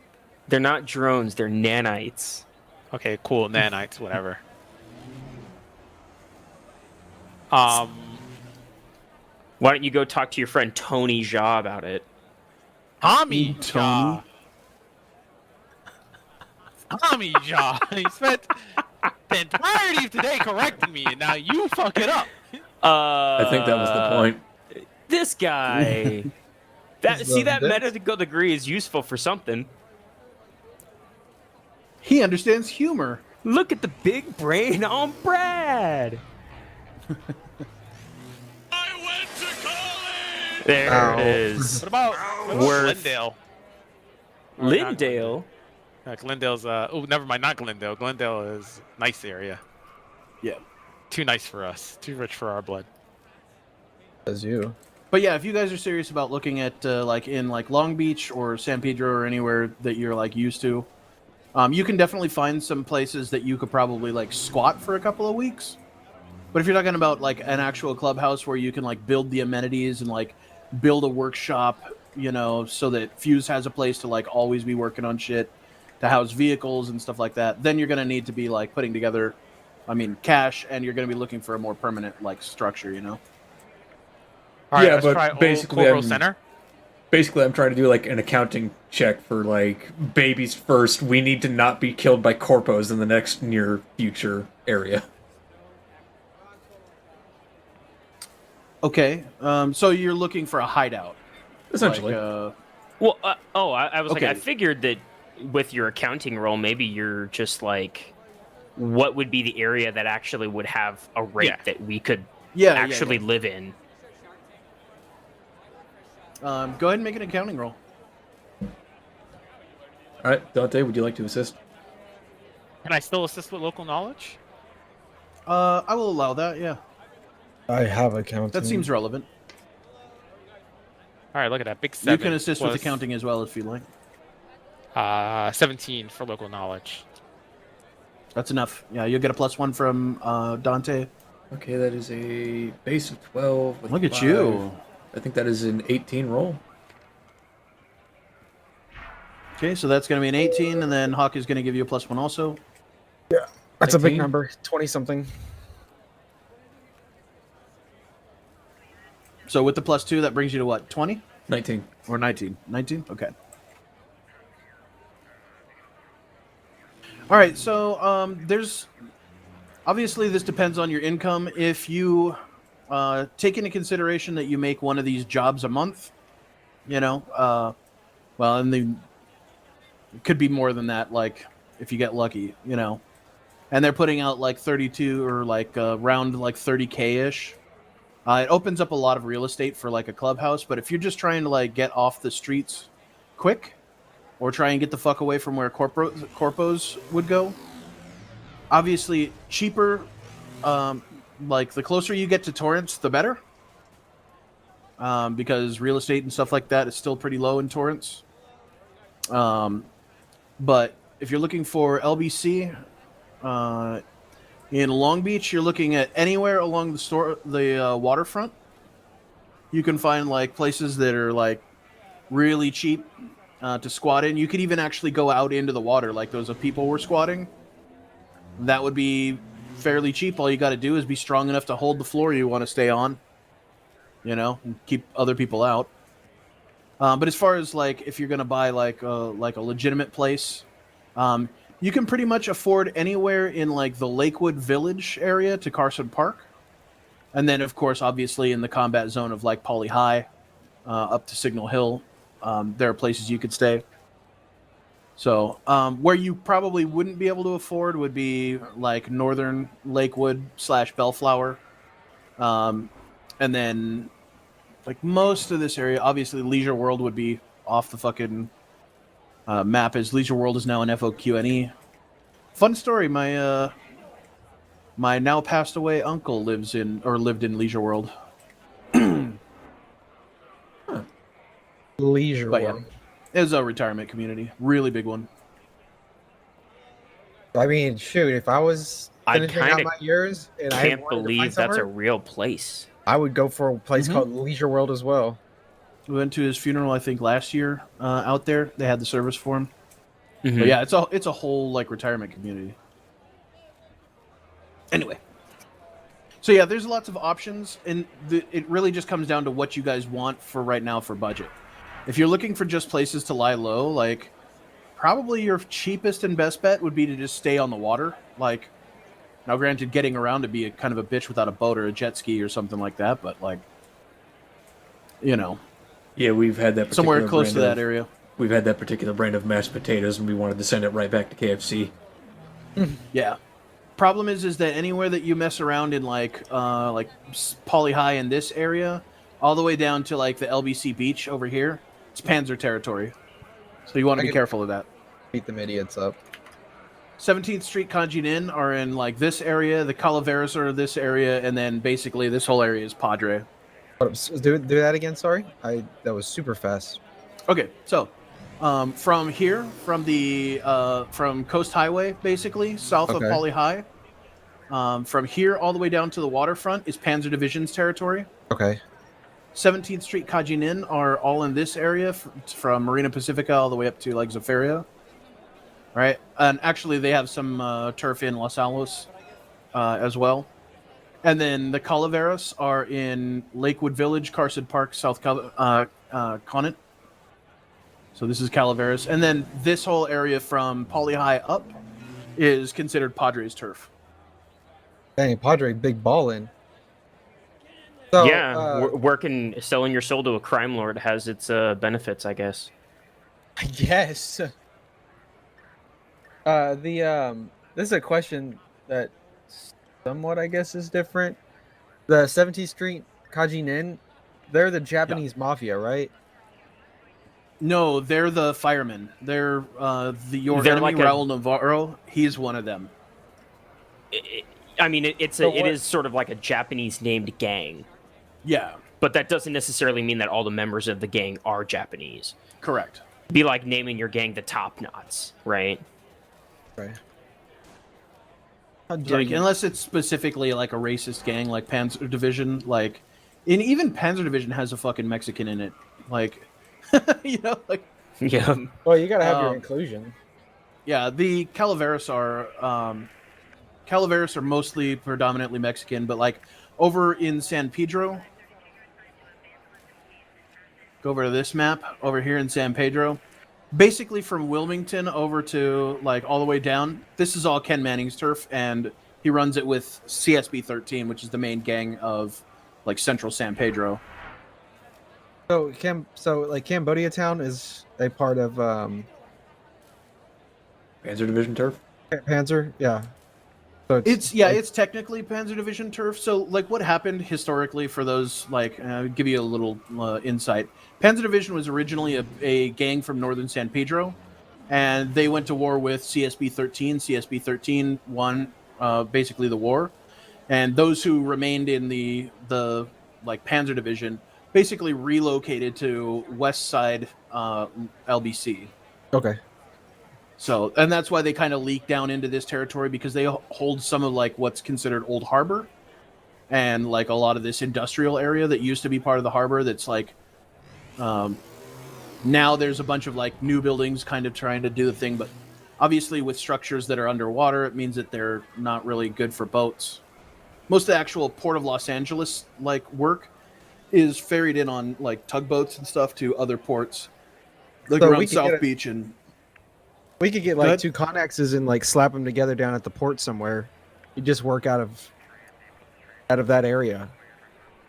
They're not drones, they're nanites. Okay, cool, nanites, whatever. Um, Why don't you go talk to your friend Tony Jaa about it? Tommy Tony? Jaw. Tommy Jaw. He spent the entirety of today correcting me, and now you fuck it up. I think that was the point. This guy. This See, is that the- medical degree is useful for something. He understands humor. Look at the big brain on Brad. I went to college. There Ow. it is. What about Worth. Glendale? Lindale. Glendale's. Oh, never mind. Not Glendale. Glendale is a nice area. Yeah. Too nice for us. Too rich for our blood. As you. But yeah, if you guys are serious about looking at like in like Long Beach or San Pedro or anywhere that you're like used to, you can definitely find some places that you could probably like squat for a couple of weeks. But if you're talking about like an actual clubhouse where you can like build the amenities and like build a workshop, you know, so that Fuse has a place to like always be working on shit, to house vehicles and stuff like that, then you're going to need to be like putting together, I mean, cash, and you're going to be looking for a more permanent like structure, you know. All right, Yeah, let's but try basically Corpo I'm- Center. Basically, I'm trying to do like an accounting check for like babies first. We need to not be killed by corpos in the next near future area. Okay, so you're looking for a hideout, Essentially. Like, Well, I was like, Okay. I figured that with your accounting role, maybe you're just like, what would be the area that actually would have a rate Yeah. that we could yeah, actually yeah. live in? Go ahead and make an accounting roll. All right, Dante, would you like to assist? Can I still assist with local knowledge? I will allow that. Yeah, I have accounting. that seems relevant. All right, look at that big 7. You can assist with plus, accounting as well if you like. 17 for local knowledge. That's enough. Yeah, you'll get a +1 from Dante. Okay, that is a base of 12. With Look at 5. you. I think that is an 18 roll. Okay, so that's going to be an 18, and then Hawk is going to give you a +1 also. That's a big 19. number. 20 something. So with the +2, that brings you to what, 20 19. or 19? 19. Okay. All right. So there's obviously this depends on your income. If you take into consideration that you make one of these jobs a month, you know, well, and it could be more than that. Like if you get lucky, you know, and they're putting out like 32 or like around like 30K ish. It opens up a lot of real estate for like a clubhouse, but if you're just trying to like get off the streets quick or try and get the fuck away from where corpos would go, obviously cheaper, like the closer you get to Torrance, the better, because real estate and stuff like that is still pretty low in Torrance. But if you're looking for LBC, in Long Beach, you're looking at anywhere along the waterfront. You can find like places that are like really cheap to squat in. You could even actually go out into the water, like those people were squatting. That would be fairly cheap. All you got to do is be strong enough to hold the floor you want to stay on, you know, and keep other people out. But as far as like if you're gonna buy like a legitimate place, you can pretty much afford anywhere in like the Lakewood Village area to Carson Park. And then, of course, obviously in the combat zone of like Poly High up to Signal Hill, there are places you could stay. So where you probably wouldn't be able to afford would be like northern Lakewood / Bellflower. And then like most of this area, obviously Leisure World would be off the fucking map, as Leisure World is now an FOQNE. Fun story, my now passed away uncle lived in Leisure World. Leisure But yeah, World. it was a retirement community, really big one. I mean, shoot, if I was I finishing out kinda my years and I Can't wanted to find believe that's a somewhere, real place. I would go for a place Mhm. called Leisure World as well. We went to his funeral, I think, last year out there. They had the service for him. Mhm. But yeah, it's a whole like retirement community. Anyway, so yeah, there's lots of options, and it really just comes down to what you guys want for right now for budget. If you're looking for just places to lie low, like probably your cheapest and best bet would be to just stay on the water. Like, now granted, getting around to be a kind of a bitch without a boat or a jet ski or something like that, but like, you know, Yeah, we've had that particular somewhere close to brand that of- area. We've had that particular brand of mashed potatoes, and we wanted to send it right back to KFC. Yeah. Problem is that anywhere that you mess around in like Poly High in this area, all the way down to like the LBC beach over here, it's Panzer territory. So you want to be careful of that. Beat them idiots up. 17th Street Kanjin Inn are in like this area, the Calaveras are this area, and then basically this whole area is Padre. Do that again, sorry? That was super fast. Okay, so from here, from the from Coast Highway, basically south of Okay. Poly High, From here all the way down to the waterfront is Panzer Division's territory. Okay. 17th Street Kajinin are all in this area from Marina Pacifica all the way up to like Zafaria. Right? And actually they have some turf in Los Alamos as well. And then the Calaveras are in Lakewood Village, Carson Park, South Conant. So this is Calaveras. And then this whole area from Poly High up is considered Padres turf. Dang, Padre, big ballin'. So, Yeah, working, selling your soul to a crime lord has its benefits, I guess. I guess. This is a question that somewhat, I guess, is different. The 17th Street Kajinen, they're the Japanese mafia, right? No, they're the firemen. They're your They're enemy, like Raul Navarro. He's one of them. I mean, it is sort of like a Japanese named gang, Yeah, but that doesn't necessarily mean that all the members of the gang are Japanese. correct. Be like naming your gang the Top Knots, right? Right. Like, unless it's specifically like a racist gang like Panzer Division, like, and even Panzer Division has a fucking Mexican in it. Like, like, Yeah. Well, you gotta have your inclusion. yeah, the Calaveras are mostly predominantly Mexican, but like over in San Pedro, go over to this map over here in San Pedro. Basically from Wilmington over to like all the way down, this is all Ken Manning's turf, and he runs it with CSB 13, which is the main gang of like central San Pedro. So, Cambodia Town is a part of Panzer Division turf. Panzer, yeah. So It's technically Panzer Division turf. So like what happened historically for those, like give you a little insight. Panzer Division was originally a gang from northern San Pedro, and they went to war with CSB 13. CSB 13 won basically the war, and those who remained in the like Panzer Division basically relocated to West Side LBC. Okay. So, and that's why they kind of leak down into this territory, because they hold some of like what's considered Old Harbor, and like a lot of this industrial area that used to be part of the harbor. That's like, now there's a bunch of like new buildings kind of trying to do the thing, but obviously with structures that are underwater, it means that they're not really good for boats. Most of the actual Port of Los Angeles like work is ferried in on like tugboats and stuff to other ports, like So we around could South get Beach and. We could get like two Connexes and like slap them together down at the port somewhere. You just work out of that area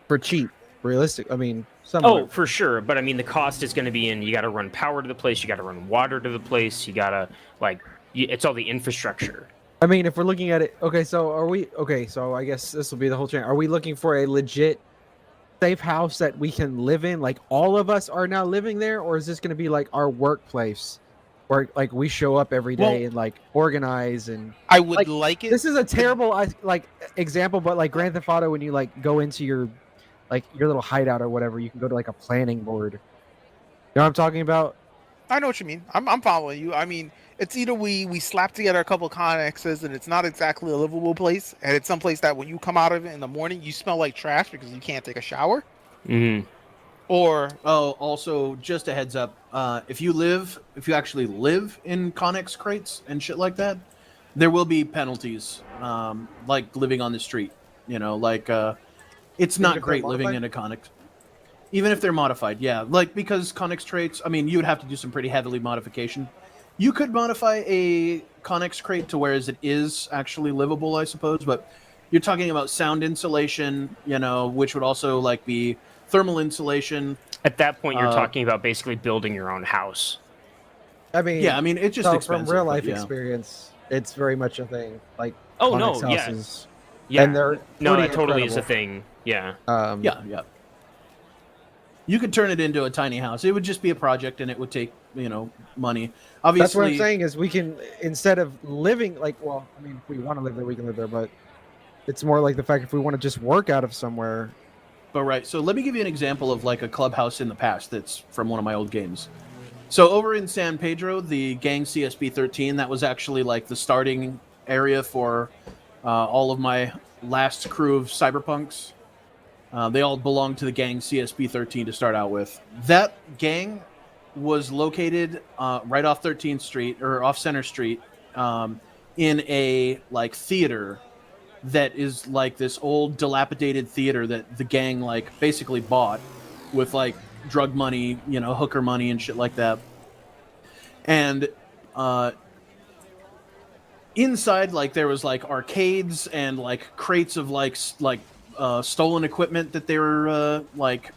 for cheap. Realistic. I mean, somewhere. Oh, for sure. But I mean, the cost is going to be in. You got to run power to the place. You got to run water to the place. You got to it's all the infrastructure. I mean, if we're looking at it, okay. So are we? Okay, so I guess this will be the whole chain. Are we looking for a legit safe house that we can live in? Like all of us are now living there, or is this going to be like our workplace? Where like we show up every day and like organize and I would like it. This is a terrible like example, but like Grand Theft Auto, when you like go into your little hideout or whatever, you can go to like a planning board. You know what I'm talking about? I know what you mean. I'm following you. I mean, it's either we slap together a couple of Connexes and it's not exactly a livable place, and it's someplace that when you come out of it in the morning, you smell like trash because you can't take a shower. Mm-hmm. Or also just a heads up, if you actually live in Connex crates and shit like that, there will be penalties, like living on the street. It's not great living in a Connex, even if they're modified. Yeah, like because Connex crates, I mean, you would have to do some pretty heavily modification. You could modify a Connex crate to whereas it is actually livable, I suppose, but you're talking about sound insulation, which would also like be thermal insulation. At that point, you're talking about basically building your own house. I mean, yeah, I mean it's just expensive. From real life experience, it's very much a thing. Like houses, yeah, and they're it totally is a thing. Yeah. Yeah. You could turn it into a tiny house. It would just be a project, and it would take money. Obviously, that's what I'm saying is we can, instead of living like, well, I mean, if we want to live there, we can live there, but it's more like the fact if we want to just work out of somewhere. But right, so let me give you an example of like a clubhouse in the past that's from one of my old games. So over in San Pedro, the gang CSB 13, that was actually like the starting area for all of my last crew of cyberpunks. They all belong to the gang CSP 13 to start out with. That gang was located right off 13th Street or off Center Street, in a like theater that is like this old dilapidated theater that the gang like basically bought with like drug money, hooker money and shit like that. And inside, like, there was like arcades and like crates of like stolen equipment that they were like,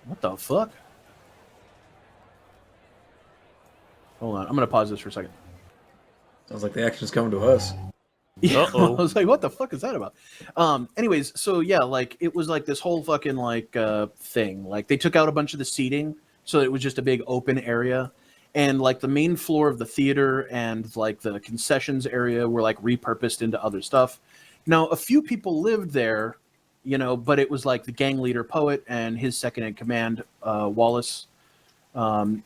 what the fuck? Hold on, I'm gonna pause this for a second. Sounds like the action's coming to us. Yeah, Uh-oh. I was like, what the fuck is that about? Anyways, so yeah, like it was like this whole fucking like thing. Like they took out a bunch of the seating, so it was just a big open area. And like the main floor of the theater and like the concessions area were like repurposed into other stuff. Now, a few people lived there, but it was like the gang leader Poet and his second in command, Wallace. And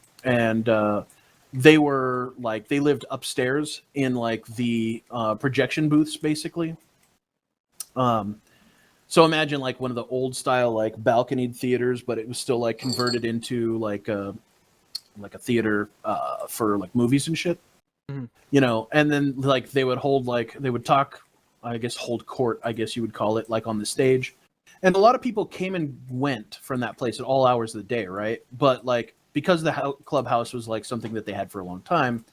they were like, they lived upstairs in like the projection booths, basically. So imagine like one of the old style like balconied theaters, but it was still like converted into like a theater for like movies and shit. Mhm. And then like they would talk, I guess, hold court, I guess you would call it, like on the stage. And a lot of people came and went from that place at all hours of the day, right? But like because the clubhouse was like something that they had for a long time,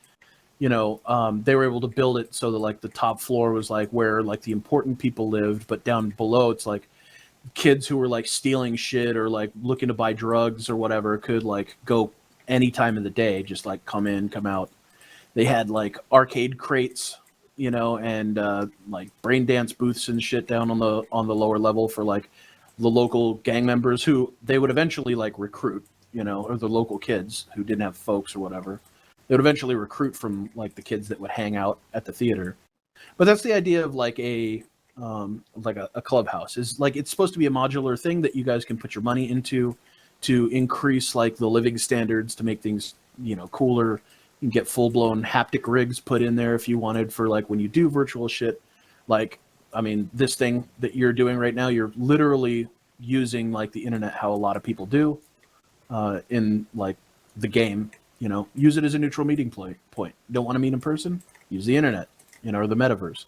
they were able to build it so that like the top floor was like where like the important people lived, but down below it's like kids who were like stealing shit or like looking to buy drugs or whatever could like go any time of the day, just like come in, come out. They had like arcade crates, and like brain dance booths and shit down on the lower level for like the local gang members who they would eventually like recruit, or the local kids who didn't have folks or whatever. They would eventually recruit from like the kids that would hang out at the theater. But that's the idea of like a clubhouse. Is like it's supposed to be a modular thing that you guys can put your money into to increase like the living standards, to make things cooler. You can get full blown haptic rigs put in there if you wanted for like when you do virtual shit. Like, I mean, this thing that you're doing right now, you're literally using like the internet how a lot of people do in like the game. Use it as a neutral meeting point. Don't want to meet in person? Use the internet, or the metaverse.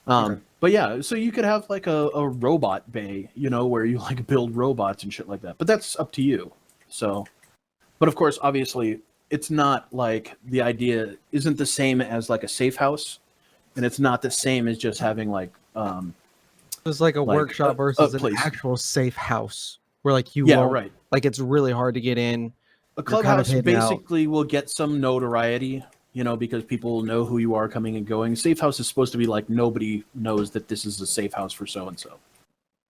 Okay. But yeah, so you could have like a robot bay, where you like build robots and shit like that. But that's up to you. So, but of course, obviously, it's not like the idea isn't the same as like a safe house, and it's not the same as just having like It's like a like workshop a versus an place. actual safe house where like you Yeah, won't, right. like it's really hard to get in. A You're kind of clubhouse hidden out. basically will get some notoriety, because people know who you are coming and going. Safe house is supposed to be like nobody knows that this is a safe house for so and so.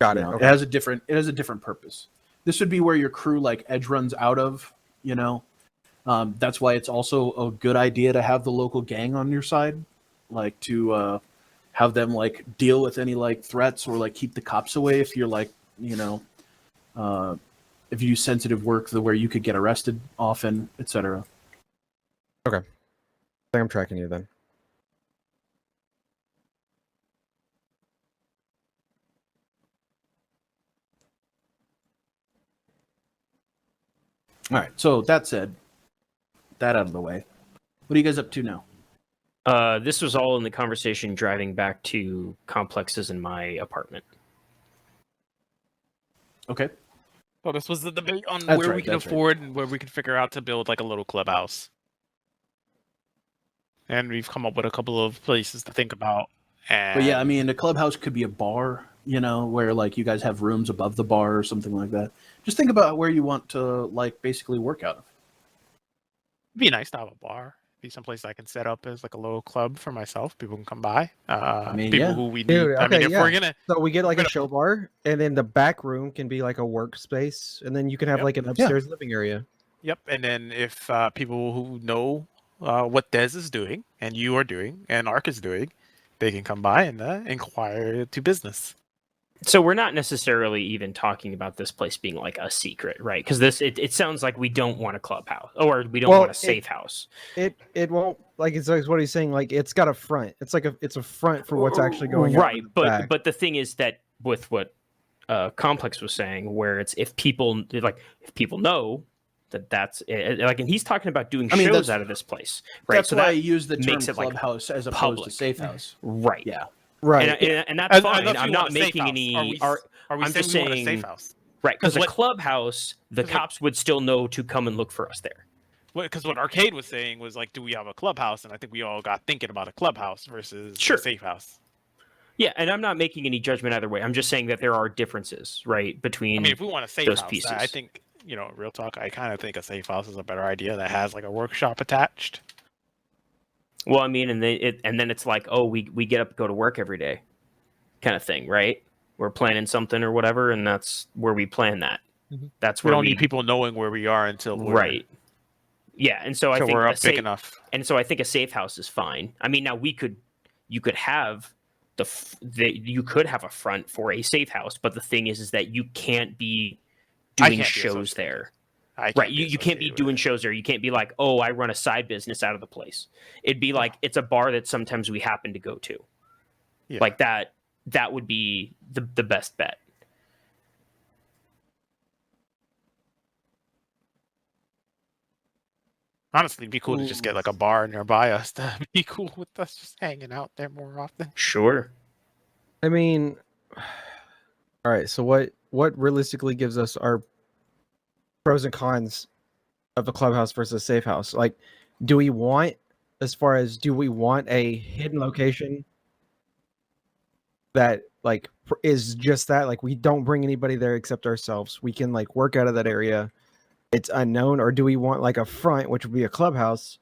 Got it. It Okay. has a different purpose. This would be where your crew like edge runs out of. That's why it's also a good idea to have the local gang on your side, like to have them like deal with any like threats or like keep the cops away if you're like if you do sensitive work where you could get arrested often, etc. I think I'm tracking you then. All right. So that said, that out of the way, what are you guys up to now? This was all in the conversation driving back to complexes in my apartment. Okay. Well, this was the debate on That's where right, we can that's right. afford and where we can figure out to build like a little clubhouse. And we've come up with a couple of places to think about. And But yeah, I mean, the clubhouse could be a bar, where like you guys have rooms above the bar or something like that. Just think about where you want to like basically work out of. it'd be nice to have a bar. Be someplace I can set up as like a little club for myself. People can come by. mean, People yeah. who we need. Dude, I mean, okay, if yeah. we're gonna So we get like we're a gonna- show bar, and then the back room can be like a workspace, and then you can have Yep. like an upstairs living area. Yep, and then if people who know what Dez is doing, and you are doing, and Ark is doing, they can come by and inquire to business. So we're not necessarily even talking about this place being like a secret, right? Because it sounds like we don't want a clubhouse or we don't Well, want a safe house. It won't, like, it's like what he's saying, like it's got a front. It's like it's a front for what's actually going on. Right, in the but back. the thing is that with what Complex was saying, where it's if people know that's it, like, and he's talking about doing I mean, shows that's- out of this place, right? That's so why I that use the term makes it, like, clubhouse as opposed public. to safe house. right, Yeah. Right. and that's I fine. thought you I'm want not a safe making house. any. Are we I'm saying just we want a saying, safe house? right? Because 'Cause a what- clubhouse, the 'cause what- cops would still know to come and look for us there. Because what Arcade was saying was like, do we have a clubhouse? And I think we all got thinking about a clubhouse versus Sure. a safe house. Yeah, and I'm not making any judgment either way. I'm just saying that there are differences, right, between I mean, if we want a safe those house, pieces. I think, real talk, I kind of think a safe house is a better idea that has like a workshop attached. Well, I mean, and then it's like, oh, we get up, go to work every day, kind of thing, right? We're planning something or whatever, and that's where we plan that. Mhm. That's We where don't need people knowing where we are until we're right. Yeah, and so I until think we're a up big safe, enough. and so I think a safe house is fine. I mean, now you could have you could have a front for a safe house, but the thing is that you can't be I doing can't be shows associated there. I can't Right, be you can't be associated with doing it. shows there. You can't be like, oh, I run a side business out of the place. It'd be like it's a bar that sometimes we happen to go to. Yeah. Like that would be the best bet. Honestly, it'd be cool to just get like a bar nearby us to be cool with us just hanging out there more often. Sure. I mean, all right. So what realistically gives us our pros and cons of a clubhouse versus a safe house? Like, do we want a hidden location that like is just that, like we don't bring anybody there except ourselves? We can like work out of that area. It's unknown, or do we want like a front, which would be a clubhouse,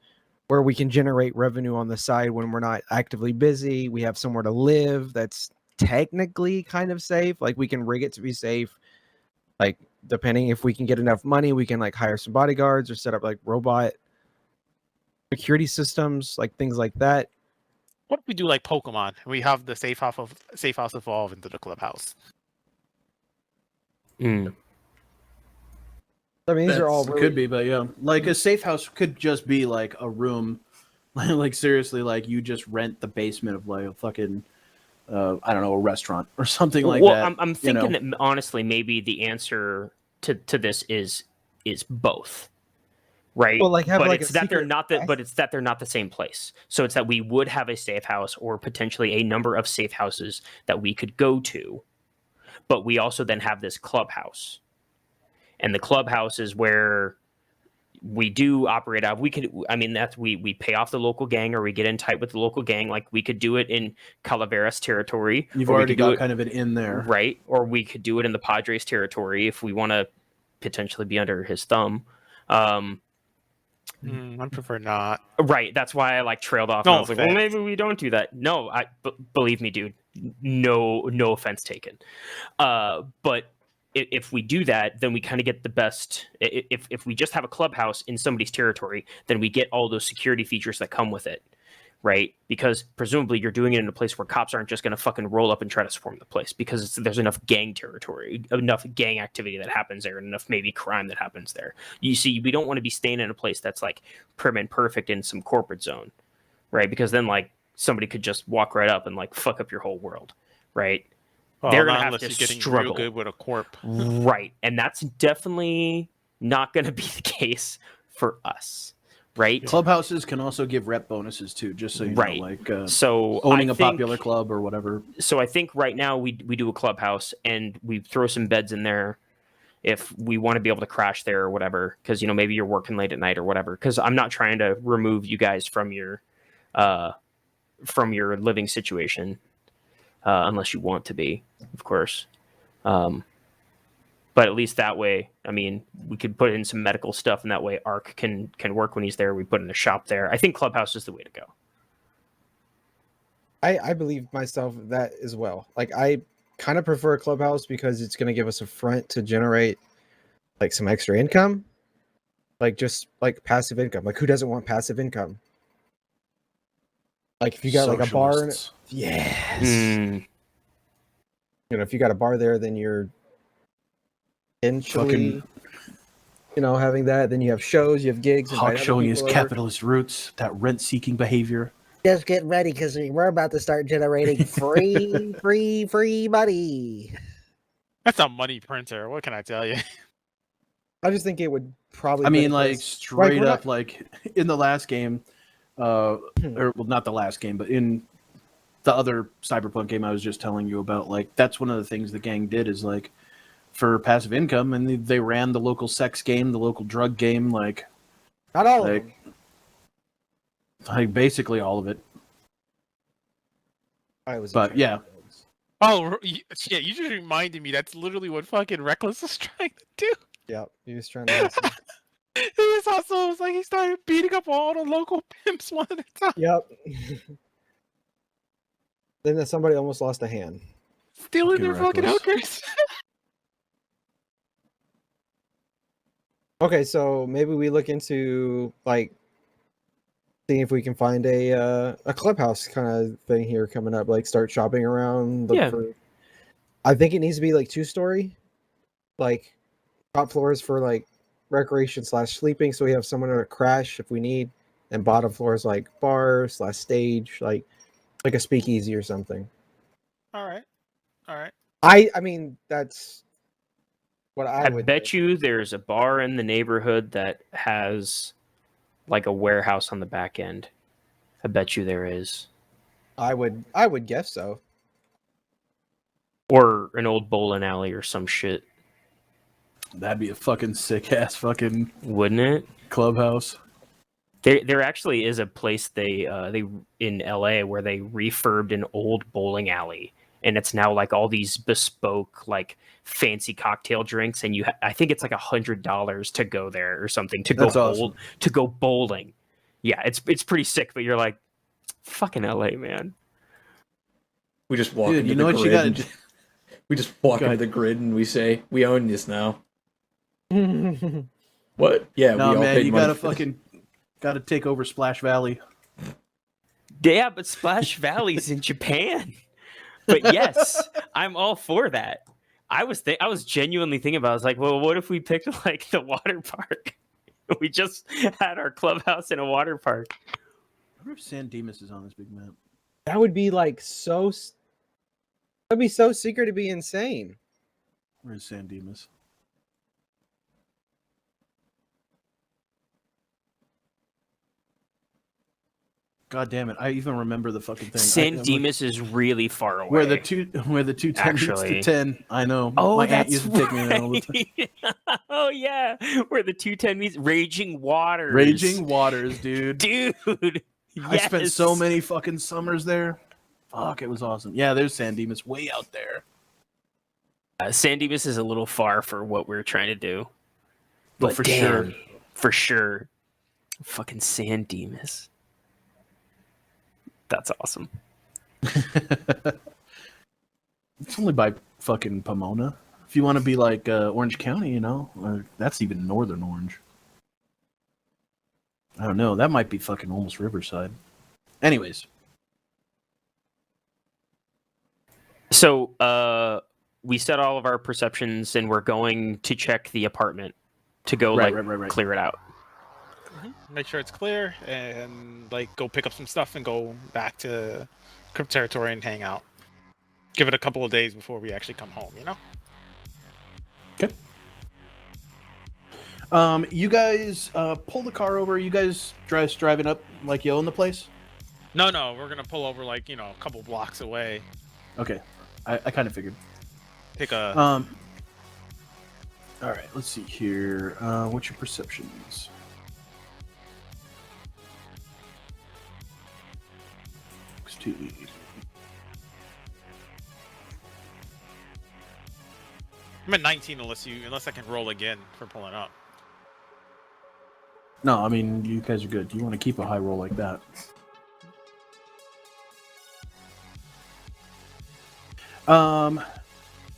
where we can generate revenue on the side when we're not actively busy? We have somewhere to live that's technically kind of safe. Like we can rig it to be safe. Like depending if we can get enough money, we can like hire some bodyguards or set up like robot security systems, like things like that. What if we do like Pokemon? We have the safe house evolve into the clubhouse. Mm. I mean, these are all It really, could be, but yeah, like a safe house could just be like a room, like seriously, like you just rent the basement of like a fucking, I don't know, a restaurant or something like well, that. I'm thinking that honestly, maybe the answer to this is both, right? Well, like have but like it's a that they're secret not but it's that they're not the same place. So it's that we would have a safe house or potentially a number of safe houses that we could go to, but we also then have this clubhouse, and the clubhouse is where we do operate out. We could, I mean, that's we pay off the local gang, or we get in tight with the local gang. Like we could do it in Calaveras territory. You've or we already could do got it, kind of an in there. right? Or we could do it in the Padres territory if we want to potentially be under his thumb. I prefer not. Right. That's why I like trailed off. No And I was like, well, offense. maybe we don't do that. No, believe me, dude. No offense taken. But if we do that, then we kind of get the best. If we just have a clubhouse in somebody's territory, then we get all those security features that come with it, right? Because presumably you're doing it in a place where cops aren't just going to fucking roll up and try to swarm the place, because there's enough gang territory, enough gang activity that happens there, and enough maybe crime that happens there. You see, we don't want to be staying in a place that's like prim and perfect in some corporate zone, right? Because then like somebody could just walk right up and like fuck up your whole world, right? Well, They're gonna not have unless to you're getting struggle. real good with a corp. Right. And that's definitely not going to be the case for us, right? Clubhouses can also give rep bonuses too, just so you Right. know, like So owning I a think- popular club or whatever. So I think right now we do a clubhouse and we throw some beds in there if we want to be able to crash there or whatever, because maybe you're working late at night or whatever. Because I'm not trying to remove you guys from your living situation, unless you want to be, of course. But at least that way, I mean, we could put in some medical stuff, and that way Ark can work when he's there. We put in a shop there. I think clubhouse is the way to go. I believe myself that as well. Like I kind of prefer a clubhouse because it's going to give us a front to generate like some extra income, like just like passive income. Like who doesn't want passive income? Like if you got like a bar, Socialists. yes. Hmm. if you got a bar there, then you're potentially, having that. Then you have shows, you have gigs. Hawk invite other showing his people over. capitalist roots, that rent-seeking behavior. Just get ready because we're about to start generating free money. That's a money printer. What can I tell you? I just think it would probably. I mean, benefit like us. straight we're up, not- like in the last game, or well, not the last game, but in the other Cyberpunk game I was just telling you about, like that's one of the things the gang did is like for passive income, and they ran the local sex game, the local drug game, like not all of like, them. like basically all of it. I was, But yeah, Oh, yeah, you just reminded me. That's literally what fucking Reckless was trying to do. yeah, he was trying to. Hustle. It was also, it was like he started beating up all the local pimps one at a time. Yep. Then somebody almost lost a hand. Stealing Fucking their fucking Reckless. hookers. Okay, so maybe we look into like seeing if we can find a clubhouse kind of thing here coming up. Like start shopping around. Look Yeah. for. I think it needs to be like 2-story, like top floors for like recreation / sleeping, so we have somewhere to crash if we need, and bottom floors like bar / stage, like a speakeasy or something. All right. I mean that's what I I would bet do. you there's a bar in the neighborhood that has like a warehouse on the back end. I bet you there is. I would guess so. Or an old bowling alley or some shit, that'd be a fucking sick ass fucking wouldn't it? clubhouse. There actually is a place they in LA where they refurbed an old bowling alley, and it's now like all these bespoke like fancy cocktail drinks, and I think it's like $100 to go there or something to That's go awesome. to go bowling. Yeah, it's pretty sick, but you're like, fucking LA, man. We just walk Dude, into you know the what you grid. gotta and- do? We just walk Go into ahead. the grid and we say, "We own this now." What? Yeah, No we all man, paid you money gotta for this. gotta take over Splash Valley. Yeah, but Splash Valley's in Japan. But yes, I'm all for that. I was genuinely thinking about it. I was like, well, what if we picked like the water park? We just had our clubhouse in a water park. I wonder if San Dimas is on this big map. That would be like so. That'd be so secret to be insane. Where's San Dimas? God damn it! I even remember the fucking thing. San I'm Dimas is really far away. where the 210 meets the Actually. 10. I know. Oh, my aunt that's used to take me there all the time. right. Oh yeah, where the 210 meets Raging Waters. Raging Waters, dude. dude. I spent so yes. many fucking summers there. Fuck, it was awesome. Yeah, there's San Dimas way out there. San Dimas is a little far for what we're trying to do. But But for damn, sure. for sure. Fucking San Dimas. That's awesome. It's only by fucking Pomona. If you want to be like Orange County, you know, or that's even northern Orange. I don't know. That might be fucking almost Riverside. Anyways, So we set all of our perceptions and we're going to check the apartment to go Right. clear it out. Make sure it's clear and like go pick up some stuff and go back to Crypt Territory and hang out. Give it a couple of days before we actually come home, you know? you guys pull the car over. You guys driving up like you own the place. No, we're gonna pull over like, you know, a couple blocks away. Okay, I kind of figured. Take a All right, let's see here. What's your perceptions? I'm at 19 unless I can roll again for pulling up. No, I mean you guys are good. You want to keep a high roll like that.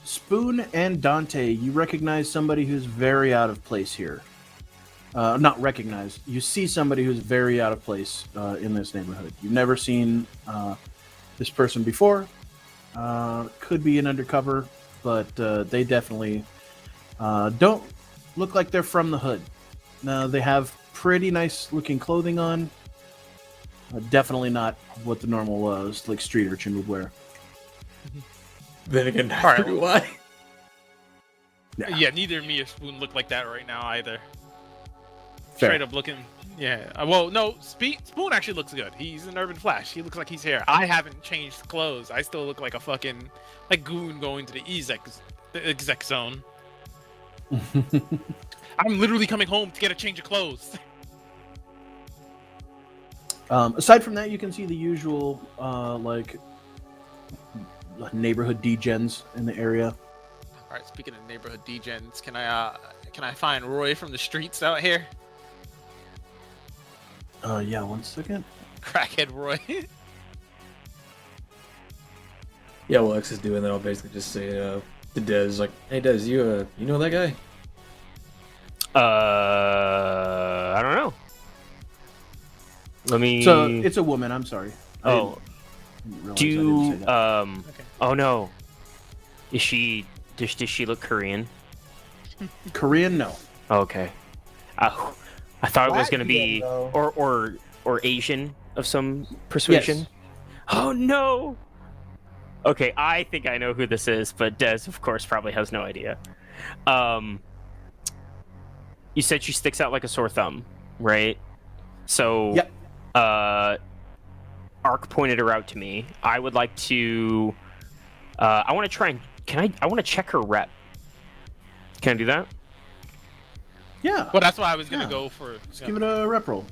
Spoon and Dante, you recognize somebody who's very out of place here. Not recognize. You see somebody who's very out of place in this neighborhood. You've never seen this person before. Could be an undercover, but they definitely don't look like they're from the hood. No, they have pretty nice looking clothing on. Definitely not what the normal like street urchin would wear. Then again, All right. neither do I. Yeah, neither me or Spoon look like that right now either. Fair. Straight up looking. Yeah. Well, no, Spoon actually looks good. He's an urban flash. He looks like he's here. I haven't changed clothes. I still look like a fucking goon going to the exec zone. I'm literally coming home to get a change of clothes. Aside from that, you can see the usual like neighborhood degens in the area. All right. Speaking of neighborhood degens, can I find Roy from the streets out here? Yeah, 1 second. Crackhead Roy. Yeah, well, X is doing that. I'll basically just say to Dez, like, "Hey, Dez, you know that guy?" I don't know. Let me. So it's a woman. I'm sorry. Oh, Didn't say that. Okay. Oh no. Is she? Does she look Korean? Korean? No. Okay. I thought it was gonna be Latvian, or Asian of some persuasion. Yes. Oh no. Okay, I think I know who this is, but Des, of course, probably has no idea. You said she sticks out like a sore thumb, right? So, Yep. Ark pointed her out to me. I would like to. I want to try and I want to check her rep. Can I do that? Yeah. Well, that's why I was gonna Yeah. go for. Let's give it a rep roll.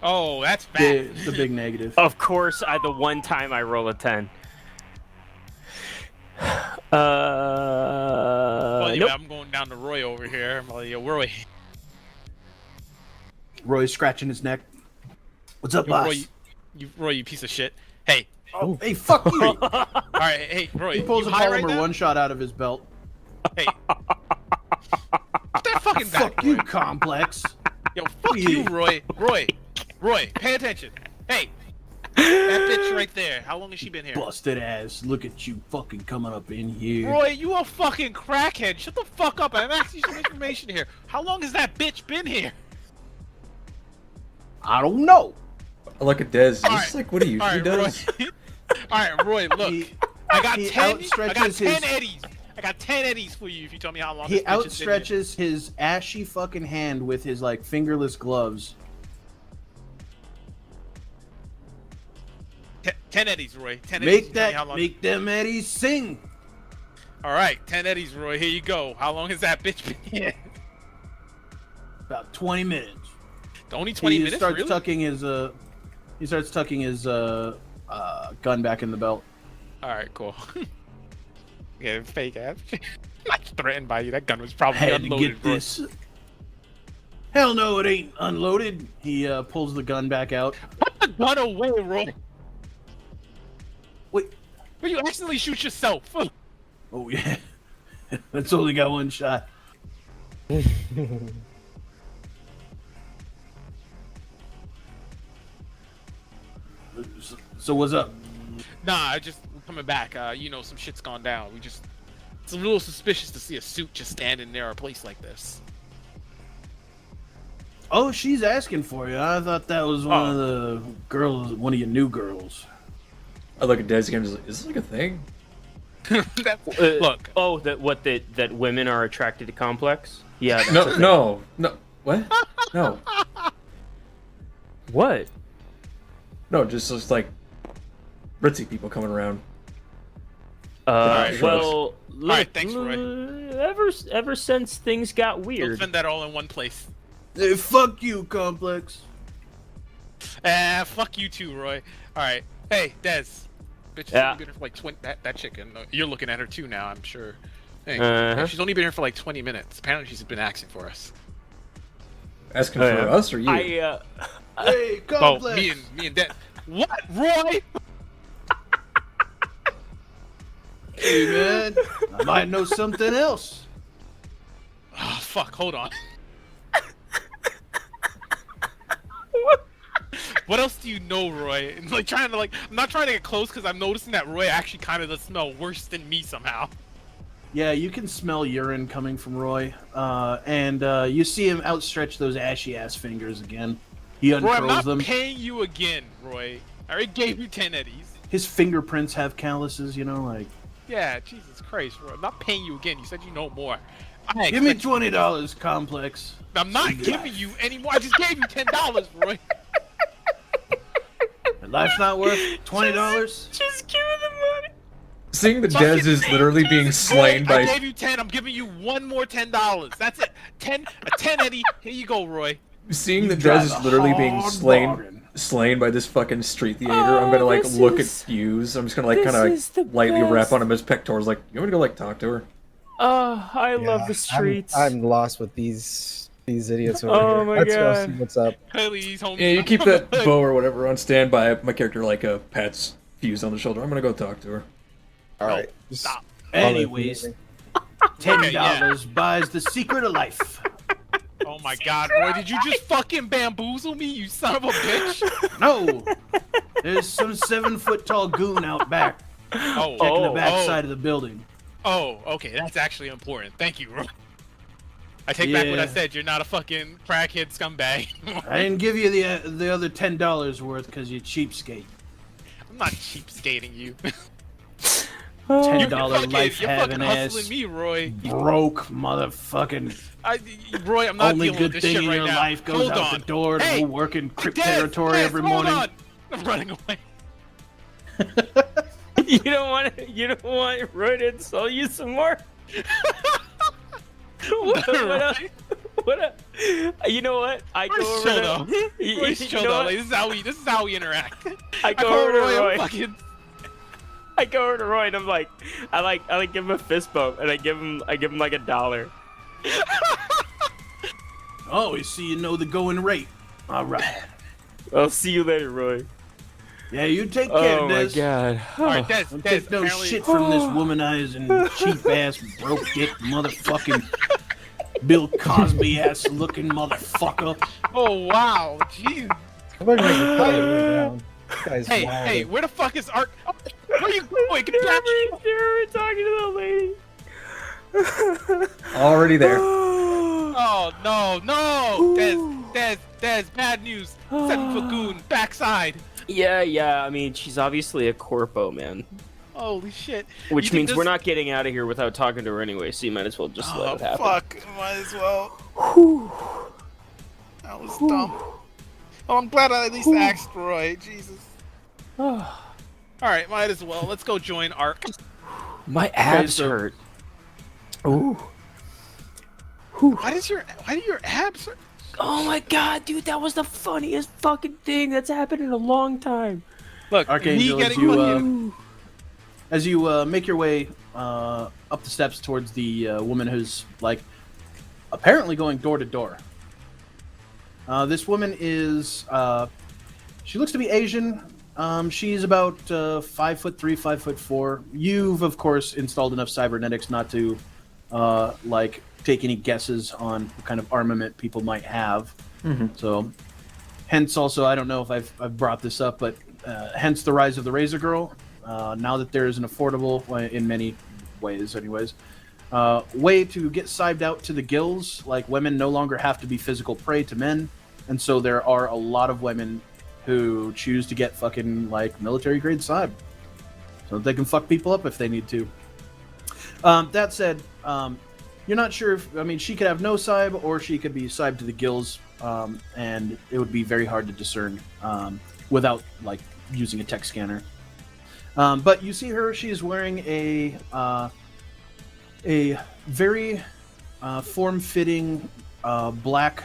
Oh, that's bad. It's a big negative. of course. The one time I roll a 10. Well, anyway, Nope. I'm going down to Roy over here. I'm like, yo, Roy. Roy's scratching his neck. What's up, boss? Roy, you piece of shit. Hey. Oh, hey, fuck you! All right, hey, Roy. He pulls you a high right polymer now? one shot out of his belt. Hey. Put that fucking back, Fuck you, Roy. Complex. Yo, fuck you, Roy. Roy, pay attention. Hey. That bitch right there. How long has she been here? Busted ass. Look at you fucking coming up in here. Roy, you a fucking crackhead. Shut the fuck up. I'm asking you some information here. How long has that bitch been here? I don't know. I look at Dez. All Just like what he usually does. Roy. All right, Roy, look. I got he 10 I got outstretches 10 his- Eddies. I got 10 Eddies for you if you tell me how long He this bitch has been here. outstretches his ashy fucking hand with his like fingerless gloves. 10 Eddies, Roy. 10 Eddies. Make Tell me how that, long- make them Eddies sing. All right, 10 Eddies, Roy. Here you go. How long has that bitch been here? About 20 minutes. Only 20 he minutes, starts really? tucking his gun back in the belt. All right, cool. Yeah, fake ass. Not threatened by you. That gun was probably Had to unloaded, get bro. this. Hell no, it ain't unloaded. He pulls the gun back out. Put the gun away, Roy. Wait. Will you accidentally shoot yourself? Oh yeah. That's only got one shot. So what's up? Nah, I just coming back. You know, some shit's gone down. It's a little suspicious to see a suit just standing near a place like this. Oh, she's asking for you. I thought that was one of the girls, one of your new girls. I look at Dez again. Just like, is this like a thing? Look. Oh, that women are attracted to complex? Yeah. That's No, no. What? No, What? no. Just like ritzy people coming around. right, Well, look, right, thanks, Roy. Ever since things got Don't weird. spend that all in one place. Hey, fuck you, Complex. Fuck you too, Roy. Alright. Hey, Dez. Bitch has Yeah. only been here for like 20... That chicken. You're looking at her too now, I'm sure. Hey, Uh-huh. she's only been here for like 20 minutes. Apparently she's been asking for us. Asking Oh, for yeah. us or you? I Hey, Oh, Complex. me and Dez. What? Roy? Hey, man. I might know something else. Oh, fuck. Hold on. What else do you know, Roy? And like trying to I'm not trying to get close because I'm noticing that Roy actually kind of does smell worse than me somehow. Yeah, you can smell urine coming from Roy, and you see him outstretch those ashy-ass fingers again. He Roy, I'm uncurls not them. paying you again, Roy. I already gave you 10 eddies. His fingerprints have calluses, you know, like... Yeah, Jesus Christ, Roy. I'm not paying you again. You said you know more. Give me $20, Complex. I'm not giving you any more. I just gave you $10, Roy. Life's not worth $20? Just give me the money. Seeing that Dez is literally being slain Roy, I by... gave you 10. I'm giving you one more $10. That's it. A 10 eddy. Here you go, Roy. Seeing that drive Dez is a literally being hard slain bargain. by this fucking street theater, I'm gonna like this look is- at Fuse. I'm just gonna like this kind is the of lightly rap best. on him his pectorals. Like, you want me to go like talk to her? I love the streets. I'm lost with these idiots over Oh here. my Let's go God. see what's up. Please, homie. Yeah, you keep that bow or whatever on standby. My character like pats Fuse on the shoulder. I'm gonna go talk to her. All right. Stop. Anyways, $10 buys the secret of life. Oh my God, Roy, did you just fucking bamboozle me, you son of a bitch? No! There's some 7-foot-tall goon out back, Oh, checking the back side of the building. Oh, okay, that's actually important. Thank you, Roy. I take back what I Yeah. said. You're not a fucking crackhead scumbag. I didn't give you the other $10 worth because you cheapskate. I'm not cheapskating you. $10 you're life fucking having hustling ass. me, Roy. Broke motherfucking. Roy, I'm not Only dealing good with this thing shit in right your now. life goes Hold out on. the door to Hey, go work in crypt Dez, territory Dez, every hold morning. on. I'm running away. You don't want Roy to insult you some more? You know what? I go Roy's over chill to though. you Roy's chill know though. what? Like, this is how we interact. I go call over to Roy. Roy. I'm fucking. I go over to Roy and I'm like, I give him a fist bump and I give him like $1. Oh, we see you know the going rate. All right. I'll see you later, Roy. Yeah, you take care, Oh my Des. God. All right, Des. Don't Des. take no Apparently, shit from this womanizing, cheap-ass, broke-dick motherfucking Bill Cosby-ass looking motherfucker. Oh wow, jeez. Somebody make a cut down. This guy's Hey, wild. hey, where the fuck is Art? Oh, where you going? Get back here. We're talking to that lady. Already there. Oh no, Des, bad news. 7-foot goon, backside. Yeah. I mean, she's obviously a corpo, man. Holy shit. Which You think means we're this- not getting out of here without talking to her anyway, so you might as well just let Oh it happen. fuck, might as well. That was dumb. Oh, I'm glad I at least asked Roy. Jesus. All right, might as well. Let's go join Ark. My abs so- hurt. Ooh. Why do your abs hurt? Oh my God, dude, that was the funniest fucking thing that's happened in a long time. Look, Archangel, me as getting you, fucking... As you make your way up the steps towards the woman who's, like, apparently going door to door. This woman is, she looks to be Asian. She's about 5'3", 5'4". You've, of course, installed enough cybernetics not to, like, take any guesses on what kind of armament people might have. So, hence also, I don't know if I've brought this up, but hence the rise of the Razor Girl. Now that there is an affordable, in many ways anyways, way to get sibed out to the gills. Like, women no longer have to be physical prey to men, and so there are a lot of women who choose to get fucking, like, military grade sibe, so that they can fuck people up if they need to. That said, you're not sure if, I mean, she could have no sibe, or she could be sibed to the gills, and it would be very hard to discern without, like, using a tech scanner. But you see her; she is wearing a very form-fitting black,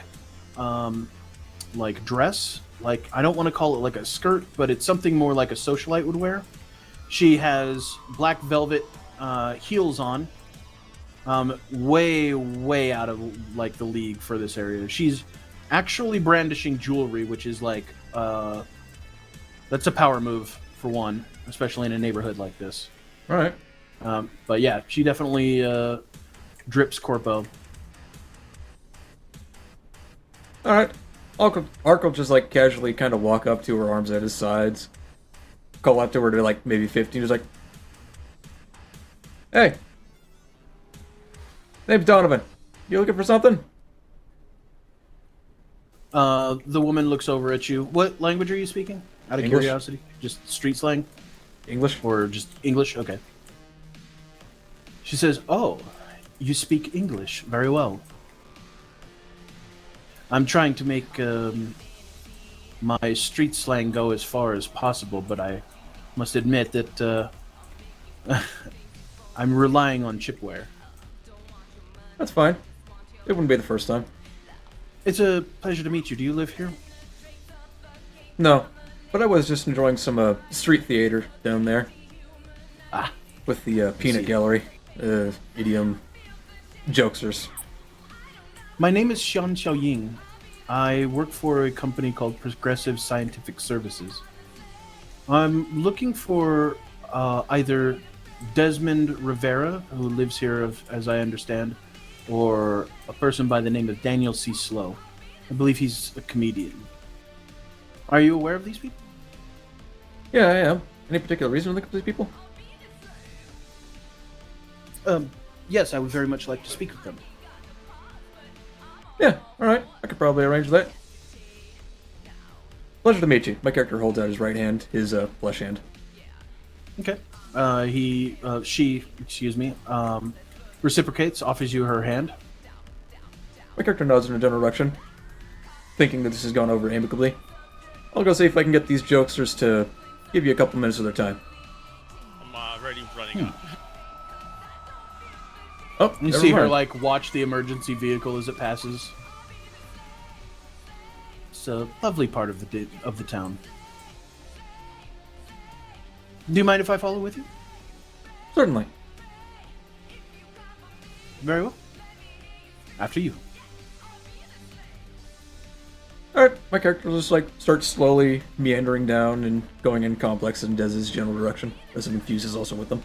like, dress. Like, I don't want to call it like a skirt, but it's something more like a socialite would wear. She has black velvet heels on. Way out of, like, the league for this area. She's actually brandishing jewelry, which is like that's a power move for one, especially in a neighborhood like this. All right. But yeah, she definitely drips corpo. All right. Ark will just like casually kind of walk up to her, arms at his sides, call out to her to like maybe 15, just like, "Hey, name's Donovan. You looking for something?" The woman looks over at you. What language are you speaking? Out of English. curiosity, just street slang, English. or just English? Okay. She says, "Oh, you speak English very well. I'm trying to make my street slang go as far as possible, but I must admit that I'm relying on chipware. That's fine. It wouldn't be the first time. It's a pleasure to meet you. Do you live here?" No, but I was just enjoying some street theater down there. Ah. With the peanut see. gallery, idiom, jokesters. My name is Xian Xiaoying. I work for a company called Progressive Scientific Services. I'm looking for either Desmond Rivera, who lives here, as I understand, or a person by the name of Daniel C. Slow. I believe he's a comedian. Are you aware of these people? Yeah, I am. Any particular reason to look at these people? Yes, I would very much like to speak with them. Yeah, alright. I could probably arrange that. Pleasure to meet you. My character holds out his right hand, his flesh hand. Okay. She, excuse me, reciprocates, offers you her hand. My character nods in a general direction, thinking that this has gone over amicably. I'll go see if I can get these jokesters to give you a couple minutes of their time. I'm already running up. Oh, You never see her, mind. like, watch the emergency vehicle as it passes. It's a lovely part of the town. Do you mind if I follow with you? Certainly. Very well. After you. Alright, my character will just like starts slowly meandering down and going in complex and does his general direction, as some infuses also with them.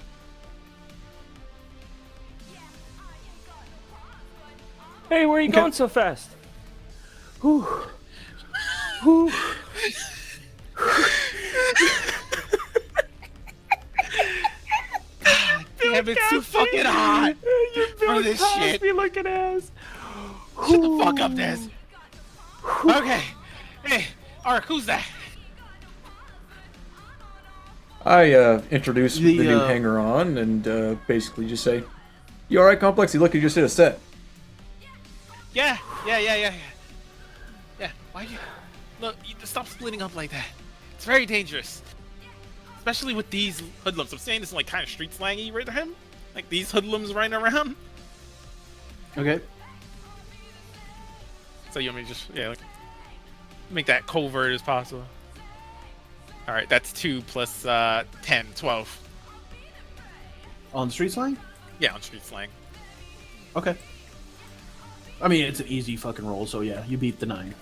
Hey, where are you going so fast? Whew. Whew. Damn, it's too fucking hot for this shit. Cosby looking ass. Shut the fuck up, Des. Okay. Hey, Ark, who's that? I introduce the, The, new hanger-on and basically just say, "You alright, Complex? You look, you just hit a set." Yeah. Yeah, why'd you... Look, you stop splitting up like that. It's very dangerous. Especially with these hoodlums. I'm saying this like kind of street slangy right to him. Like these hoodlums running around. Okay. So you want me to just, like, make that covert as possible. Alright, that's 2 plus 10, 12. On street slang? Yeah, on street slang. Okay. I mean, it's an easy fucking roll, so yeah, you beat the 9.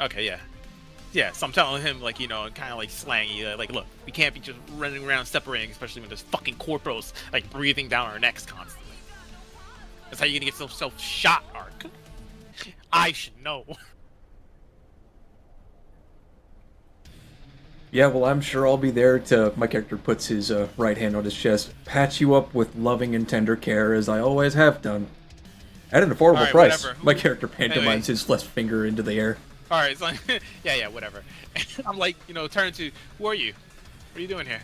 Okay, yeah. Yeah, so I'm telling him, like, you know, kind of like slangy, like, look, we can't be just running around separating, especially when there's fucking corporals, like, breathing down our necks constantly. That's how you're gonna get yourself shot, Ark. I should know. Yeah, well, I'm sure I'll be there to... My character puts his right hand on his chest, patch you up with loving and tender care, as I always have done. At an affordable Alright, price. whatever. My character pantomimes Anyway. his left finger into the air. Alright, so, yeah, whatever. I'm like, you know, turn to, who are you? What are you doing here?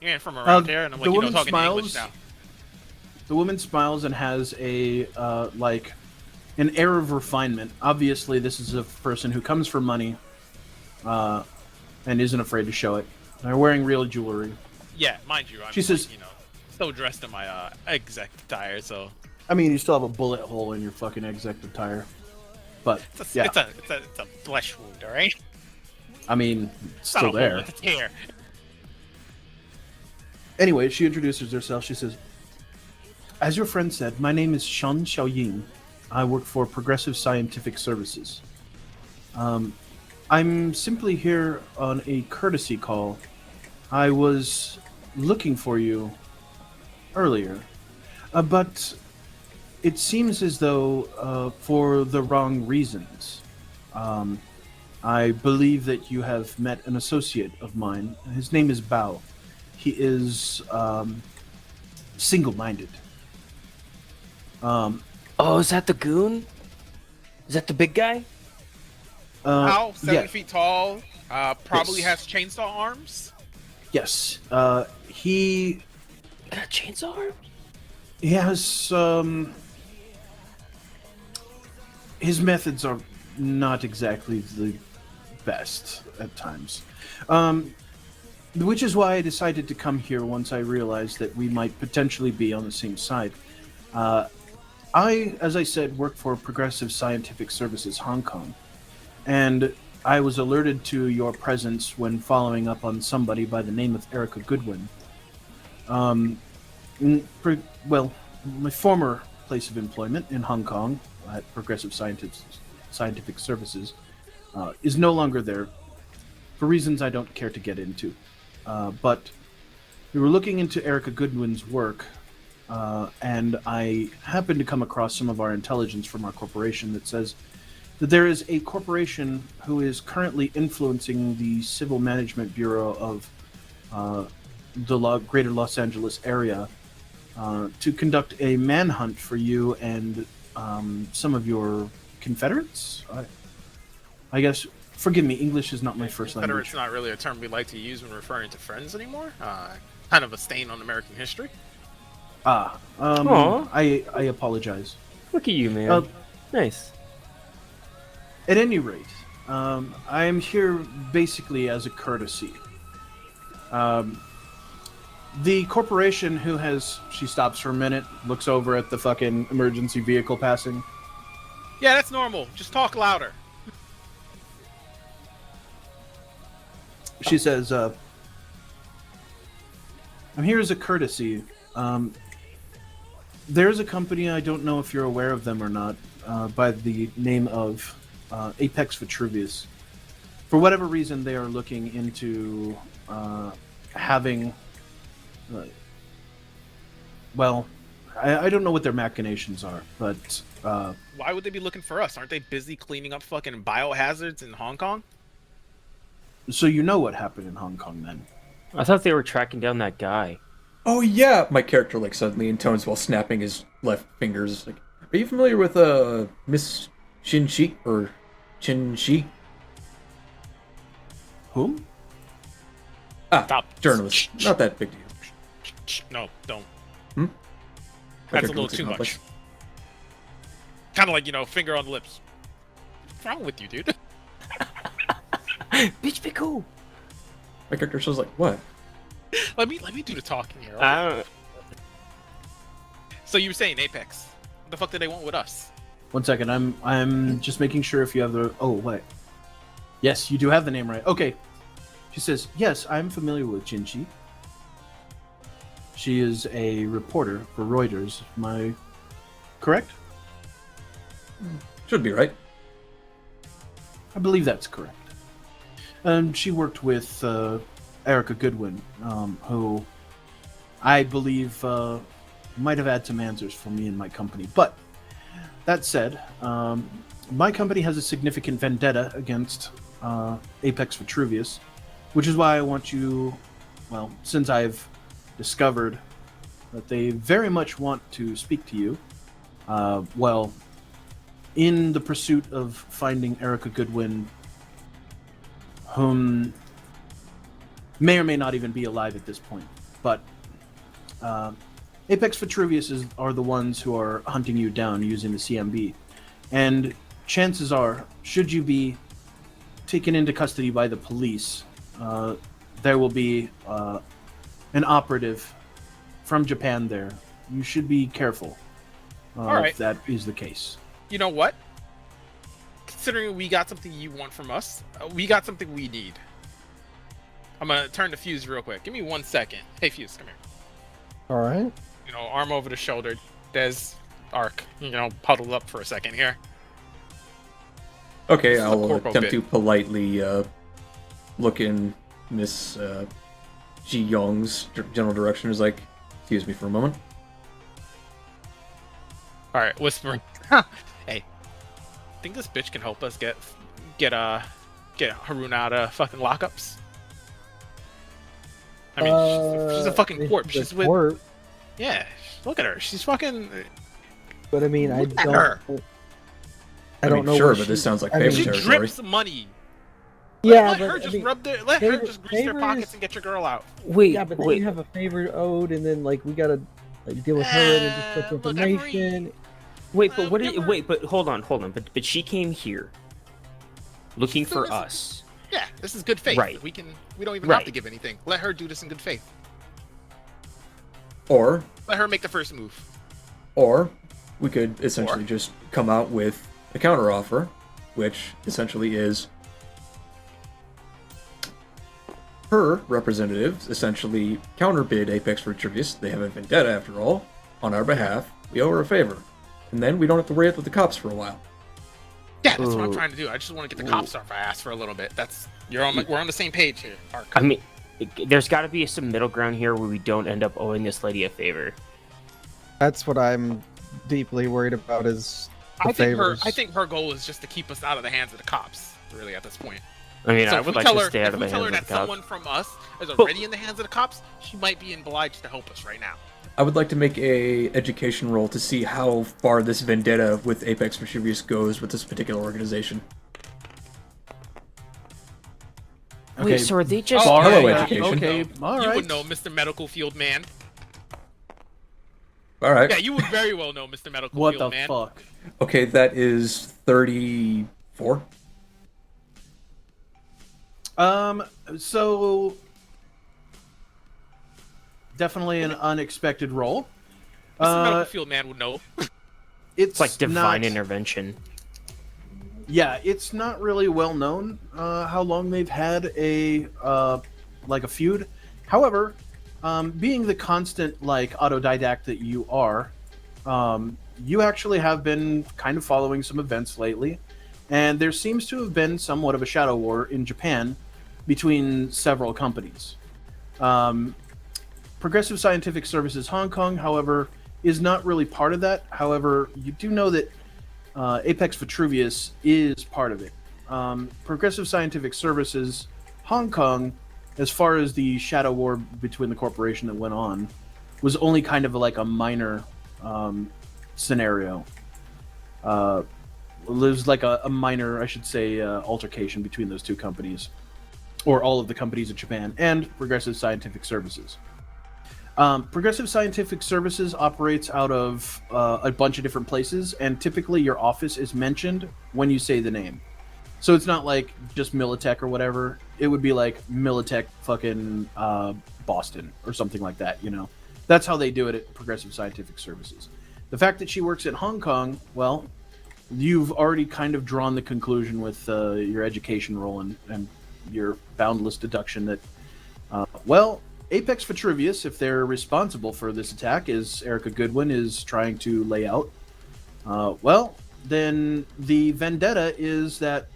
You ain't from around here, and I'm like, the you know, woman talking English smiles. now. The woman smiles and has a, like, an air of refinement. Obviously, this is a person who comes for money, and isn't afraid to show it. They're wearing real jewelry. Yeah, mind you, I'm, She says- like, you know, still dressed in my exec attire, so I mean, you still have a bullet hole in your fucking exec attire. But, it's a, yeah, it's a flesh wound, alright? I mean, it's It's not still a hole, there. it's a tear. Anyway, she introduces herself. She says, "As your friend said, my name is Shan Xiaoying. I work for Progressive Scientific Services. I'm simply here on a courtesy call. I was looking for you earlier, but it seems as though for the wrong reasons. I believe that you have met an associate of mine. His name is Bao. He is single-minded. Oh, is that the goon? Is that the big guy? Ow, 7 yeah, feet tall. Probably Yes. has chainsaw arms. yes. He Got a chainsaw arm? has his methods are not exactly the best at times. Which is why I decided to come here once I realized that we might potentially be on the same side. I, as I said, work for Progressive Scientific Services Hong Kong, and I was alerted to your presence when following up on somebody by the name of Erica Goodwin. Well, my former place of employment in Hong Kong at Progressive Scientific Services is no longer there for reasons I don't care to get into. But we were looking into Erica Goodwin's work, and I happened to come across some of our intelligence from our corporation that says that there is a corporation who is currently influencing the Civil Management Bureau of the Greater Los Angeles area to conduct a manhunt for you and some of your Confederates. I guess. Forgive me, English is not my first language. Confederate's not really a term we like to use when referring to friends anymore. Kind of a stain on American history. Aw. I apologize. Look at you, man. Uh, Nice. At any rate, I am here basically as a courtesy. The corporation who has... She stops for a minute, looks over at the fucking emergency vehicle passing. Yeah, that's normal. Just talk louder. She says, I'm here as a courtesy. There's a company, I don't know if you're aware of them or not, by the name of Apex Vitruvius. For whatever reason, they are looking into having... well, I don't know what their machinations are, but... Why would they be looking for us? Aren't they busy cleaning up fucking biohazards in Hong Kong? so you know what happened in Hong Kong, then? I thought they were tracking down that guy. Oh yeah, my character like suddenly intones while snapping his left fingers. Like, are you familiar with Miss Shin Shi or Chin Shi? Whom? Stop. Journalist. Not that big deal. No, don't. My That's a character little looks too accomplished. much. Kind of like, finger on the lips. What's wrong with you, dude? Bitch, be cool. My character was like, what? let me do the talking here. I don't. So you were saying Apex. What the fuck did they want with us? 1 second, I'm just making sure if you have the... Oh, wait. Yes, you do have the name right. Okay. She says, yes, I'm familiar with Jinchi. She is a reporter for Reuters. Am I correct? Should be right. I believe that's correct. And she worked with Erica Goodwin, who I believe might have had some answers for me and my company. But that said, my company has a significant vendetta against Apex Vitruvius, which is why I want you, well, since I've discovered that they very much want to speak to you, well, in the pursuit of finding Erica Goodwin, whom may or may not even be alive at this point, but Apex Vitruvius are the ones who are hunting you down using the CMB, and chances are, should you be taken into custody by the police, there will be an operative from Japan there. You should be careful right. if that is the case. You know what? Considering we got something you want from us, we got something we need. I'm gonna turn to Fuse real quick. Give me 1 second. Hey, Fuse, come here. All right. Arm over the shoulder. Des, Arc, huddled up for a second here. Okay, This is a I'll corpo attempt bit. to politely look in Miss Ji Yong's general direction. Is like, excuse me for a moment. All right, whispering. Hey, think this bitch can help us get get Haruna out of fucking lockups? I mean, she's a fucking corpse. She's She's a with. corpse, Yeah, look at her. She's fucking. but I mean, I Look at don't. her. I don't mean, know. sure, where but this she- sounds like I favor mean, She territory. drips money. Yeah, let but her I just mean, rub their. Let her favor- just grease their favor pockets is- and get your girl out. Wait, yeah, but then wait. you have a favor owed, and then like we gotta like deal with her and then just put Look, information. Wait, but what give did? her- Wait, but hold on. But she came here, looking So for this- us. Yeah, this is good faith. Right. We don't even Right. have to give anything. Let her do this in good faith. Or Let her make the first move. we could essentially just come out with a counteroffer, which essentially is her representatives essentially counterbid Apex Vitruvius. They have a vendetta after all on our behalf. We owe her a favor, and then we don't have to worry with the cops for a while. Yeah, that's what I'm Ooh. trying to do. I just want to get the cops off our ass for a little bit. We're on the same page here. Ark. I mean, there's got to be some middle ground here where we don't end up owing this lady a favor. That's what I'm deeply worried about. Is the favors. I think her goal is just to keep us out of the hands of the cops. Really, at this point. I mean, So I if would we like tell to her, stay out if of we the tell her hands of that the cops. someone from us is But- already in the hands of the cops, she might be obliged to help us right now. I would like to make a education roll to see how far this vendetta with Apex Vitruvius goes with this particular organization. Wait, so are they just? Oh, hello, yeah, education. Okay, all You right. would know, Mr. Medical Field Man. All right. Yeah, you would very well know, Mr. Medical What the Field Man. fuck? Okay, that is 34. So definitely an unexpected roll. Mr. Medical Field Man would know. It's It's like divine not, intervention. Yeah, it's not really well known how long they've had a like a feud. However, being the constant like autodidact that you are, you actually have been kind of following some events lately, and there seems to have been somewhat of a shadow war in Japan between several companies. Progressive Scientific Services Hong Kong, however, is not really part of that. However, you do know that Apex Vitruvius is part of it. Progressive Scientific Services Hong Kong, as far as the shadow war between the corporation that went on, was only kind of like a minor scenario. There's like a minor, I should say, altercation between those two companies, or all of the companies in Japan, and Progressive Scientific Services. Progressive Scientific Services operates out of a bunch of different places, and typically your office is mentioned when you say the name. So it's not like just Militech or whatever. It would be like Militech fucking Boston or something like that, you know? That's how they do it at Progressive Scientific Services. The fact that she works at Hong Kong, well, you've already kind of drawn the conclusion with your education role and your boundless deduction that, well, Apex Vitruvius, if they're responsible for this attack, as Erica Goodwin is trying to lay out, well, then the vendetta is that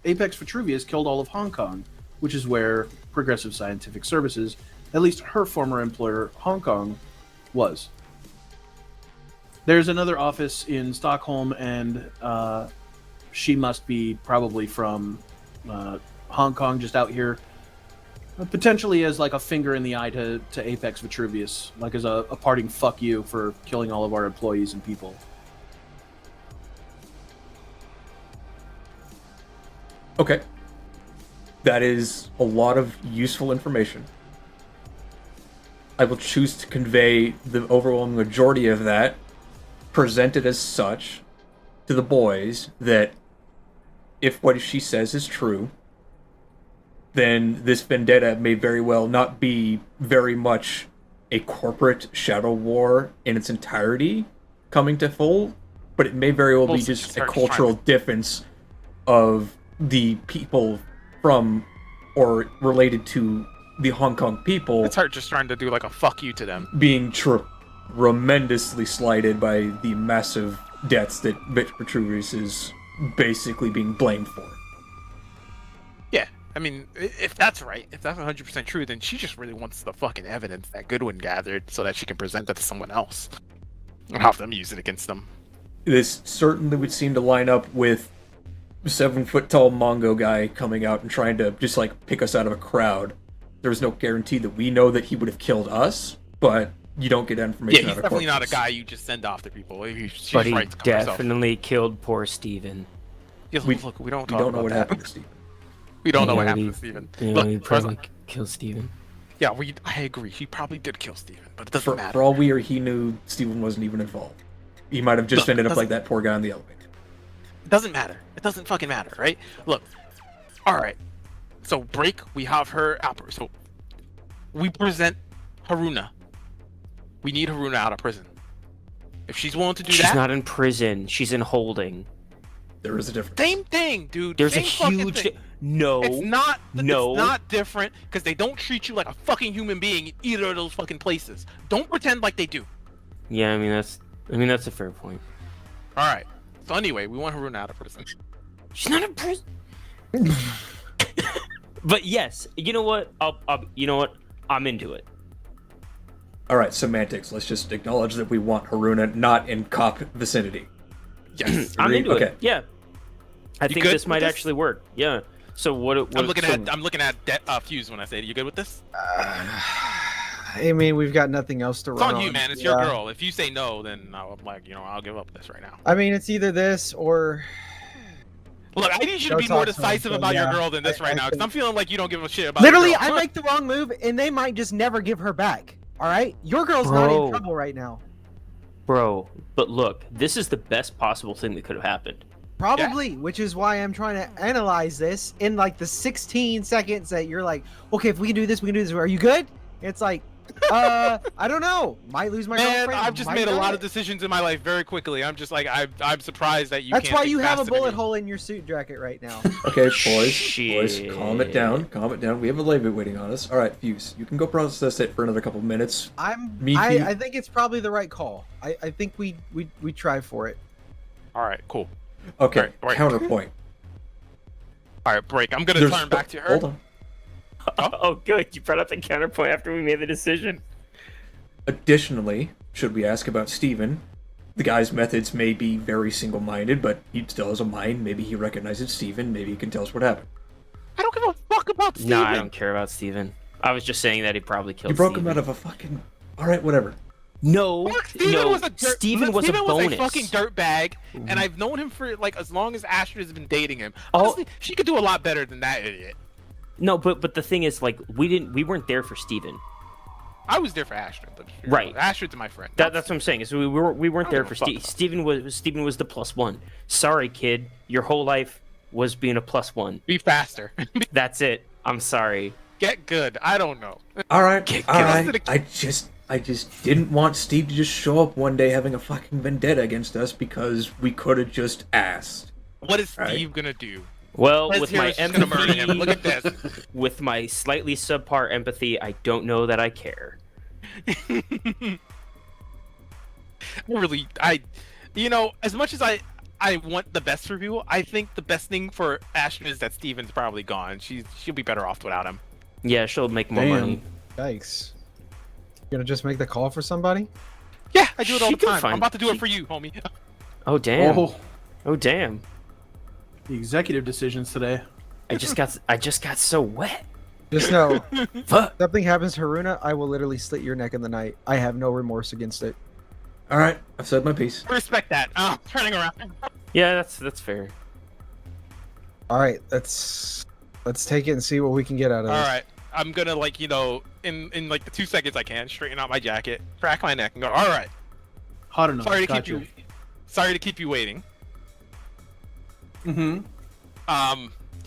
Apex Vitruvius killed all of Hong Kong, which is where Progressive Scientific Services, at least her former employer, Hong Kong, was. There's another office in Stockholm, and she must be probably from Hong Kong, just out here. Potentially as like a finger in the eye to Apex Vitruvius, like as a parting fuck you for killing all of our employees and people. Okay. That is a lot of useful information. I will choose to convey the overwhelming majority of that, presented as such, to the boys, that if what she says is true, then this vendetta may very well not be very much a corporate shadow war in its entirety coming to full, but it may very well be just a cultural difference of the people from or related to the Hong Kong people It's her just trying to do like a fuck you to them. being tremendously slighted by the massive debts that Vitruvius is basically being blamed for. Yeah, I mean, if that's right, if that's 100% true, then she just really wants the fucking evidence that Goodwin gathered so that she can present that to someone else and have them use it against them. This certainly would seem to line up with 7-foot-tall Mongo guy coming out and trying to just like pick us out of a crowd. There's no guarantee that we know that he would have killed us, but you don't get information Yeah, out he's of definitely not a corpses. guy you just send off to people. She's But he right to cover herself. definitely killed poor Steven. Yeah, We- look, we don't We talk don't know about what that. happened to Steve. We don't know Yeah, what happened he- to Steven. Yeah, Look, he first- probably killed Steven. yeah, I agree. She probably did kill Steven, but it doesn't matter. For all we are, he knew Steven wasn't even involved. He might have just Look, ended up doesn't- like that poor guy in the elevator. It doesn't matter. It doesn't fucking matter, right? Look. All right. So break. We have her out. So we present Haruna. We need Haruna out of prison. If she's willing to do She's that, not in prison. She's in holding. There is a difference. same thing, dude. There's same a fucking huge. thing. No. It's not. No. It's not different because they don't treat you like a fucking human being in either of those fucking places. Don't pretend like they do. Yeah, I mean that's a fair point. All right. So anyway, we want Haruna out of prison. She's not in prison. But yes, you know what? You know what? I'm into it. All right, semantics. Let's just acknowledge that we want Haruna not in cop vicinity. Yes. I'm into Okay. it. Yeah. I think good this might with this? actually work. Yeah. So what? I'm looking at Fuse when I say it. You good with this? I mean, we've got nothing else to It's run on you, on. man. It's your Yeah. girl. If you say no, then I'm like, I'll give up this right now. I mean, it's either this or Look, I need you to Go be more talk to him, decisive so about your yeah. girl than this I right now, because think- I'm feeling like you don't give a shit about. literally, your I girl. make the wrong move, and they might just never give her back. All right, your girl's not Bro. in trouble right now. Bro, but look, this is the best possible thing that could have happened. Probably, which is why I'm trying to analyze this in like the 16 seconds that you're like, okay, if we can do this, we can do this. Are you good? It's like, I don't know. Might lose my Man, girlfriend. I've just might made a lot not. of decisions in my life very quickly. I'm just like, I'm surprised that you. That's can't why think you have a faster than bullet me. hole in your suit jacket right now. Okay, boys, Shit. calm it down, calm it down. We have a levy waiting on us. All right, Fuse, you can go process it for another couple minutes. Me, Fuse- I think it's probably the right call. I think we try for it. All right, cool. Okay, Alright, right. counterpoint. All right, break. I'm gonna There's- turn back to her. Hold on. Oh, good. You brought up the counterpoint after we made the decision. Additionally, should we ask about Steven? The guy's methods may be very single-minded, but he still has a mind. Maybe he recognizes Steven. Maybe he can tell us what happened. I don't give a fuck about Steven. No, I don't care about Steven. I was just saying that he probably killed You broke Steven. him out of a fucking... Alright, whatever. No, Fuck, Steven no. was a dirt, Steven was a bonus. fucking dirtbag, and I've known him for like as long as Astrid has been dating him. Oh. Honestly, she could do a lot better than that idiot. No, but the thing is, like, we weren't there for Steven. I was there for Astrid, but Right. Astrid's my friend. That's what I'm saying. Is we weren't I there don't for give a Steven. fuck. Steven was the +1. Sorry, kid. Your whole life was being a +1. Be faster. That's it. I'm sorry. Get good. I don't know. Alright, Get us to alright. the- I just didn't want Steve to just show up one day having a fucking vendetta against us because we could have just asked. What is Right. Steve gonna do? Well, Liz with here my is just gonna murder him. Look at empathy, this. with my slightly subpar empathy, I don't know that I care. As much as I want the best for people, I think the best thing for Ashton is that Steven's probably gone. She'll be better off without him. Yeah, she'll make more Damn. money. Yikes. You gonna just make the call for somebody? Yeah, I do it all She the can time. find- I'm about to do she- it for you, homie. Oh damn. Oh, Oh damn. the executive decisions today. I just got so wet. Just know, Fuck. something happens to Haruna, I will literally slit your neck in the night. I have no remorse against it. Alright, I've said my piece. Respect that. Turning around. Yeah, that's fair. All right, let's take it and see what we can get out of All this. right. I'm gonna in like the 2 seconds I can straighten out my jacket, crack my neck, and go. All right. Hot enough. Sorry to Gotcha. keep you. Sorry to keep you waiting. Mm-hmm.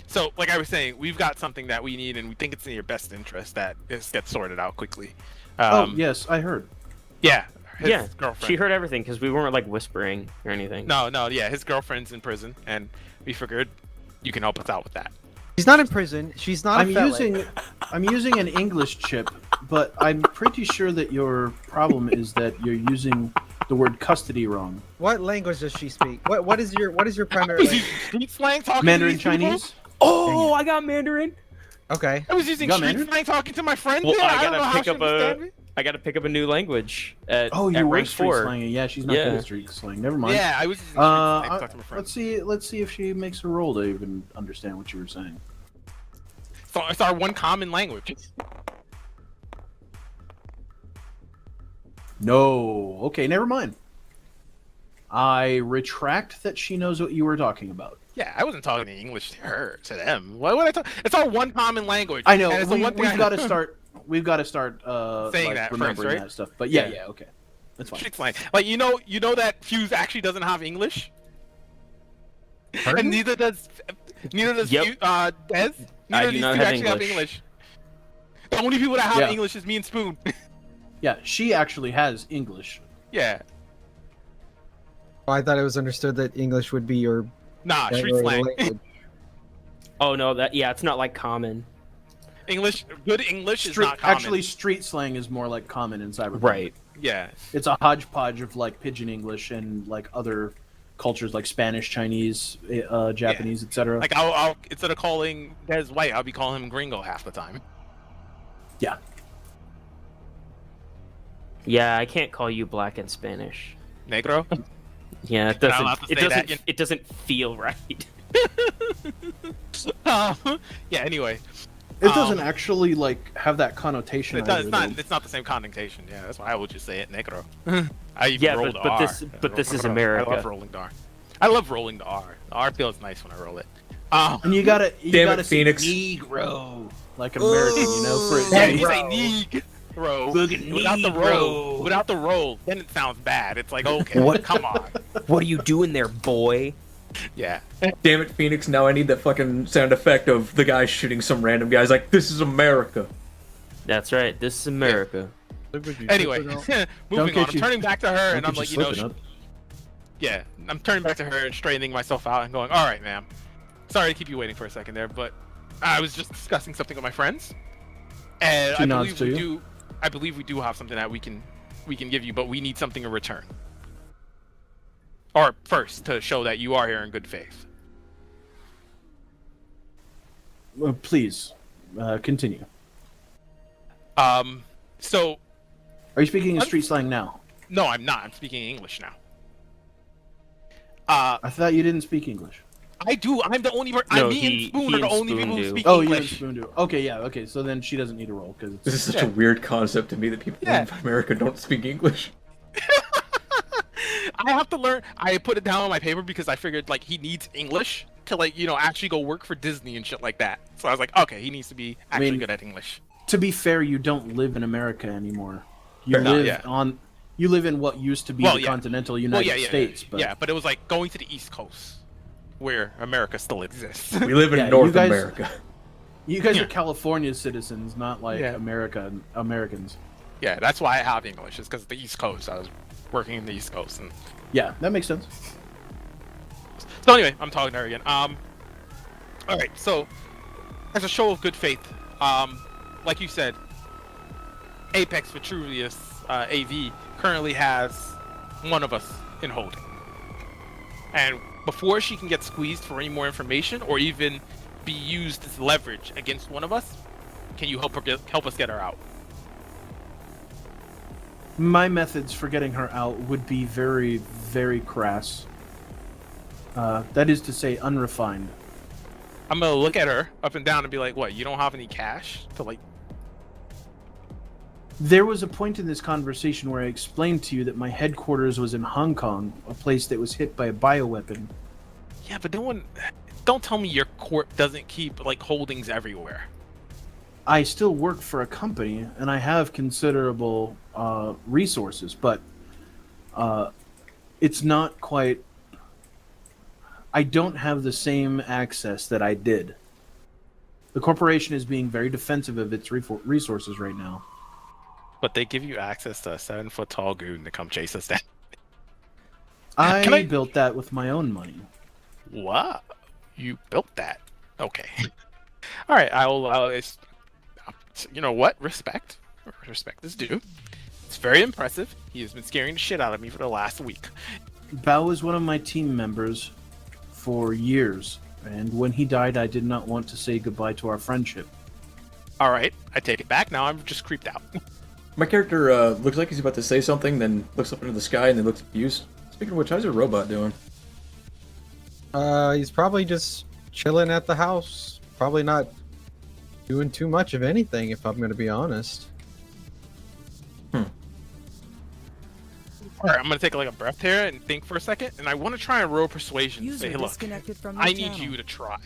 So like I was saying, we've got something that we need, and we think it's in your best interest that this gets sorted out quickly. Oh yes, I heard. Yeah. His Yeah, girlfriend. she heard everything because we weren't like whispering or anything. No, yeah, his girlfriend's in prison, and we figured you can help us out with that. She's not in prison. She's not. I'm using an English chip, but I'm pretty sure that your problem is that you're using the word custody wrong. What language does she speak? What is your primary Was language? you street slang talking Mandarin to these people? Chinese. Oh, I got Mandarin. Okay. I was using You got street Mandarin? slang talking to my friend. Well, there. I I don't gotta know how pick she up a. understand me. I got to pick up a new language at Oh, at you were rank street 4. slanging. Yeah, she's not good Yeah. at street slang. Never mind. Yeah, I was using street slang to talk to my Let's friends. let's see if she makes a roll to even understand what you were saying. So it's our one common language. No. Okay, never mind. I retract that she knows what you were talking about. Yeah, I wasn't talking English to her, to them. Why would I talk? It's our one common language. I know. and it's the one thing We've got to start. We've got to start Saying like, that first, remembering right? that stuff. But yeah, Yeah. yeah, okay, that's fine. Street slang. Like you know that Fuse actually doesn't have English, and neither does Yep. Fuse, Des. Neither of do these not two have actually have English. English. The only people that have Yeah. English is me and Spoon. Yeah, she actually has English. Yeah. Oh, I thought it was understood that English would be your Nah, street primary slang. language. Oh no, it's not like common. English, good English is Street, not common. actually, street slang is more like common in Cyberpunk. Right. Yeah. It's a hodgepodge of like Pidgin English and like other cultures like Spanish, Chinese, Japanese, etc. Like I'll instead of calling Des white, I'll be calling him Gringo half the time. Yeah. Yeah, I can't call you black in Spanish. Negro. Yeah, it You're not allowed doesn't. to It say doesn't. that. It doesn't feel right. Yeah. Anyway, It doesn't actually like have that connotation. it does, either, it's not. though. It's not the same connotation. Yeah, that's why I would just say it, Negro. I even Yeah, roll but the R. this is I America. love rolling the R. I love rolling the R. The R feels nice when I roll it. And you gotta Damn gotta it, say Phoenix. Negro, like an American, you know. For Yeah, yeah, you say Negro without the roll. Without the roll, then it sounds bad. It's like okay, What? come on. What are you doing there, boy? Yeah. Damn it, Phoenix! Now I need that fucking sound effect of the guy shooting some random guys. Like, this is America. That's right. This is America. Anyway, Don't moving get on. I'm you- turning back to her, and Don't I'm get like, you you know, slipping up. yeah, I'm turning back to her and straightening myself out and going, all right, ma'am. Sorry to keep you waiting for a second there, but I was just discussing something with my friends, and She I nods believe to we you. do. I believe we do have something that we can give you, but we need something in return. Or first to show that you are here in good faith. Please, continue. So Are you speaking in street slang now? no, I'm not. I'm speaking English now. I thought you didn't speak English. I do. I'm the only. No, me and he Spoon are the and only Spoon people who do. speak Oh, you and English. Spoon do. Okay, yeah, okay. So then she doesn't need a roll because This is such a weird concept to me that people Yeah. in America don't speak English. I have to learn. I put it down on my paper because I figured like he needs English to like actually go work for Disney and shit like that. So I was like, okay, he needs to be actually mean- good at English. to be fair, you don't live in America anymore. You No, live yeah. on. You live in what used to be Well, the yeah. continental Well, United yeah, States, but yeah, but it was like going to the East Coast, where America still exists. We live in Yeah, you North guys- America. you guys Yeah. are California citizens, not like Yeah. Americans. Yeah, that's why I have English. It's because of the East Coast. I was working in the East Coast, and Yeah, that makes sense. so anyway, I'm talking to her again. All right, so as a show of good faith, like you said, Apex Vitruvius AV currently has one of us in holding, and before she can get squeezed for any more information or even be used as leverage against one of us, can you help us get her out? My methods for getting her out would be very, very crass. That is to say, unrefined. I'm gonna look at her up and down and be like, "What? You don't have any cash to like?" There was a point in this conversation where I explained to you that my headquarters was in Hong Kong, a place that was hit by a bioweapon. Yeah, but don't tell me your corp doesn't keep like holdings everywhere. I still work for a company, and I have considerable resources, but it's not quite... I don't have the same access that I did. The corporation is being very defensive of its resources right now. But they give you access to a 7-foot tall goon to come chase us down. I, Can I- built that with my own money. What? You built that? Okay. All right. You know what? Respect. Respect is due. It's very impressive. He has been scaring the shit out of me for the last week. Bao was one of my team members for years, and when he died, I did not want to say goodbye to our friendship. All right. I take it back. Now I'm just creeped out. My character looks like he's about to say something, then looks up into the sky, and then looks confused. Speaking of which, how's your robot doing? He's probably just chilling at the house. Probably not doing too much of anything, if I'm going to be honest. All right, I'm gonna take like a breath here and think for a second, and I want to try and roll persuasion. User Say, hey, look, disconnected from your I need channel. you to try,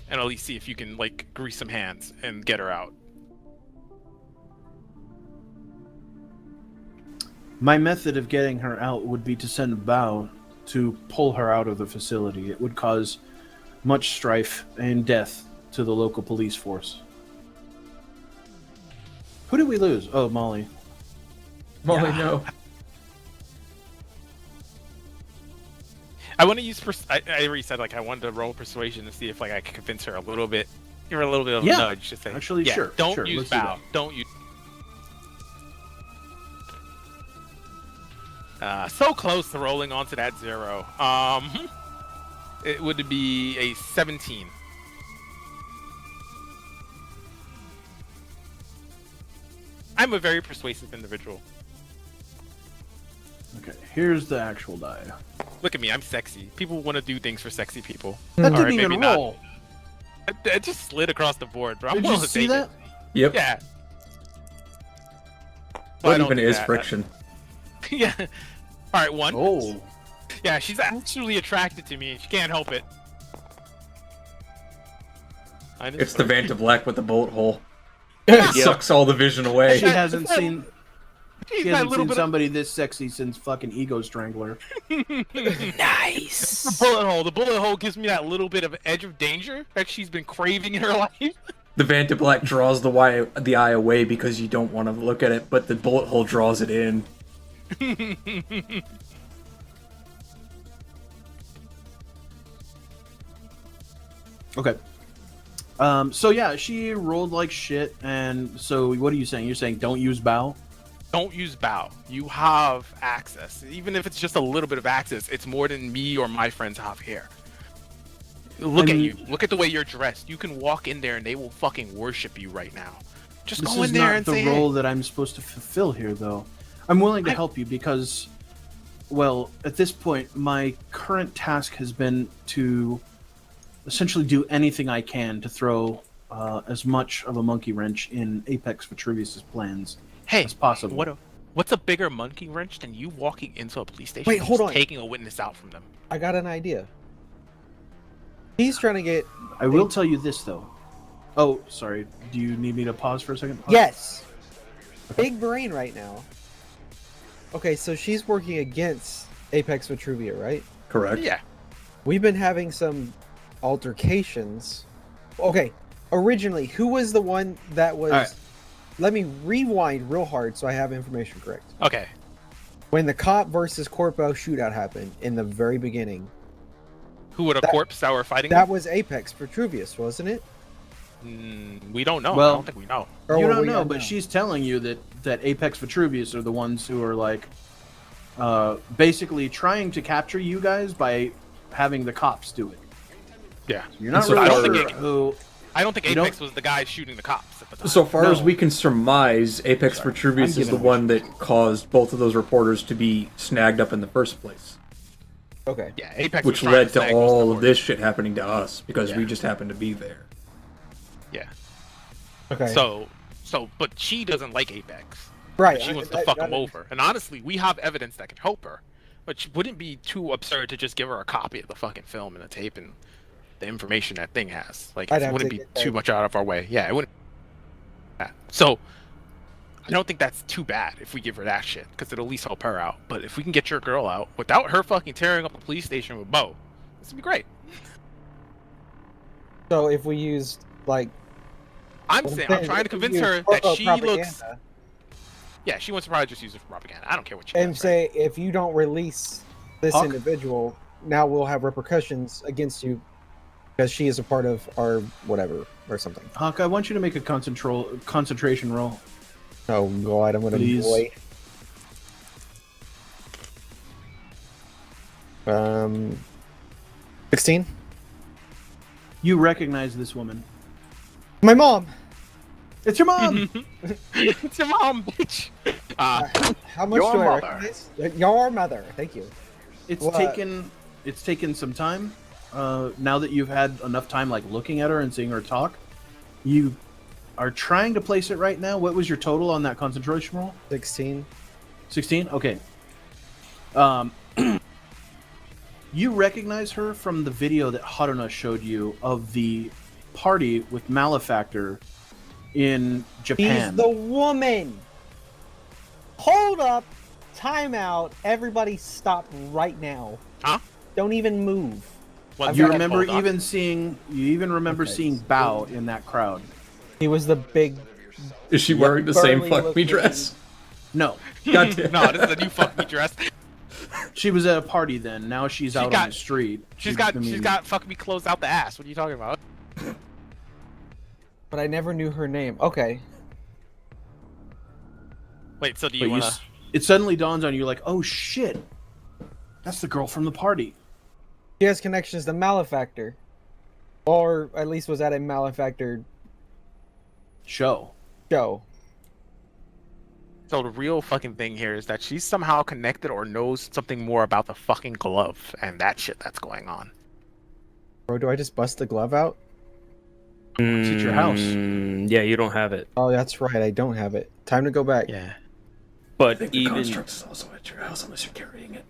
and at least see if you can like grease some hands and get her out. My method of getting her out would be to send Bao to pull her out of the facility. It would cause much strife and death to the local police force. Who did we lose? Oh, Molly. Molly, no. I want to use. I already said like I wanted to roll persuasion to see if like I could convince her a little bit. Give her a little bit of a nudge to say. Actually, yeah, sure. Don't sure, use let's do bow. Don't use. So close to rolling onto that 0. It would be a 17. I'm a very persuasive individual. Okay, here's the actual die. Look at me, I'm sexy. People want to do things for sexy people. That All didn't right, even maybe not. roll. It just slid across the board, bro. I'm Did you willing to see take that? it. Yep. Yeah. Well, I What don't even do is that. friction? Yeah. All right, 1. Oh. Yeah, she's actually attracted to me. She can't help it. It's the Vanta Black with the bullet hole. It sucks all the vision away. She hasn't seen... She's She that hasn't little seen bit somebody this sexy since fucking Ego Strangler. Nice. The bullet hole. The bullet hole gives me that little bit of edge of danger that she's been craving in her life. The Vanta Black draws the eye away because you don't want to look at it, but the bullet hole draws it in. Okay. So yeah, she rolled like shit, and so what are you saying? You're saying don't use bow? Don't use bow. You have access. Even if it's just a little bit of access, it's more than me or my friends have here. Look at you. Look at the way you're dressed. You can walk in there and they will fucking worship you right now. Just This go is in there not and the say, role hey. that I'm supposed to fulfill here, though. I'm willing to help you because, well, at this point, my current task has been to essentially do anything I can to throw as much of a monkey wrench in Apex Vitruvius's plans Hey, as possible. what's a bigger monkey wrench than you walking into a police station Wait, and hold just on. taking a witness out from them? I got an idea. He's trying to get... I will tell you this, though. Oh, sorry. Do you need me to pause for a second? Yes! Big brain right now. Okay, so she's working against Apex Vitruvia, right? Correct. Yeah. We've been having some altercations. Okay, originally, who was the one that was... Alright. Let me rewind real hard so I have information correct. Okay. When the cop versus Corpo shootout happened in the very beginning, Who would a That- corpse that we're fighting? that was Apex Vitruvius, wasn't it? We don't know. Well- I don't think we know. Or You were don't we know, on but now? she's telling you that Apex Vitruvius are the ones who are like basically trying to capture you guys by having the cops do it. Yeah. You're not So really I don't sure think who. I don't think You Apex don't- was the guy shooting the cops at the time. So far as No. we can surmise, Apex Sorry, Vitruvius I'm is the giving one that caused both of those reporters to be snagged up in the first place. Okay. Yeah, Apex was Which trying led to snag most all the of this shit happening to us, because we Yeah. just happened to be there. Yeah. Okay. So, but she doesn't like Apex. right. She wants to fuck him over. And honestly, we have evidence that can help her. But it wouldn't be too absurd to just give her a copy of the fucking film and the tape and the information that thing has. Like, I'd it have wouldn't to be get that. too much out of our way. Yeah, it wouldn't. Yeah. So, I don't think that's too bad if we give her that shit, because it'll at least help her out. But if we can get your girl out without her fucking tearing up a police station with Bo, this would be great. So if we used, like... I'm what saying, I'm trying to if we convince used her that Corpo she looks. propaganda, Yeah, she wants to probably just use it for propaganda. I don't care what she And does, say, if you don't release this Hawk? individual, now we'll have repercussions against you because she is a part of our whatever or something. Hawk, I want you to make a concentration roll. Oh god, I'm gonna Please. boy. 16? You recognize this woman. My mom! It's your mom. It's your mom, bitch. How much Your do I mother. recognize? Your mother. Thank you. It's What? taken some time. Now that you've had enough time, like looking at her and seeing her talk, you are trying to place it right now. What was your total on that concentration roll? 16. 16. Okay. You recognize her from the video that Haruna showed you of the party with Malefactor in Japan. She's the woman. Hold up. Time out. Everybody stop right now. Huh? Don't even move. What, You second, remember hold on. even remember seeing Bao in that crowd. He was the big. Is she wearing the same burly fuck me looking- dress? No, God damn. No, this is a new fucking dress. she was at a party then. Now she's out on got- the street. She's got fuck me clothes out the ass. What are you talking about? But I never knew her name. Okay. Wait, so do But you want to? it suddenly dawns on you like, oh shit, that's the girl from the party. She has connections to Malefactor. Or at least was at a Malefactor Show. show. So the real fucking thing here is that she's somehow connected or knows something more about the fucking glove and that shit that's going on. Bro, do I just bust the glove out? It's at your house. Yeah, you don't have it. Oh, that's right. I don't have it. Time to go back. Yeah. But The even construct is also at your house unless you're carrying it.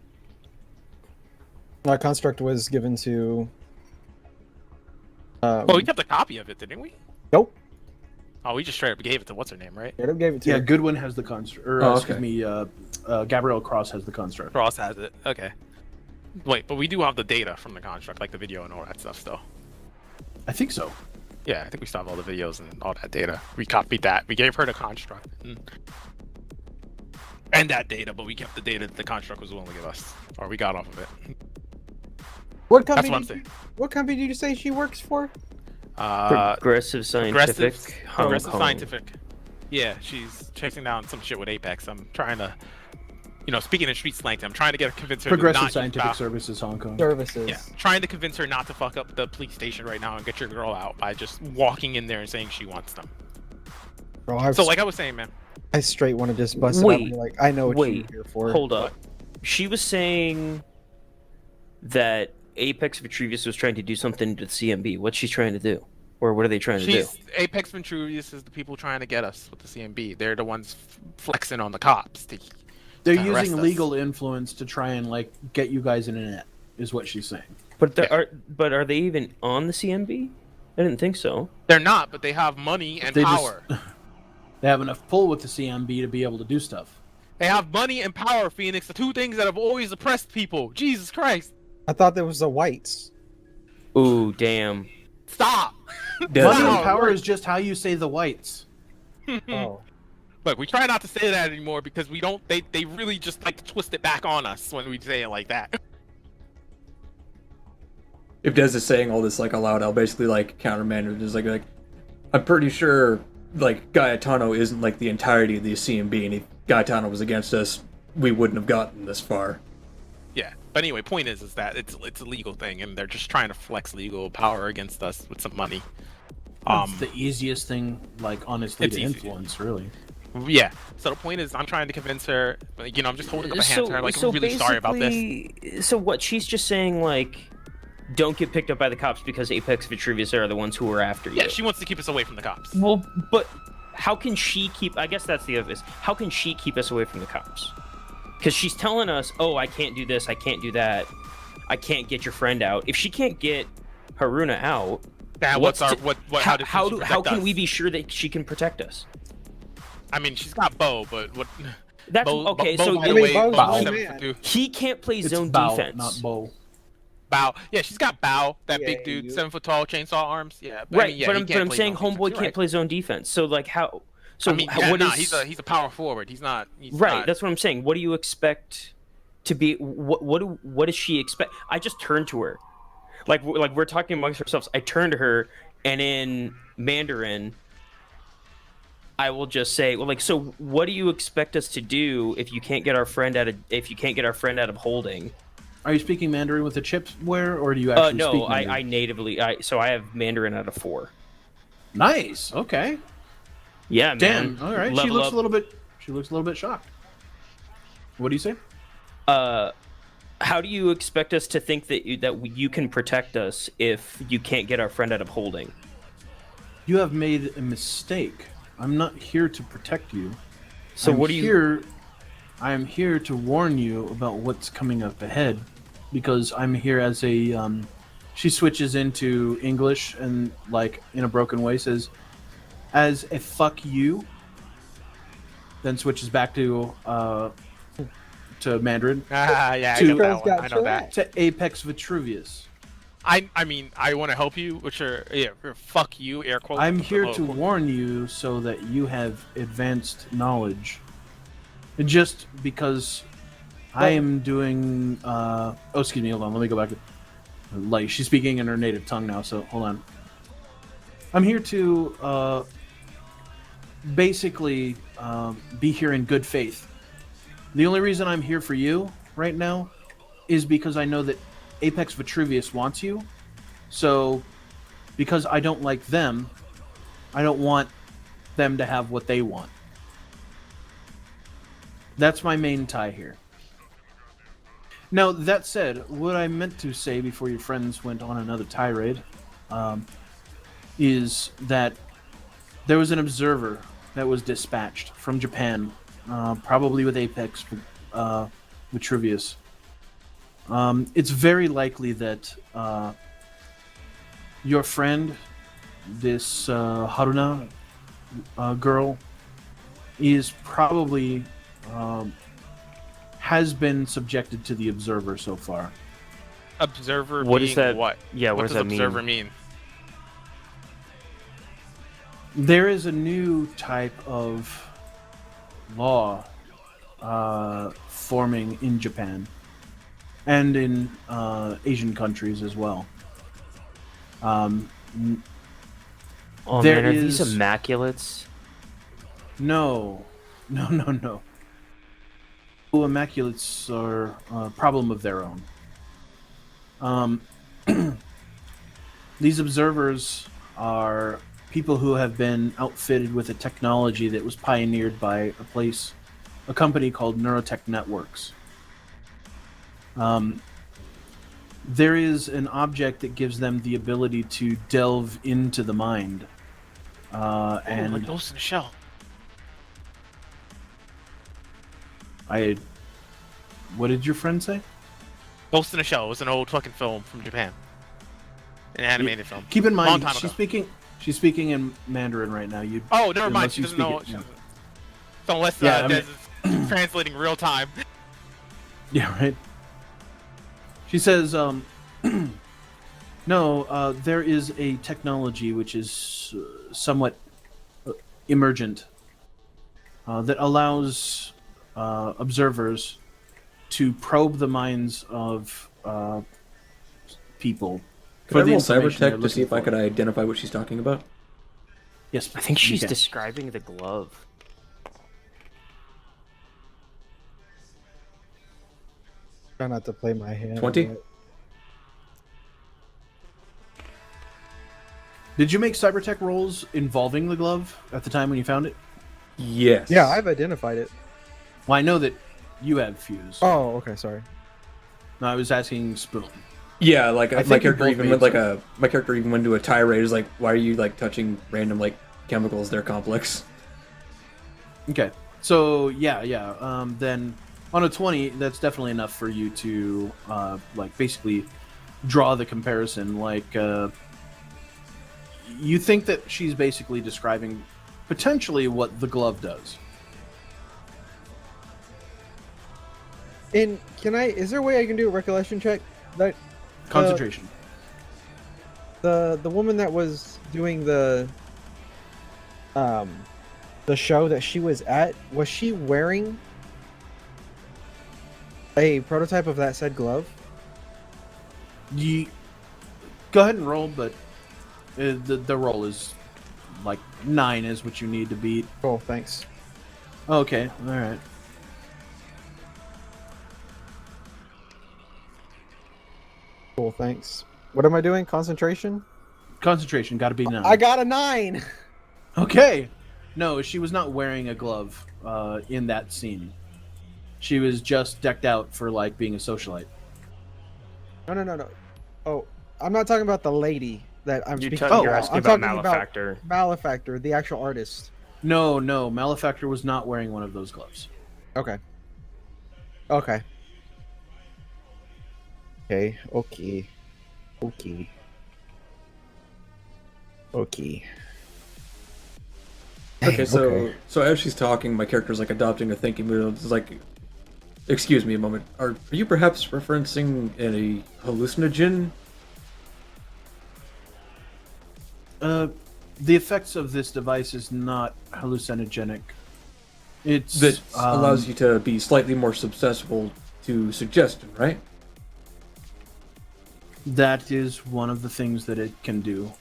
That construct was given to. Well, we kept a copy of it, didn't we? Nope. Oh, we just straight up gave it to what's her name, right? Straight up gave it to Yeah, her. Goodwin has the construct. Or Oh, excuse okay. me, Gabrielle Cross has the construct. Cross has it. Okay. Wait, but we do have the data from the construct, like the video and all that stuff still. I think so. Yeah, I think we still have all the videos and all that data. We copied that. We gave her the construct. And that data, but we kept the data that the construct was willing to give us. Or we got off of it. What That's company? what I'm did saying. you- What company did you say she works for? Progressive Scientific, Hong Progressive Kong. Scientific. Yeah, she's chasing down some shit with Apex. I'm trying to, speaking in street slang, I'm trying to convince her to Progressive not use Scientific Bow. Services, Hong Kong. Services. Yeah, trying to convince her not to fuck up the police station right now and get your girl out by just walking in there and saying she wants them. Bro, I, So, like I was saying, man. I straight want to just bust it out and Wait, be like, I know what wait, you're here for. Hold up. She was saying that Apex Vitruvius was trying to do something to CMB. What's she trying to do? Or what are they trying to do? Apex Venturius is the people trying to get us with the CMB. They're the ones flexing on the cops. They're to arrest using us. legal influence to try and like get you guys in a net, is what she's saying. But are they even on the CMB? I didn't think so. They're not, but they have money and They just- power. They have enough pull with the CMB to be able to do stuff. They have money and power, Phoenix. The two things that have always oppressed people. Jesus Christ. I thought there was the whites. Ooh, damn. Stop. Money Wow. and power is just how you say the whites. Oh. Look, we try not to say that anymore because we don't. They really just like to twist it back on us when we say it like that. If Des is saying all this like aloud, I'll basically like countermand it. Just like I'm pretty sure like Gaetano isn't like the entirety of the CMB, and if Gaetano was against us, we wouldn't have gotten this far. Yeah. But anyway, point is that it's a legal thing, and they're just trying to flex legal power against us with some money. It's the easiest thing, like honestly, It's to easy. influence. Really, Yeah. So the point is, I'm trying to convince her. I'm just holding up a hand to her. Like, I'm really sorry about this. basically- So what? She's just saying like, don't get picked up by the cops because Apex Vitruvius are the ones who are after you. Yeah, she wants to keep us away from the cops. Well, but how can she keep? I guess that's the obvious. How can she keep us away from the cops? Because she's telling us, "Oh, I can't do this. I can't do that. I can't get your friend out." If she can't get Haruna out, Now, what's what's our to- what? how does how, she do, protect how can us? we be sure that she can protect us? I mean, she's got Bo, but what? That's Bo, okay. Bo, So by I the mean, way, Bo's Bo's one 7'2". he can't play it's zone Bao, defense. not Bo. Bow. Yeah, she's got Bow, that Yeah, big dude, you- 7 foot tall, chainsaw arms. Yeah, but, I Right, mean, yeah, but he I'm can't play saying zone defense. Homeboy You're can't right. play zone defense. So like how? So I mean, what nah, is- he's a power forward. He's not. He's right? Not, That's what I'm saying. What do you expect to be? What does she expect? I just turned to her, like we're talking amongst ourselves. I turned to her, and in Mandarin, I will just say, well, like, so what do you expect us to do if you can't get our friend out of holding? Are you speaking Mandarin with the chipware, or do you actually No, speak I Mandarin? natively. So I have Mandarin out of 4. Nice. Okay. Yeah, man. Damn. All right. She Level looks up. a little bit. She looks a little bit shocked. What do you say? How do you expect us to think that you can protect us if you can't get our friend out of holding? You have made a mistake. I'm not here to protect you. So I'm what do you? here, I am here to warn you about what's coming up ahead, because I'm here as a. She switches into English and, like, in a broken way, says, "As a fuck you." Then switches back to Mandarin, Yeah, I To- know that Girls one. got I know that. trapped. to Apex Vitruvius. I mean, I want to help you, which are fuck you, air quotes. I'm but here low to quote. warn you so that you have advanced knowledge. Just because I am doing. Oh, excuse me. Hold on. Let me go back. Like, she's speaking in her native tongue now, so hold on. I'm here to basically be here in good faith. The only reason I'm here for you right now is because I know that Apex Vitruvius wants you. So, because I don't like them, I don't want them to have what they want. That's my main tie here. Now, that said, what I meant to say before your friends went on another tirade is that there was an observer that was dispatched from Japan, probably with Apex Vitruvius. It's very likely that your friend, this Haruna girl, is probably has been subjected to the observer so far. Observer What being is that? what? Yeah, what What does does that mean? observer mean? There is a new type of law forming in Japan and in Asian countries as well. Oh There man, are these is- immaculates? No. Immaculates are a problem of their own. These observers are people who have been outfitted with a technology that was pioneered by a company called Neurotech Networks. There is an object that gives them the ability to delve into the mind. And like And Ghost in the Shell. what did your friend say? Ghost in the Shell was an old fucking film from Japan. An animated film. Keep in Long mind, time she's ago. speaking in Mandarin right now. You Oh, never mind. unless She you doesn't speak know. it, yeah. So unless Yeah, I Des is translating real time. Yeah, right. She says, no, there is a technology which is somewhat emergent that allows observers to probe the minds of people. Could I roll information they're cyber tech to see looking if I for. could identify what she's talking about? Yes, I think you she's can. describing the glove. Try not to play my hand. 20? but- Did you make cybertech rolls involving the glove at the time when you found it? Yes. Yeah, I've identified it. Well, I know that you have Fuse. Oh, okay, sorry. No, I was asking Spoon. Yeah, like I my think you character both even made went my character even went into a tirade. Is like, why are you like touching random like chemicals? They're complex. Okay, so yeah. Then on a 20, that's definitely enough for you to like basically draw the comparison. Like you think that she's basically describing potentially what the glove does. And is there a way I can do a recollection check? That Concentration. the woman that was doing the show that she was at, was she wearing a prototype of that said glove? You go ahead and roll, but the roll is like 9 is what you need to beat. Oh, thanks. Okay, all right. Cool, thanks. What am I doing? Concentration? Concentration got to be 9. I got a 9. Okay. No, she was not wearing a glove. in that scene. She was just decked out for like being a socialite. No. Oh, I'm not talking about the lady that I'm speaking Oh, You're about. asking I'm about talking Malefactor. about Malefactor, the actual artist. No, Malefactor was not wearing one of those gloves. Okay. Okay, so Okay. so as she's talking, my character's like adopting a thinking mood. It's like, excuse me a moment. Are you perhaps referencing a hallucinogen? The effects of this device is not hallucinogenic. It's That allows you to be slightly more susceptible to suggestion, right? That is one of the things that it can do.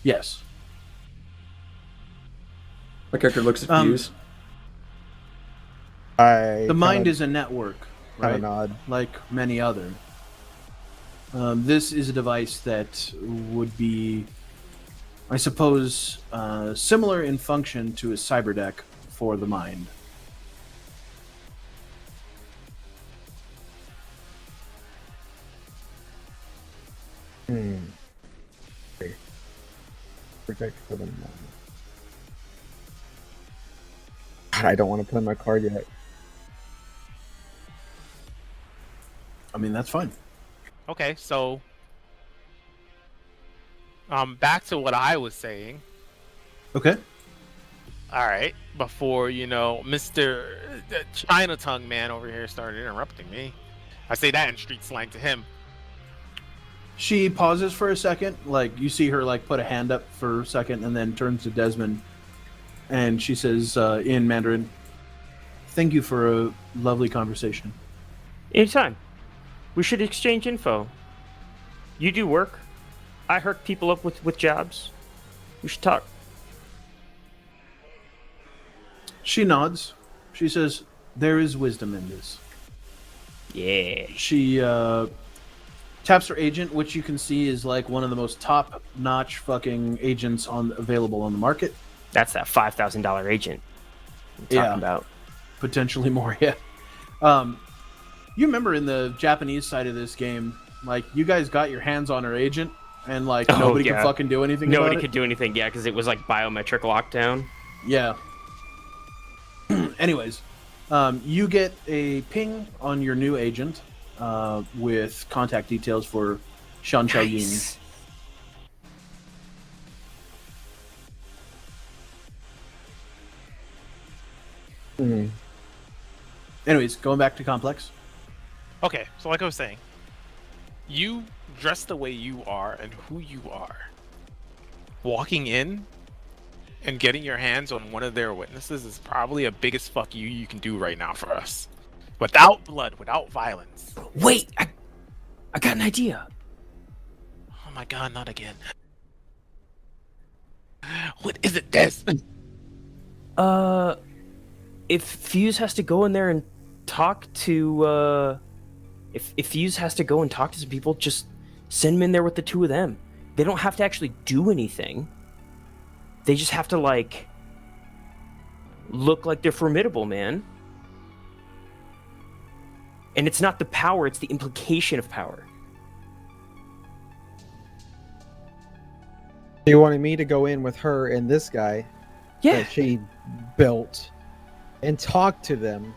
Yes. My character looks at Fuse. The mind is a network, kind right? of nod. Like many other. This is a device that would be, I suppose, similar in function to a cyberdeck for the mind. Protect for the moment. God, I don't want to play my card yet. I mean, that's fine. Okay, so back to what I was saying. Okay. All right, before Mr. China Tongue Man over here started interrupting me. I say that in street slang to him. She pauses for a second, like you see her like put a hand up for a second, and then turns to Desmond, and she says in Mandarin, "Thank you for a lovely conversation." Anytime. We should exchange info. You do work. I hook people up with jobs. We should talk. She nods. She says, "There is wisdom in this." Yeah. She taps her agent, which you can see is like one of the most top-notch fucking agents available on the market. That's that $5,000 agent I'm talking about. Potentially more. Yeah. You remember in the Japanese side of this game, like you guys got your hands on her agent, and like nobody could fucking do anything. Nobody about could do anything. Yeah, because it was like biometric lockdown. Yeah. Anyways, you get a ping on your new agent with contact details for Shan Chao Yin. Nice. Anyways, going back to Complex. Okay, so like I was saying, you dress the way you are and who you are. Walking in and getting your hands on one of their witnesses is probably a biggest fuck you can do right now for us. Without blood, without violence. Wait, I got an idea. Oh my god, not again. What is it, Des? If Fuse has to go in there and talk to, if Fuse has to go and talk to some people, just send him in there with the two of them. They don't have to actually do anything. They just have to, like, look like they're formidable, man. And it's not the power, it's the implication of power. You wanted me to go in with her and this guy Yeah. that she built and talk to them.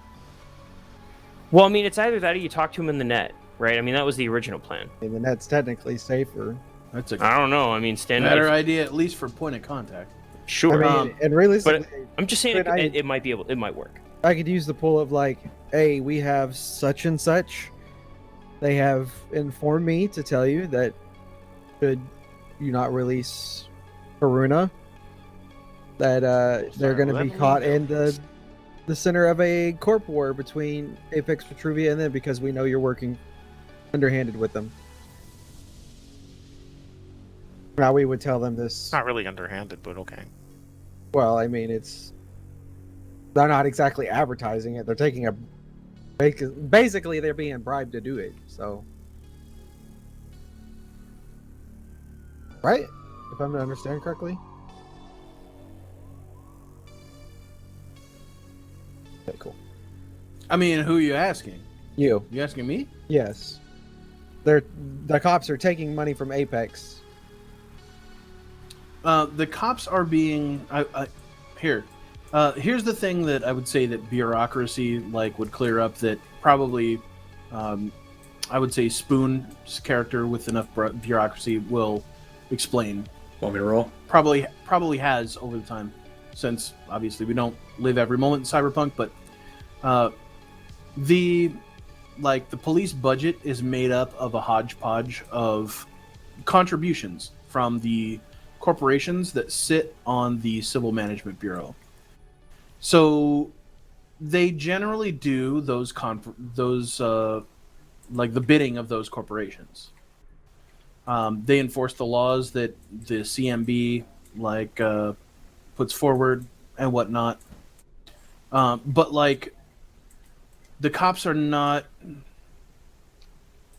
Well, I mean, it's either that or you talk to him in the net, right? I mean, that was the original plan. And then that's technically safer. That's a I don't know. I mean, better idea, at least for point of contact. Sure. I mean, and realistically, I'm just saying but it might be able. It might work. I could use the pull of like, hey, we have such and such. They have informed me to tell you that should you not release Karuna, that they're going to be caught in the center of a corp war between Apex Petruvia and them because we know you're working underhanded with them. Now we would tell them this. Not really underhanded, but okay. Well, I mean, they're not exactly advertising it. They're taking a basically they're being bribed to do it. So, right? If I'm to understand correctly. Okay, cool. I mean, who are you asking? You. You asking me? Yes. The cops are taking money from Apex. The cops are being here. Here's the thing that I would say that bureaucracy would clear up. That probably, I would say Spoon's character with enough bureaucracy will explain. Want me to roll? Probably has over the time, since obviously we don't live every moment in cyberpunk. But the police budget is made up of a hodgepodge of contributions from the corporations that sit on the Civil Management Bureau. So they generally do the bidding of those corporations. They enforce the laws that the CMB puts forward and whatnot. But the cops are not.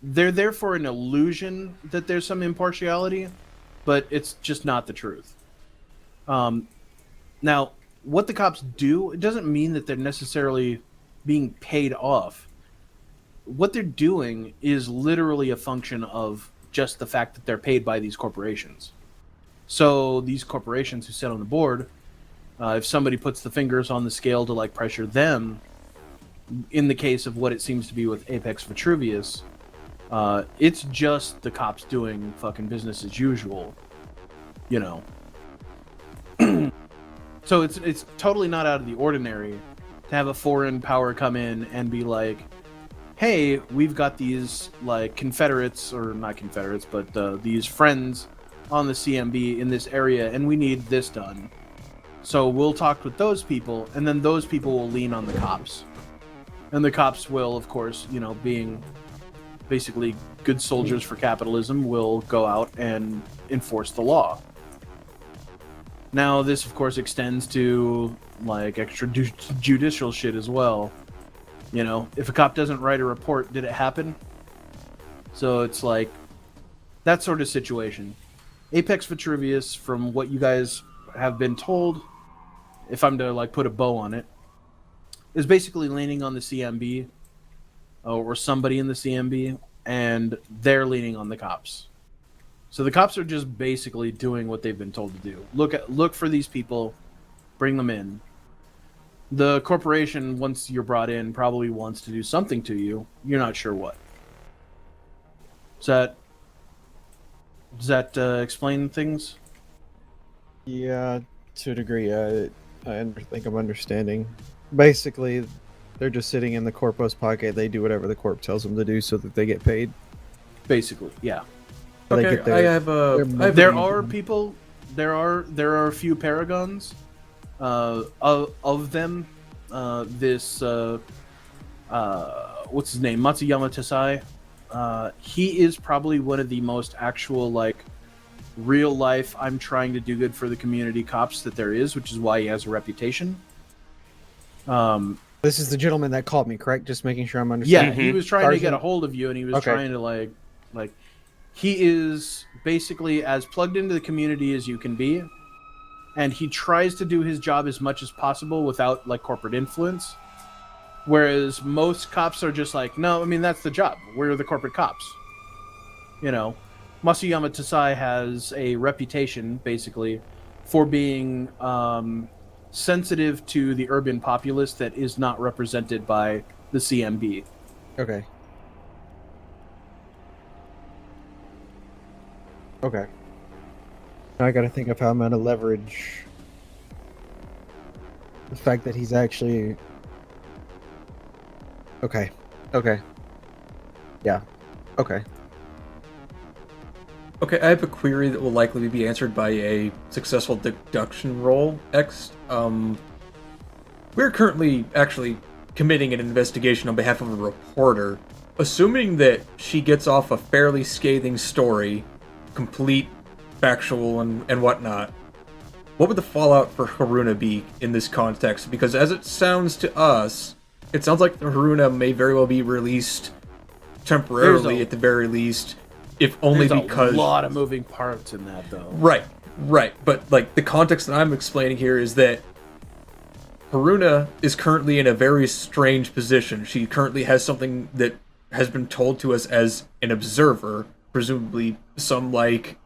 They're there for an illusion that there's some impartiality, but it's just not the truth. Now, what the cops do, it doesn't mean that they're necessarily being paid off. What they're doing is literally a function of just the fact that they're paid by these corporations. So these corporations who sit on the board, if somebody puts the fingers on the scale to pressure them, in the case of what it seems to be with Apex Vitruvius, it's just the cops doing fucking business as usual, So it's totally not out of the ordinary to have a foreign power come in and be like, hey, we've got these Confederates, or not Confederates, but these friends on the CMB in this area, and we need this done. So we'll talk with those people, and then those people will lean on the cops. And the cops will, of course, being basically good soldiers for capitalism, will go out and enforce the law. Now, this, of course, extends to, extrajudicial shit as well. If a cop doesn't write a report, did it happen? So it's that sort of situation. Apex Vitruvius, from what you guys have been told, if I'm to, put a bow on it, is basically leaning on the CMB, or somebody in the CMB, and they're leaning on the cops. So the cops are just basically doing what they've been told to do. Look for these people, bring them in. The corporation, once you're brought in, probably wants to do something to you. You're not sure what. Does that explain things? Yeah, to a degree. I think I'm understanding. Basically, they're just sitting in the corpo's pocket. They do whatever the corp tells them to do so that they get paid. Basically, yeah. They Okay, get their- I have a. There are people. There are a few paragons. Of them, this what's his name, Matsuyama Tasai. He is probably one of the most actual real life, I'm trying to do good for the community cops that there is, which is why he has a reputation. This is the gentleman that called me, correct? Just making sure I'm Yeah, understanding. he was trying to get Tarzan? a hold of you, and he was Okay. trying to he is basically as plugged into the community as you can be, and he tries to do his job as much as possible without corporate influence. Whereas most cops are just no, I mean, that's the job. We're the corporate cops. Masuyama Tasai has a reputation basically for being sensitive to the urban populace that is not represented by the CMB. Okay. Okay. Now I gotta think of how I'm gonna leverage the fact that he's actually... Okay. Okay. Yeah. Okay. Okay, I have a query that will likely be answered by a successful deduction roll. We're currently actually committing an investigation on behalf of a reporter. Assuming that she gets off a fairly scathing story, complete, factual, and whatnot, what would the fallout for Haruna be in this context? Because as it sounds to us, it sounds like Haruna may very well be released temporarily, at the very least, if only There's because... a lot of moving parts in that, though. Right. But, the context that I'm explaining here is that Haruna is currently in a very strange position. She currently has something that has been told to us as an observer, presumably some like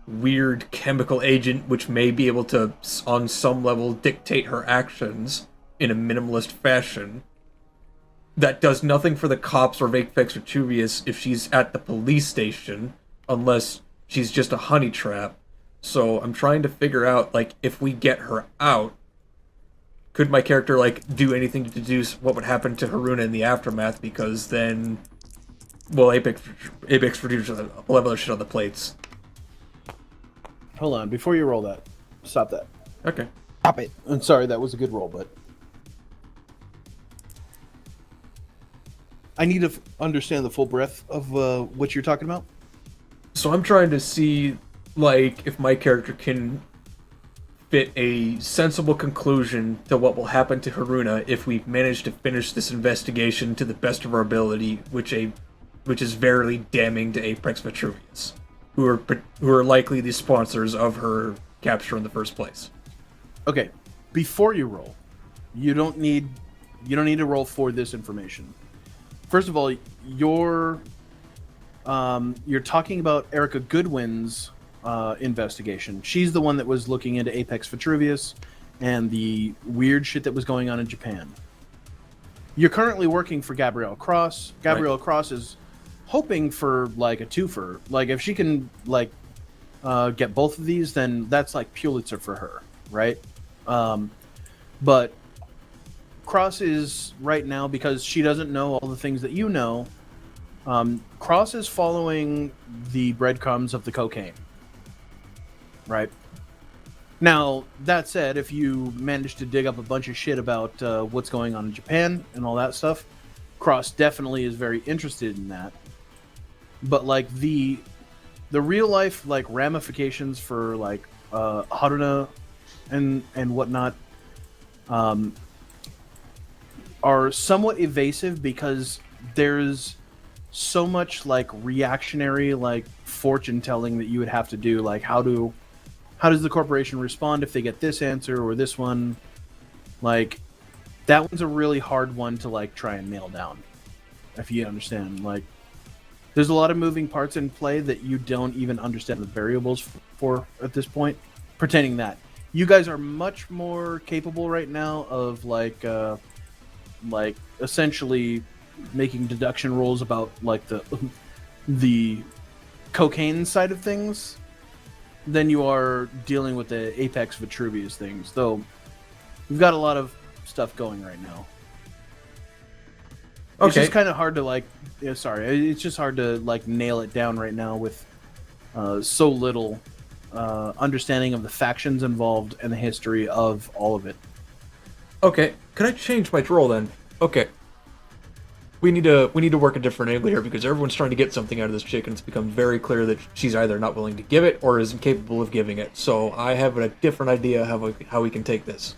weird chemical agent which may be able to, on some level, dictate her actions in a minimalist fashion. That does nothing for the cops or Apex Vitruvius if she's at the police station, unless she's just a honey trap. So I'm trying to figure out, like, if we get her out, could my character, like, do anything to deduce what would happen to Haruna in the aftermath? Because then, well, Apex Vitruvius will have other shit on the plates. Hold on, before you roll that, stop that. Okay. Stop it. I'm sorry, that was a good roll, but I need to understand the full breadth of what you're talking about. So I'm trying to see, like, if my character can fit a sensible conclusion to what will happen to Haruna if we manage to finish this investigation to the best of our ability, which is very damning to Apex Vitruvius, who are likely the sponsors of her capture in the first place. Okay, before you roll, you don't need to roll for this information. First of all, you're talking about Erica Goodwin's investigation. She's the one that was looking into Apex Vitruvius and the weird shit that was going on in Japan. You're currently working for Gabrielle Cross. Gabrielle Cross is hoping for like a twofer. Like if she can like get both of these, then that's like Pulitzer for her, right? But Cross is right now, because she doesn't know all the things that you know. Cross is following the breadcrumbs of the cocaine. Right. Now, that said, if you manage to dig up a bunch of shit about what's going on in Japan and all that stuff, Cross definitely is very interested in that. But like the real life like ramifications for like Haruna and whatnot are somewhat evasive, because there's so much like reactionary like fortune telling that you would have to do, like how does the corporation respond if they get this answer or this one? Like, that one's a really hard one to, like, try and nail down, if you understand. Like, there's a lot of moving parts in play that you don't even understand the variables for at this point, pretending that. You guys are much more capable right now of, like essentially making deduction rolls about, like, the cocaine side of things than you are dealing with the Apex Vitruvius things, though we've got a lot of stuff going right now. It's just kind of hard to like. Yeah, sorry, it's just hard to like nail it down right now with so little understanding of the factions involved and the history of all of it. Okay, can I change my roll then? Okay. We need to work a different angle here, because everyone's trying to get something out of this chick, and it's become very clear that she's either not willing to give it or is incapable of giving it. So I have a different idea how we can take this.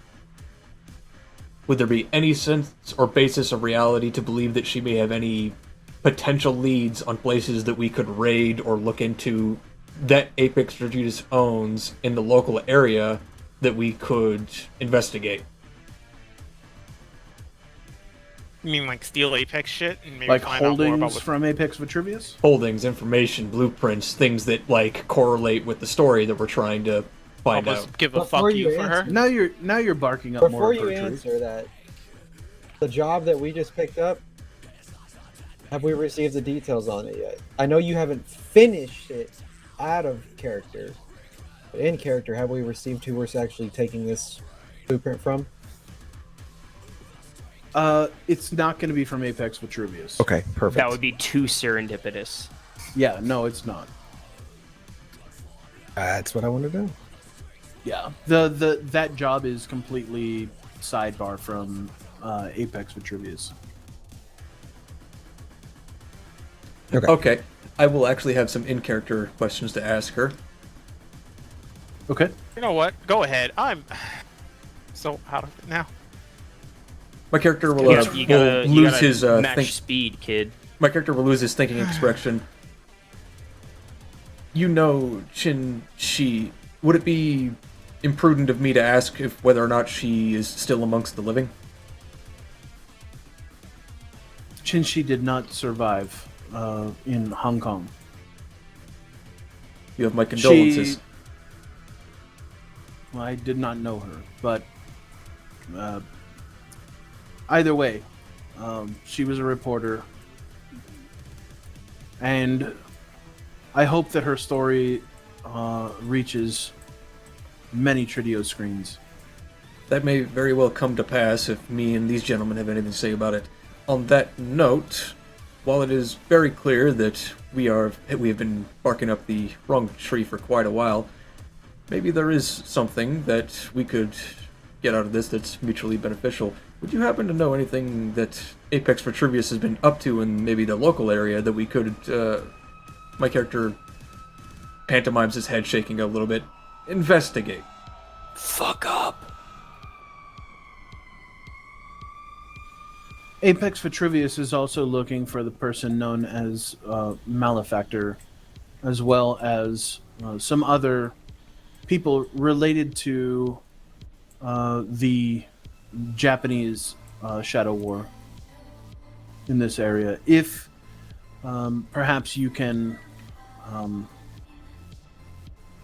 Would there be any sense or basis of reality to believe that she may have any potential leads on places that we could raid or look into that Apex Vitruvius owns in the local area that we could investigate? You mean like steal Apex shit and maybe Like find out more about holdings what... from Apex Vitruvius? Holdings, information, blueprints, things that like correlate with the story that we're trying to find Almost out. give a Before fuck you you for her? answer- Now you're barking up more. Before you answer that, the job that we just picked up, have we received the details on it yet? I know you haven't finished it out of character, but in character, have we received who we're actually taking this blueprint from? It's not going to be from Apex Vitruvius. Okay, perfect. That would be too serendipitous. Yeah, no, it's not. That's what I want to do. Yeah, that job is completely sidebar from Apex Vitruvius. Okay, I will actually have some in-character questions to ask her. Okay. You know what? Go ahead. I'm so out of it now. My character will, You gotta lose his match speed, kid. My character will lose his thinking expression. You know, Chin Shi, would it be imprudent of me to ask if whether or not she is still amongst the living? Chinshi did not survive in Hong Kong. You have my condolences. Well, I did not know her, but either way, she was a reporter, and I hope that her story reaches many Tridio screens. That may very well come to pass if me and these gentlemen have anything to say about it. On that note, while it is very clear that we have been barking up the wrong tree for quite a while, maybe there is something that we could get out of this that's mutually beneficial. Would you happen to know anything that Apex Retrivius has been up to in maybe the local area that we could, my character pantomimes his head shaking a little bit, investigate? Fuck up. Apex Vitrivius is also looking for the person known as Malefactor, as well as some other people related to the Japanese Shadow War in this area. If perhaps you can, I'm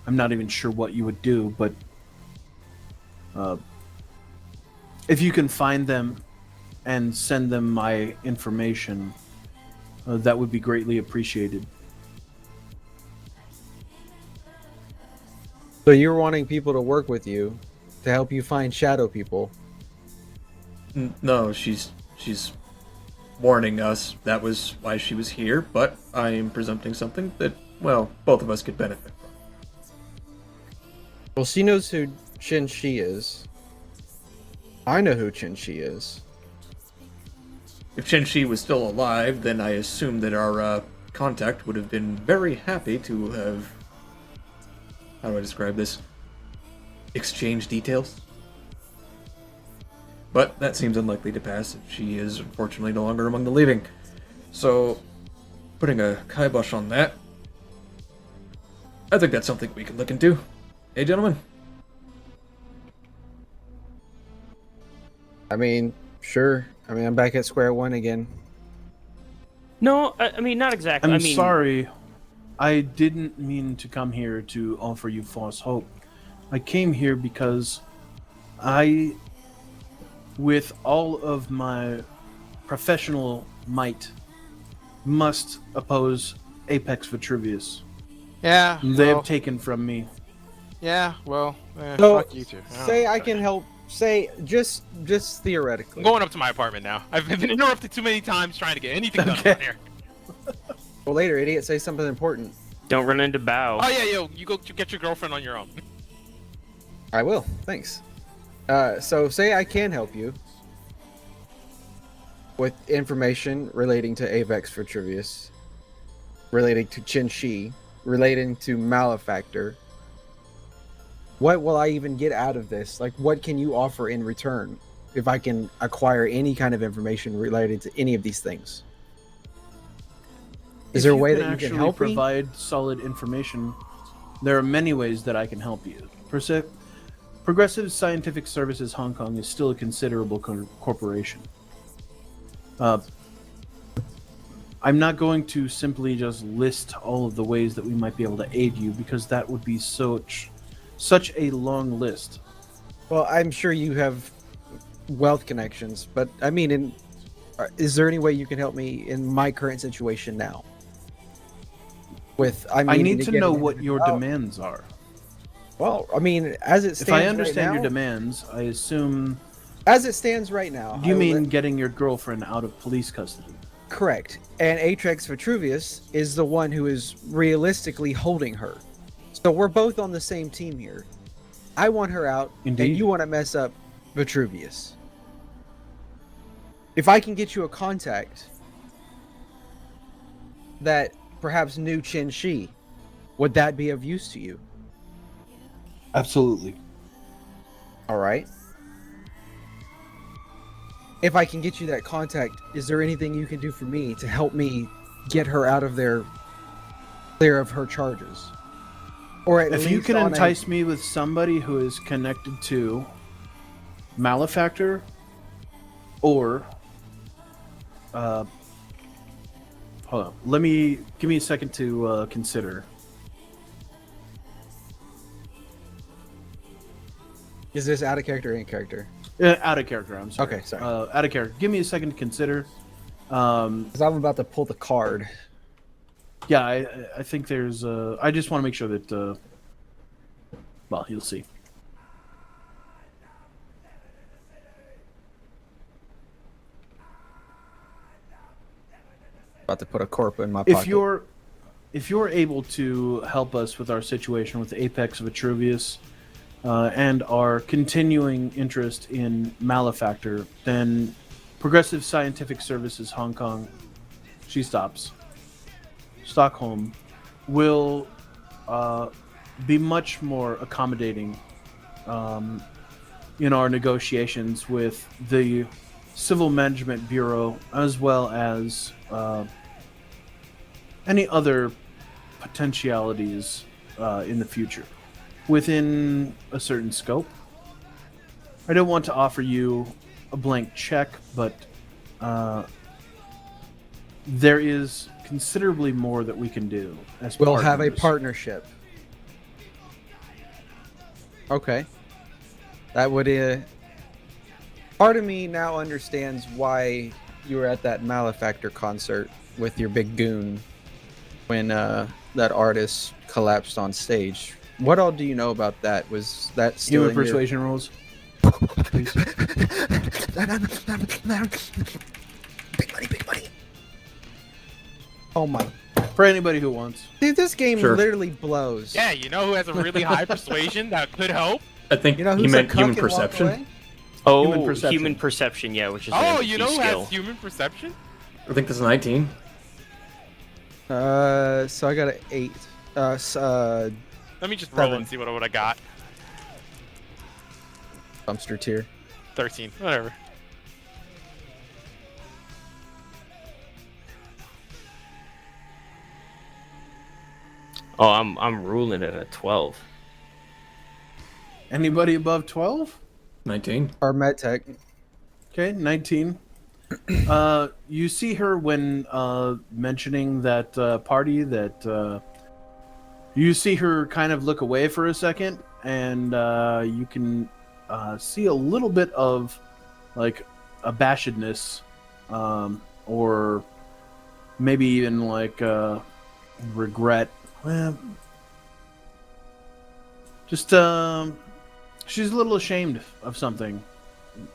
not even sure what you would do, but if you can find them and send them my information, that would be greatly appreciated. So you're wanting people to work with you to help you find shadow people? No, she's warning us. That was why she was here, but I am presenting something that, well, both of us could benefit from. Well, she knows who Chin Shi is. I know who Chin Shi is. If Chen Shi was still alive, then I assume that our contact would have been very happy to have, how do I describe this, exchange details. But that seems unlikely to pass if she is unfortunately no longer among the living. So, putting a kibosh on that, I think that's something we can look into. Hey, gentlemen? I mean, sure. I mean, I'm back at square one again. No, I mean, not exactly. I'm I mean, sorry. I didn't mean to come here to offer you false hope. I came here because I, with all of my professional might, must oppose Apex Vitruvius. Yeah. They have taken from me. Yeah. Well. So, fuck you two. say I can help. Say just theoretically. I'm going up to my apartment now. I've been interrupted too many times trying to get anything done around here. Well, later, idiot, say something important. don't run into Bao. Oh yeah, yo, you go get your girlfriend on your own. I will. Thanks. So say I can help you with information relating to Avex for Trivius, relating to Chin Shi, relating to Malefactor. What will I even get out of this? Like, what can you offer in return if I can acquire any kind of information related to any of these things? Is there a way that you can help me? Provide solid information? There are many ways that I can help you. Progressive Scientific Services Hong Kong is still a considerable corporation. I'm not going to simply just list all of the ways that we might be able to aid you, because that would be such a long list. Well, I'm sure you have wealth connections, but I mean, is there any way you can help me in my current situation now? I need to know what your demands are. Well, I mean, as it stands If I understand right your now, demands, I assume... as it stands right now... Do you mean getting your girlfriend out of police custody? Correct. And Atrix Vitruvius is the one who is realistically holding her. So we're both on the same team here. I want her out, Indeed. and you want to mess up Vitruvius. If I can get you a contact that perhaps knew Chin Shi, would that be of use to you? Absolutely. All right. If I can get you that contact, is there anything you can do for me to help me get her out of there, clear of her charges? Or at If you least can on entice me with somebody who is connected to Malefactor or hold on. Give me a second to consider. Is this out of character or in character? Out of character, I'm sorry. Okay, sorry. Out of character. Give me a second to consider. Because I'm about to pull the card. Yeah, I think there's. I just want to make sure that. Well, you'll see. About to put a corp in my pocket. If you're able to help us with our situation with the Apex of Vitruvius, and our continuing interest in Malefactor, then Progressive Scientific Services Hong Kong, she stops. Stockholm will be much more accommodating in our negotiations with the Civil Management Bureau, as well as any other potentialities in the future within a certain scope. I don't want to offer you a blank check, but there is considerably more that we can do as We'll have a partners. partnership. Okay. That would. Part of me now understands why you were at that Malefactor concert with your big goon when that artist collapsed on stage. What all do you know about that? Was that still Human in your- persuasion rules. Big money, big money. Oh my. For anybody who wants. Dude, this game Sure. literally blows. Yeah, you know who has a really high persuasion that could help? I think You know he who's meant a cuck human and walked perception. away? Oh, Human perception. yeah, which is Oh, an you know who skill. has human perception? I think this is 19. So I got an 8. Let me just roll 7. and see what I got. Dumpster tier. 13, whatever. Oh, I'm ruling it at 12. Anybody above 12? 19. Or medtech. Okay, 19. You see her when mentioning that party that you see her kind of look away for a second, and you can see a little bit of like abashedness, or maybe even like regret. Well, just she's a little ashamed of something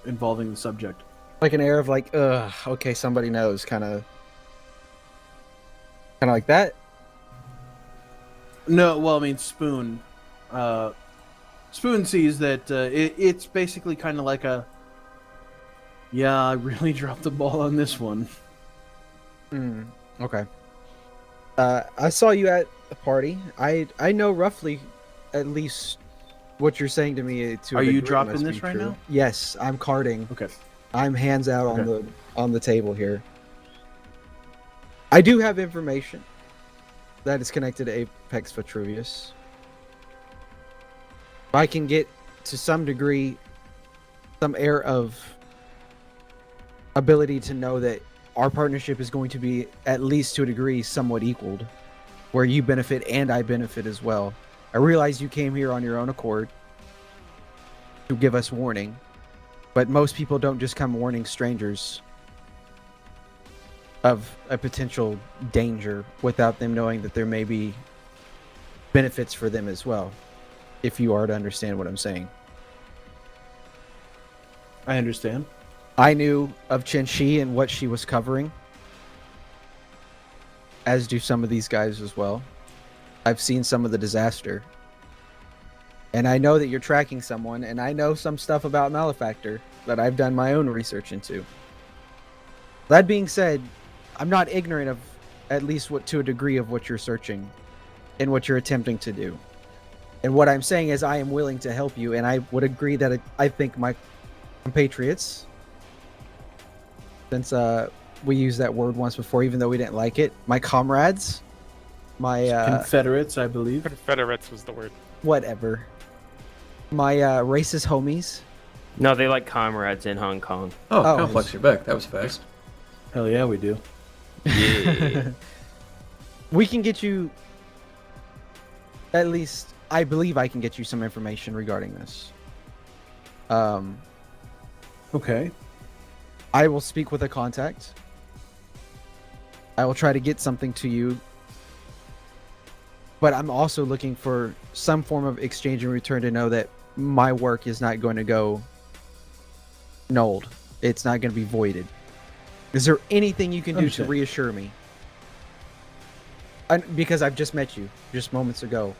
involving the subject. Like an air of like, ugh, okay, somebody knows, kind of like that. No, well, I mean, Spoon. Spoon sees that it's basically kind of like a, yeah, I really dropped the ball on this one. Okay. I saw you at a party. I know roughly, at least, what you're saying to me. To a Are you degree dropping must this be right true. now? Yes, I'm carding. Okay. I'm hands out Okay. on the table here. I do have information that is connected to Apex Vitruvius. If I can get to some degree some air of ability to know that our partnership is going to be, at least to a degree, somewhat equaled, where you benefit and I benefit as well. I realize you came here on your own accord to give us warning, but most people don't just come warning strangers of a potential danger without them knowing that there may be benefits for them as well, if you are to understand what I'm saying. I understand. I knew of Chen Shi and what she was covering, as do some of these guys as well. I've seen some of the disaster. And I know that you're tracking someone, and I know some stuff about Malefactor that I've done my own research into. That being said, I'm not ignorant of at least what to a degree of what you're searching and what you're attempting to do. And what I'm saying is I am willing to help you, and I would agree that I think my compatriots, since we used that word once before, even though we didn't like it, my comrades My Confederates, I believe. Confederates was the word. whatever. My racist homies. No, they like comrades in Hong Kong. Oh, Oh. Complex, you're back. That was fast. Hell yeah, we do. Yeah. We can get you. At least, I believe I can get you some information regarding this. Okay. I will speak with a contact. I will try to get something to you. But I'm also looking for some form of exchange in return to know that my work is not going to go nulled. It's not going to be voided. Is there anything you can do to Understand. reassure me? Because I've just met you just moments ago.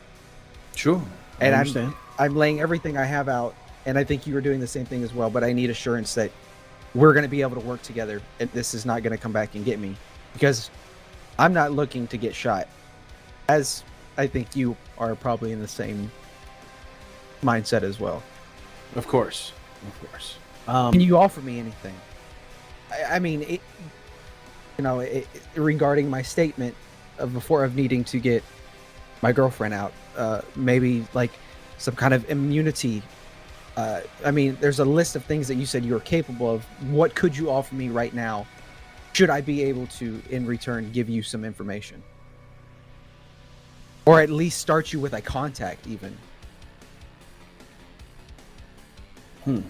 Sure. I And understand. I'm laying everything I have out, and I think you are doing the same thing as well, but I need assurance that we're going to be able to work together and this is not going to come back and get me, because I'm not looking to get shot, as I think you are probably in the same mindset as well. Of course. Of course. Can you offer me anything? I mean, regarding my statement of before of needing to get my girlfriend out, maybe like some kind of immunity. I mean, there's a list of things that you said you were capable of. What could you offer me right now? Should I be able to, in return, give you some information? Or at least start you with a contact, even. And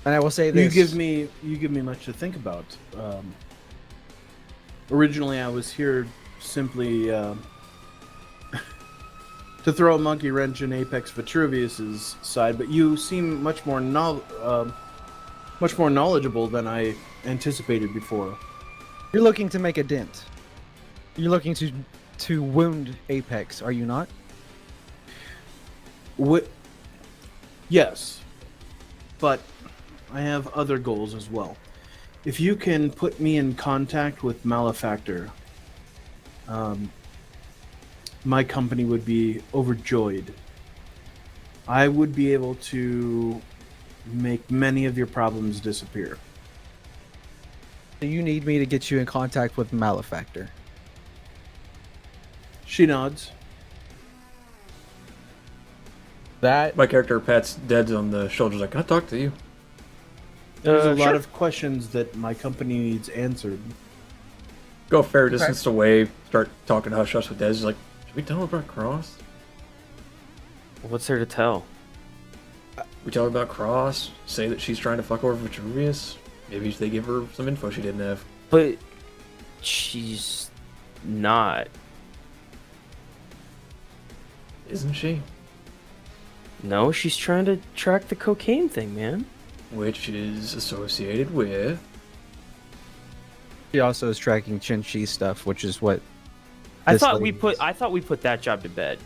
I will say this. You give me much to think about. Originally, I was here simply to throw a monkey wrench in Apex Vitruvius's side, but you seem much more knowledgeable than I anticipated before. You're looking to make a dent. You're looking to wound Apex, are you not? Yes, but I have other goals as well. If you can put me in contact with Malefactor, my company would be overjoyed. I would be able to make many of your problems disappear. Do you need me to get you in contact with Malefactor? She nods. That My character pats Dead's on the shoulders like, can I talk to you? There's a lot Sure. of questions that my company needs answered. Go a fair distance away, start talking hush hush with Dead. He's like, should we tell him about Cross? What's there to tell? We tell her about Cross, say that she's trying to fuck over Vitruvius. Maybe they give her some info she didn't have. But she's not. Isn't she? No, she's trying to track the cocaine thing, man. Which is associated with... she also is tracking Chin-Chi stuff, which is what I this thought lady we put that job to bed.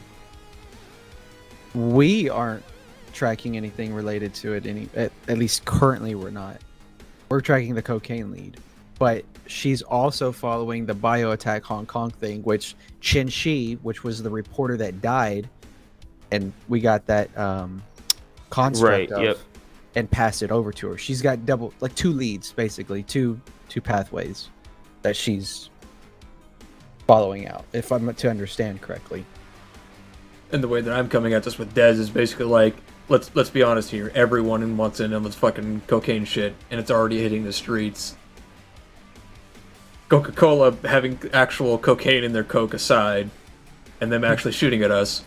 we aren't tracking anything related to it. At least currently, we're not. We're tracking the cocaine lead, but she's also following the Bioattack Hong Kong thing, which Chin-Chi, which was the reporter that died, and we got that construct Right, of, yep. and passed it over to her. She's got two leads, basically, two pathways that she's following out, if I'm to understand correctly. And the way that I'm coming at this with Dez is basically like, let's be honest here. Everyone wants in on this fucking cocaine shit, and it's already hitting the streets. Coca-Cola having actual cocaine in their Coke aside, and them actually shooting at us.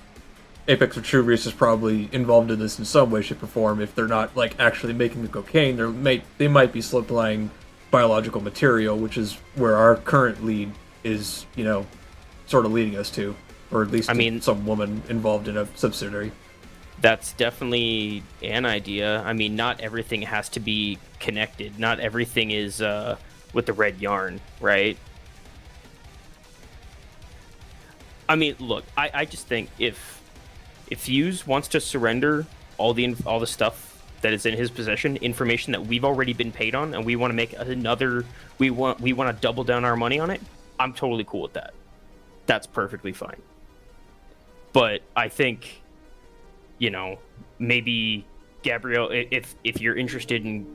Apex Vitruvius is probably involved in this in some way, shape, or form. If they're not like actually making the cocaine, they might be supplying biological material, which is where our current lead is, sort of leading us to, or at least some woman involved in a subsidiary. That's definitely an idea. I mean, not everything has to be connected. Not everything is with the red yarn, right? I mean, look, I just think if Fuse wants to surrender all the stuff that is in his possession, information that we've already been paid on, and we want to make another, we want to double down our money on it, I'm totally cool with that. That's perfectly fine. But I think, maybe Gabrielle, if you're interested in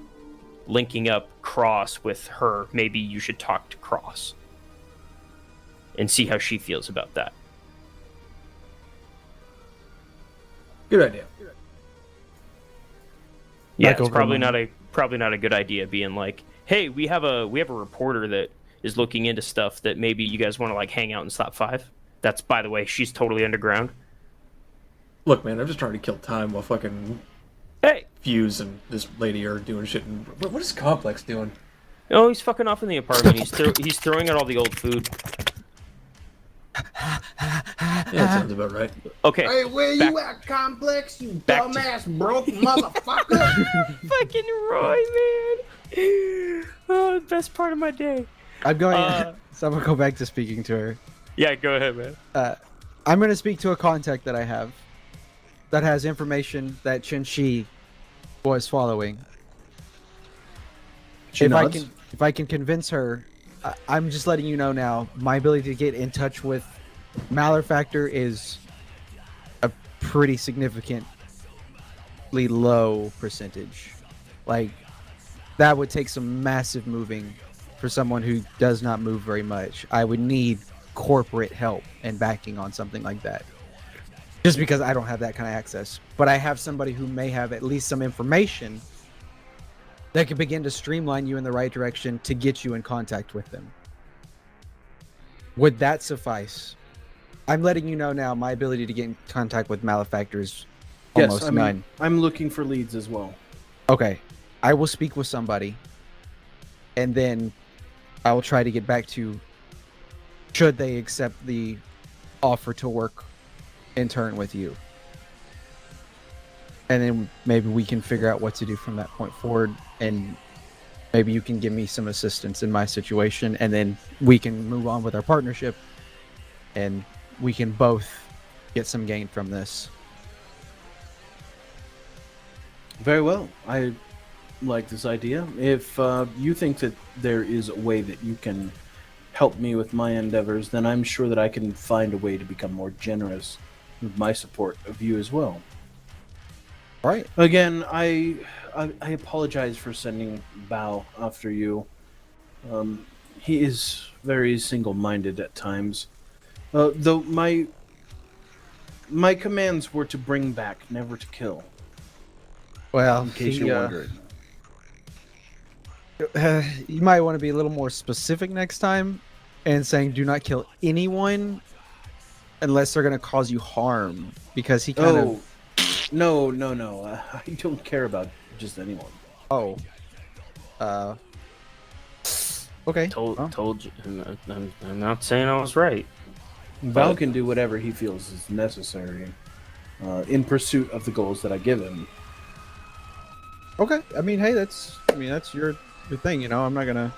linking up Cross with her, maybe you should talk to Cross. and see how she feels about that. Good idea. Yeah, Back it's over probably mine. not a good idea being like, hey, we have a reporter that is looking into stuff that maybe you guys want to like hang out in stop 5. That's, by the way, she's totally underground. Look, man, I'm just trying to kill time while fucking Hey, Fuse and this lady are doing shit. What is Complex doing? oh, he's fucking off in the apartment. He's throwing out all the old food. Yeah, that sounds about right. Okay. Hey, where back- you at, Complex? You back to- dumbass broke motherfucker. Fucking Roy, man. Oh, the best part of my day. I'm going. Uh, So I'm gonna go back to speaking to her. Yeah, go ahead, man. I'm gonna speak to a contact that I have that has information that Chen Shi was following. She if nods. if I can convince her, I'm just letting you know now. My ability to get in touch with Malefactor is a pretty significantly low percentage. Like that would take some massive moving for someone who does not move very much. I would need corporate help and backing on something like that. Just because I don't have that kind of access. But I have somebody who may have at least some information that could begin to streamline you in the right direction to get you in contact with them. Would that suffice? I'm letting you know now my ability to get in contact with Malefactor is almost Yes, I mean, none. I'm looking for leads as well. Okay. I will speak with somebody and then I will try to get back to should they accept the offer to work in turn with you. And then maybe we can figure out what to do from that point forward, and maybe you can give me some assistance in my situation, and then we can move on with our partnership and we can both get some gain from this. Very well. I like this idea. If you think that there is a way that you can help me with my endeavors, then I'm sure that I can find a way to become more generous with my support of you as well. All right. Again, I apologize for sending Bao after you. He is very single-minded at times. Though my commands were to bring back, never to kill. Well, In case you're wondering. you might want to be a little more specific next time and saying do not kill anyone unless they're going to cause you harm, because he kind of No. I don't care about just anyone. Okay. Told you. I'm not saying I was right. Bao can do whatever he feels is necessary in pursuit of the goals that I give him. Okay. I mean, hey, that's your thing, you know. I'm not gonna.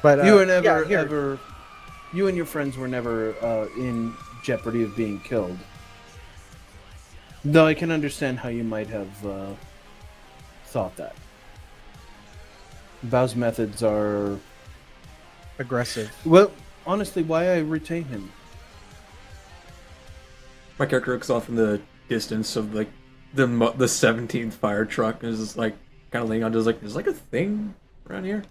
But You were never yeah, here. ever. You and your friends were never in jeopardy of being killed. Though I can understand how you might have thought that. Bao's methods are aggressive. well. Honestly, why I retain him? My character looks off in the distance of like the 17th fire truck and is just like kind of laying on, just like there's like a thing around here.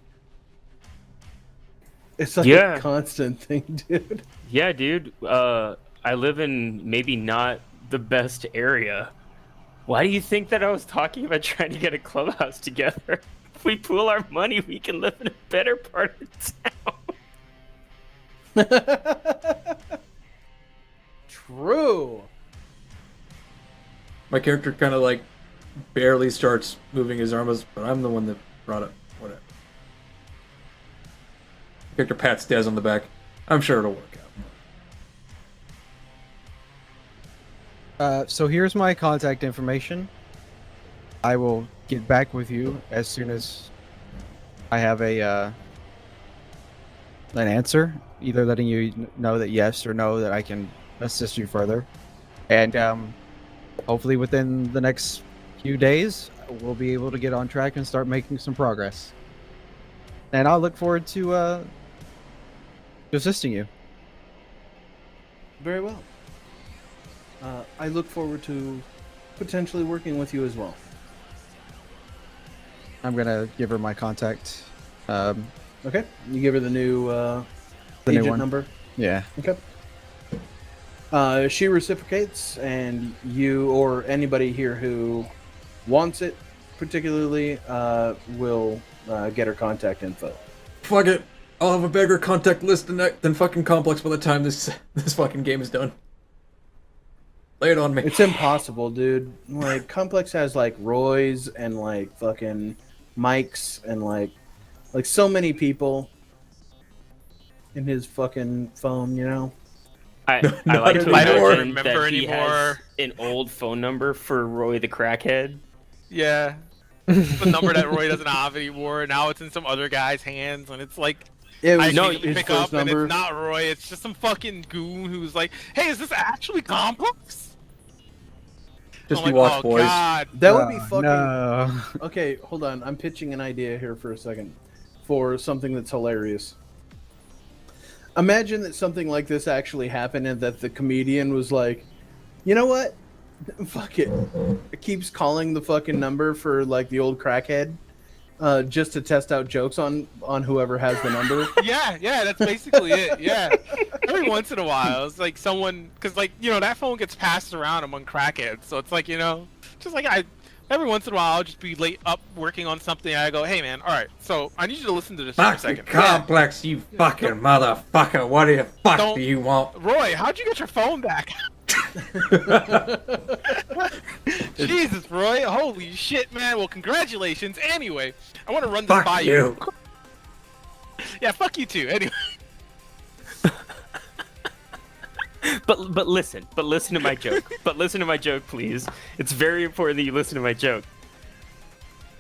It's like Yeah. a constant thing, dude. Yeah, dude. I live in maybe not the best area. Why do you think that I was talking about trying to get a clubhouse together? If we pool our money, we can live in a better part of town. True. My character kind of like barely starts moving his arms, but I'm the one that brought it. Whatever. Character pats Dez on the back. I'm sure it'll work out. So here's my contact information. I will get back with you as soon as I have an answer, either letting you know that yes or no that I can assist you further, and hopefully within the next few days we'll be able to get on track and start making some progress. And I'll look forward to assisting you. Very well. I look forward to potentially working with you as well. I'm gonna give her my contact. Okay. You give her the new The new agent one. number. Yeah. Okay. She reciprocates, and you or anybody here who wants it particularly will get her contact info. Fuck it. I'll have a bigger contact list than fucking Complex by the time this fucking game is done. Lay it on me. It's impossible, dude. Like, Complex has, like, Roy's and, like, fucking Mike's and, like so many people in his fucking phone, you know? I Not like to anymore. I don't imagine remember that he has anymore. an old phone number for Roy the crackhead. Yeah. The number that Roy doesn't have anymore. Now it's in some other guy's hands, and it's like It I was immediately his pick first up, and number. it's not Roy. It's just some fucking goon who's like, "Hey, is this actually Complex?" Just I'm you like, watch, oh, boys. God. That would be Oh, fucking... No. Okay, hold on. I'm pitching an idea here for a second for something that's hilarious. Imagine that something like this actually happened and that the comedian was like, you know what? Fuck it. It keeps calling the fucking number for, like, the old crackhead just to test out jokes on whoever has the number. Yeah, that's basically it. Yeah. Every once in a while, it's like someone, because, like, you know, that phone gets passed around among crackheads. So it's like, you know, just like every once in a while, I'll just be late up working on something. And I go, hey, man, all right, so I need you to listen to this for a Fuck the second. Complex, you fucking motherfucker. What the fuck Don't- do you want? Roy, how'd you get your phone back? Jesus, Roy. Holy shit, man. Well, congratulations. Anyway, I want to run this Fuck by you. Yeah, fuck you too. Anyway. But listen to my joke. But listen to my joke, please. It's very important that you listen to my joke.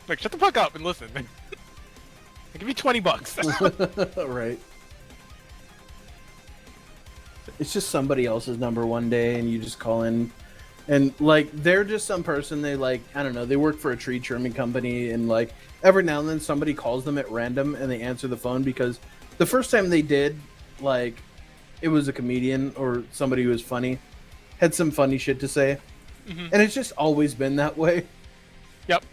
Like, shut the fuck up and listen. I'll give you $20. Right. It's just somebody else's number one day, and you just call in, and, like, they're just some person. They, like, I don't know, they work for a tree trimming company, and, like, every now and then somebody calls them at random, and they answer the phone because the first time they did, like, it was a comedian or somebody who was funny, had some funny shit to say, and it's just always been that way. Yep.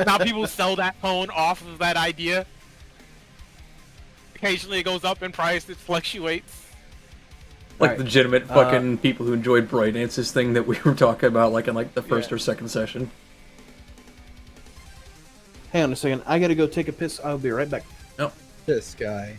Now people sell that phone off of that idea. Occasionally it goes up in price, it fluctuates. Like Alright. legitimate fucking people who enjoyed Brightance's thing that we were talking about, like in like the first Yeah. or second session. Hang on a second, I gotta go take a piss. I'll be right back. No. This guy.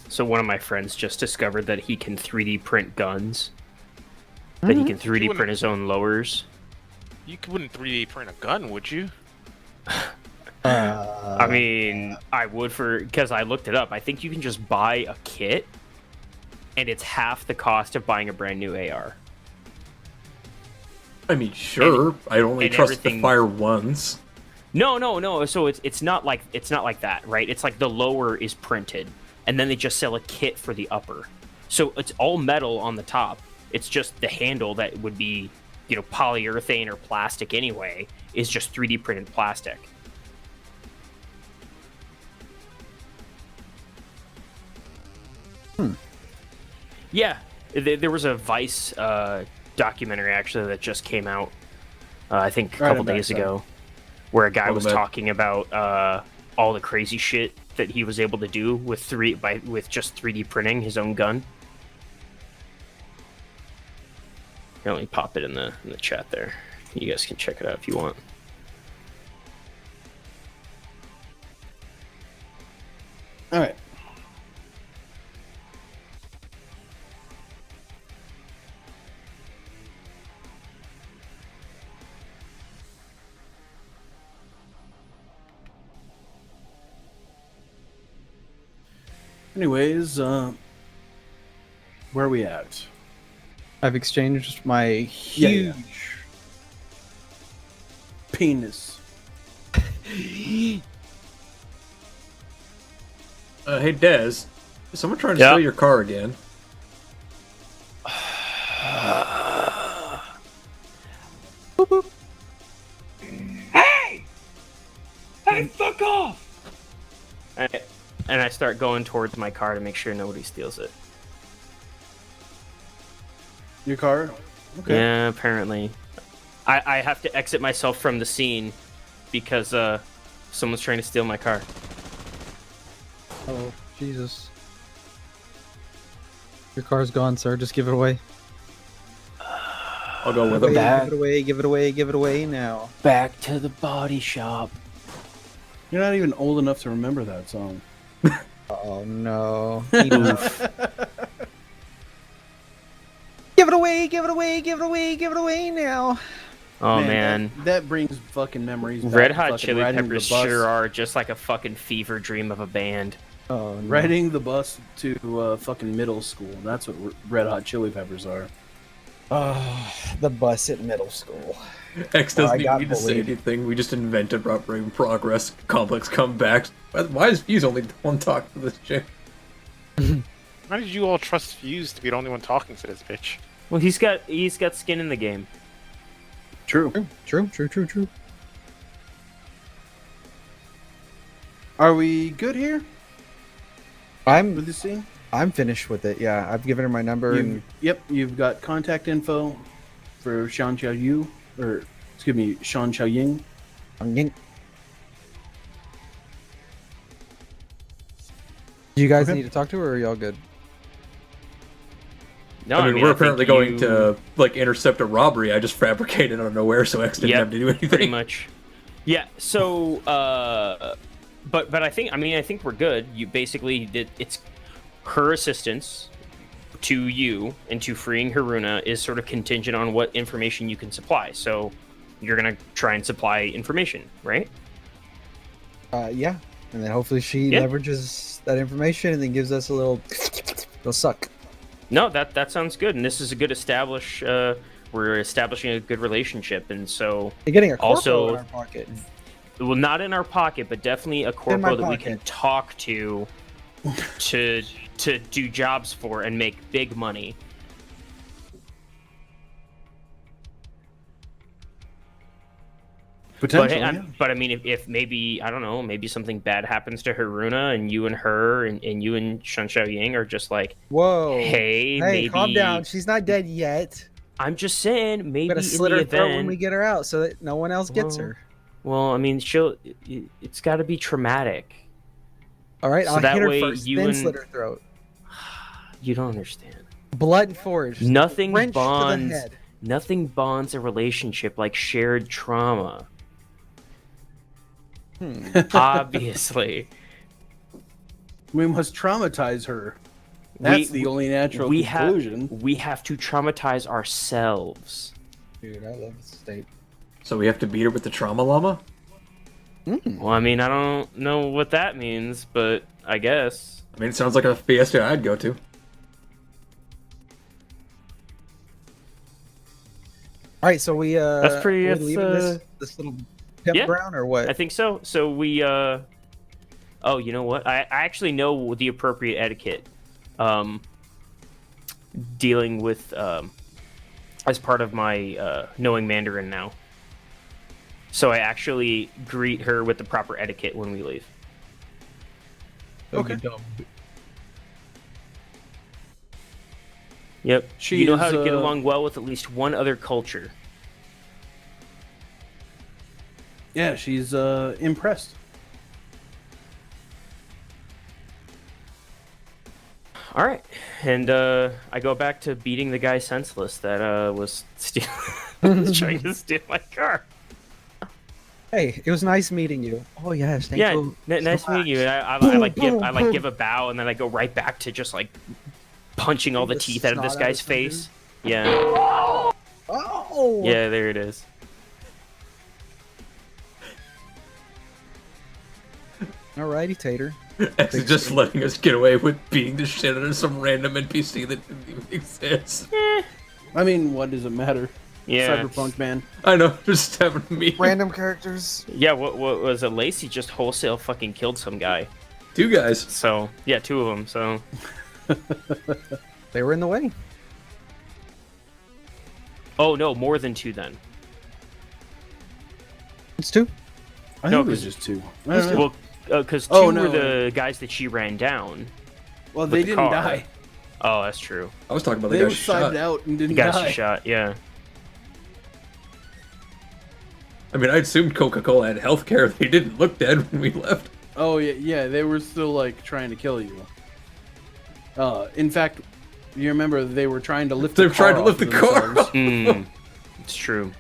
So one of my friends just discovered that he can 3D print guns. That he can 3D print his own lowers. You wouldn't 3D print a gun, would you? I mean, I would because I looked it up. I think you can just buy a kit, and it's half the cost of buying a brand new AR. I mean, sure. I only and trust everything- the fire once. No. So it's not like that, right? It's like the lower is printed, and then they just sell a kit for the upper. So it's all metal on the top. It's just the handle that would be, you know, polyurethane or plastic anyway, is just 3D printed plastic. Yeah, there was a Vice documentary actually that just came out, I think a Right, couple I'm back, days sorry. ago, where a guy Welcome was back. talking about all the crazy shit that he was able to do with just 3D printing his own gun. Here, let me pop it in the chat there. You guys can check it out if you want. All right. Anyways, where are we at? I've exchanged my Yeah, huge yeah. Penis. Hey, Dez. Is someone trying to steal your car again? Boop, boop. Hey! Hey, fuck off! And I start going towards my car to make sure nobody steals it. Your car? Okay. Yeah, apparently. I have to exit myself from the scene because someone's trying to steal my car. Oh, Jesus. Your car's gone, sir. Just give it away. I'll go with Give him. it away, give it away, give it away now. Back to the body shop. You're not even old enough to remember that song. Oh, no. Enough. Give it away, give it away, give it away, give it away now. Oh, man. That brings fucking memories back. Red to Hot fucking Chili riding the Peppers bus- sure are just like a fucking fever dream of a band. Oh, no. Riding the bus to fucking middle school. That's what Red Hot Chili Peppers are. The bus at middle school. X I doesn't got even need to say bullied. anything. We just invented Operating Progress. Complex comeback. Why is Fuse only the one talking to this chick? Why did you all trust Fuse to be the only one talking to this bitch? Well, he's got skin in the game. True. True. Are we good here with I'm this scene? finished with it. Yeah, I've given her my number and Yep, you've got contact info for Shan Xiao Yu, or excuse me, Shan Xiao Ying. Do you guys Okay. need to talk to her, or are y'all good? No, I mean, we're I think apparently going you- to like intercept a robbery. I just fabricated out of nowhere, so X didn't Yep, have to do anything. pretty much. Yeah. So, but I think we're good. You basically did. It's her assistance to you and to freeing Haruna is sort of contingent on what information you can supply. So, you're gonna try and supply information, right? Yeah, and then hopefully she Yeah. leverages that information and then gives us a little suck. No, that sounds good. And this is a good we're establishing a good relationship, and so You're getting a corpo Also- in our pocket. well, not in our pocket, but definitely a my corpo that we can pocket. talk to do jobs for and make big money. Potentially. But I mean, if maybe, I don't know, maybe something bad happens to Haruna, and you and her and you and Shan Xiao Ying are just like, Whoa. hey, Hey, maybe. calm down. She's not dead yet. I'm just saying, maybe We're gonna in slit the her throat when event. we get her out, so that no one else gets Well, her. Well, I mean, it's got to be traumatic. All right, so I'll that hit her way first, you then and- slit her throat. You don't understand. Blunt force. Nothing Wrench to the bonds. head. Nothing bonds a relationship like shared trauma. Obviously, We must traumatize her. That's the only natural conclusion. we have to traumatize ourselves. Dude, I love this state. So we have to beat her with the trauma llama? Well, I mean, I don't know what that means, but I guess. I mean, it sounds like a fiesta I'd go to. All right, so we That's pretty- are we that's, leaving this little pimp yeah. ground or what? I think so. So we oh, you know what? I actually know the appropriate etiquette dealing with as part of my knowing Mandarin now. So I actually greet her with the proper etiquette when we leave. Okay. Yep. She you know is, how to get along well with at least one other culture. Yeah, she's impressed. All right, and I go back to beating the guy senseless that was trying to steal my car. Hey, it was nice meeting you. Oh yes, thank Yeah, you. nice meeting you. I give a bow, and then I go right back to just like punching all the The teeth out of this snot out guy's of something. face. Yeah, Oh. yeah, there it is. Alrighty, Tater. X is just letting us get away with beating the shit out of some random NPC that didn't even exist. I mean, what does it matter? Yeah, Cyberpunk, man. I know, just having me. Random characters. yeah. What was it? Lacey just wholesale fucking killed some guy. 2 guys. So yeah, 2 of them. So They were in the way. oh no, more than 2 then. It's 2. I No, think it was 'cause- just 2. I don't know. Well, because 2 Oh, were no. the guys that she ran down. Well, with they the didn't car. die. Oh, that's true. I was talking about the They guy were she shot. sided out and The didn't guys die. she shot. Yeah. I mean, I assumed Coca-Cola had healthcare. They didn't look dead when we left. Oh yeah, they were still like trying to kill you. In fact, you remember they were trying to lift. They the were trying to car lift off the car. themselves. It's true.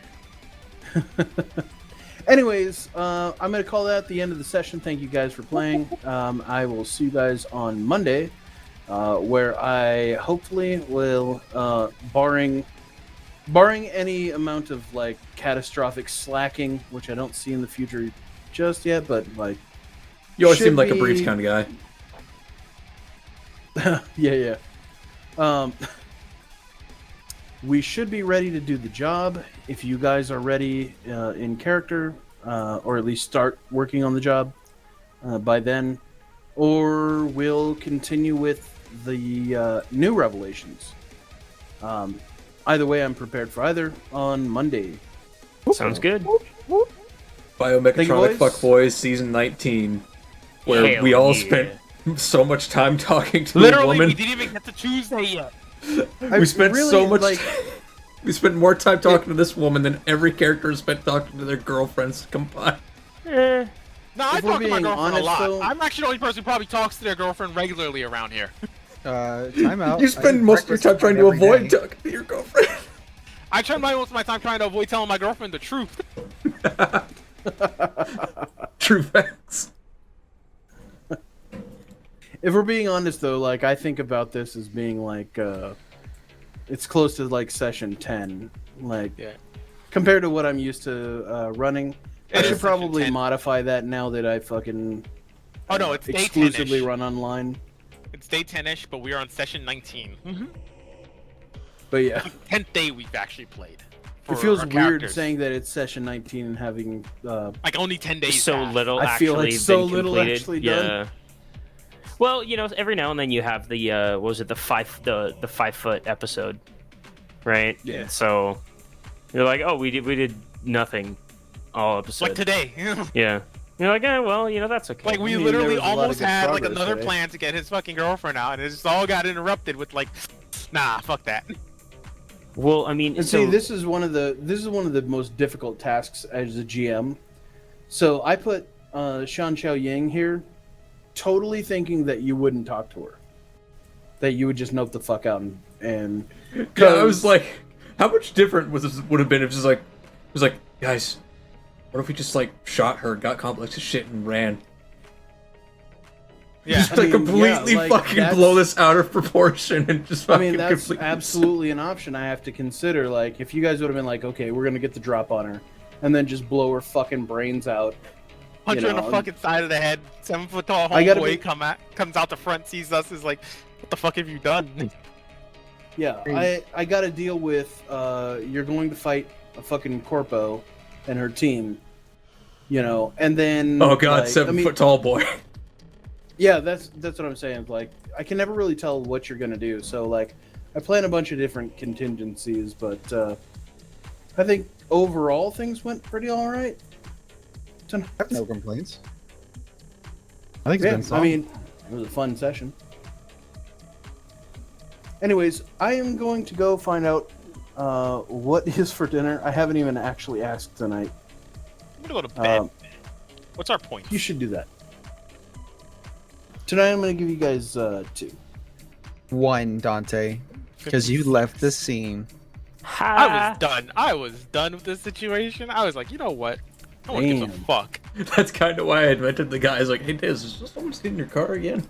Anyways, I'm gonna call that the end of the session. Thank you guys for playing. I will see you guys on Monday, where I hopefully will, barring any amount of like catastrophic slacking, which I don't see in the future just yet, but like You always should seem like a be- Breach kind of guy. yeah. We should be ready to do the job if you guys are ready in character, or at least start working on the job by then, or we'll continue with the new revelations. Either way, I'm prepared for either on Monday. Sounds good. Biomechatronic boys. Fuckbois Season 19, where Hell we all yeah. spent so much time talking to a Literally, woman. we didn't even get to Tuesday yet. We spent really, so much. like- We spent more time talking to this woman than every character has spent talking to their girlfriends combined. Eh. No, I If we're talk to my being girlfriend honest, a lot. though- I'm actually the only person who probably talks to their girlfriend regularly around here. Time out. You spend most of your time trying to avoid talking to your girlfriend. I spend most of my time trying to avoid telling my girlfriend the truth. True facts. If we're being honest, though, like I think about this as being like it's close to like session 10, like Yeah. compared to what I'm used to running. I It should is probably session 10. modify that now that I fucking Oh no, it's day 10-ish. exclusively run online. It's day 10-ish, but we are on session 19. But yeah, 10th day we've actually played. it for feels our weird characters. saying that it's session 19 and having like only 10 days. So passed. little I actually feel like so been little completed. actually yeah. done. Well, you know, every now and then you have the what was it, the 5-foot episode, right? Yeah. So you're like, oh, we did nothing all episode. Like today. Yeah. You're like, well, you know, that's okay. Like we I mean, there literally was a lot of almost good had like progress another today. plan to get his fucking girlfriend out, and it just all got interrupted with like, nah, fuck that. Well, I mean, And so see, this is one of the most difficult tasks as a GM. So I put Shan Xiao Ying here, totally thinking that you wouldn't talk to her, that you would just nope the fuck out and Yeah, I was like, how much different would have been if it was like, guys, what if we just like shot her, got complex as shit, and ran? Yeah. Just I like mean, completely yeah, like, fucking that's- blow this out of proportion and just I fucking mean, that's completely absolutely an option I have to consider. Like, if you guys would have been like, okay, we're gonna get the drop on her, and then just blow her fucking brains out. Punch her in the know, fucking side of the head. 7-foot tall I gotta homeboy be- comes out the front, sees us, is like, what the fuck have you done? Yeah, I got to deal with. You're going to fight a fucking corpo and her team, you know, and then. Oh god, like, 7-foot tall boy. Yeah, that's what I'm saying. Like, I can never really tell what you're gonna do. So like, I plan a bunch of different contingencies, but I think overall things went pretty all right. I have no complaints. I think it's Yeah, been I solid. mean, it was a fun session. Anyways, I am going to go find out what is for dinner. I haven't even actually asked tonight. I'm gonna go to bed. Um, What's our point? You should do that. Tonight I'm going to give you guys 2. 1, Dante, because you left the scene. I was done. I was done with this situation. I was like, you know what? No one gives a Damn. fuck. That's kind of why I invented the guy. I was like, hey, Diz, is someone in your car again?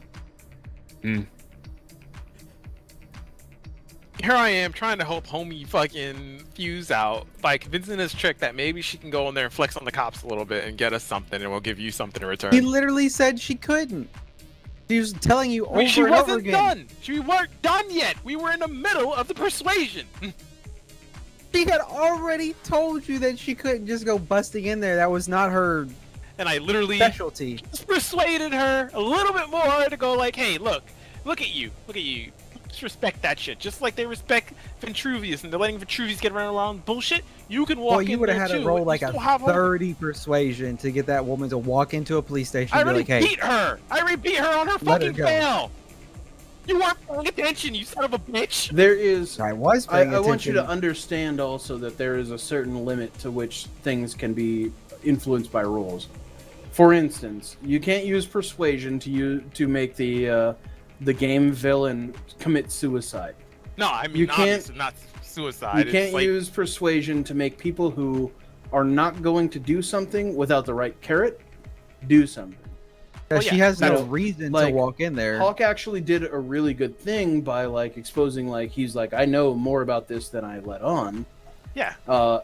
Here I am trying to help homie fucking Fuse out by convincing this chick that maybe she can go in there and flex on the cops a little bit and get us something, and we'll give you something in return. He literally said she couldn't. She was telling you over She and over wasn't again. done. She weren't done yet. We were in the middle of the persuasion. She had already told you that she couldn't just go busting in there. That was not her. and I literally Specialty. just persuaded her a little bit more to go like, hey, look at you. Just respect that shit. Just like they respect Ventruvius and they're letting Ventruvius get around bullshit. You can walk Well, in you would have there had to too, roll and like you a still have all- 30 persuasion to get that woman to walk into a police station I and be already like, hey, beat her. I already beat her on her Let her fucking go. fail. You weren't paying attention, you son of a bitch. There is. I was I paying want you to attention. understand also that there is a certain limit to which things can be influenced by rules. For instance, you can't use persuasion to make the game villain commit suicide. No, I mean You can't- obviously not suicide. You It's can't like, use persuasion to make people who are not going to do something without the right carrot do something. Yeah, Oh, she yeah, has no that's- reason to like, walk in there. Hawk actually did a really good thing by like exposing like he's like I know more about this than I let on, yeah.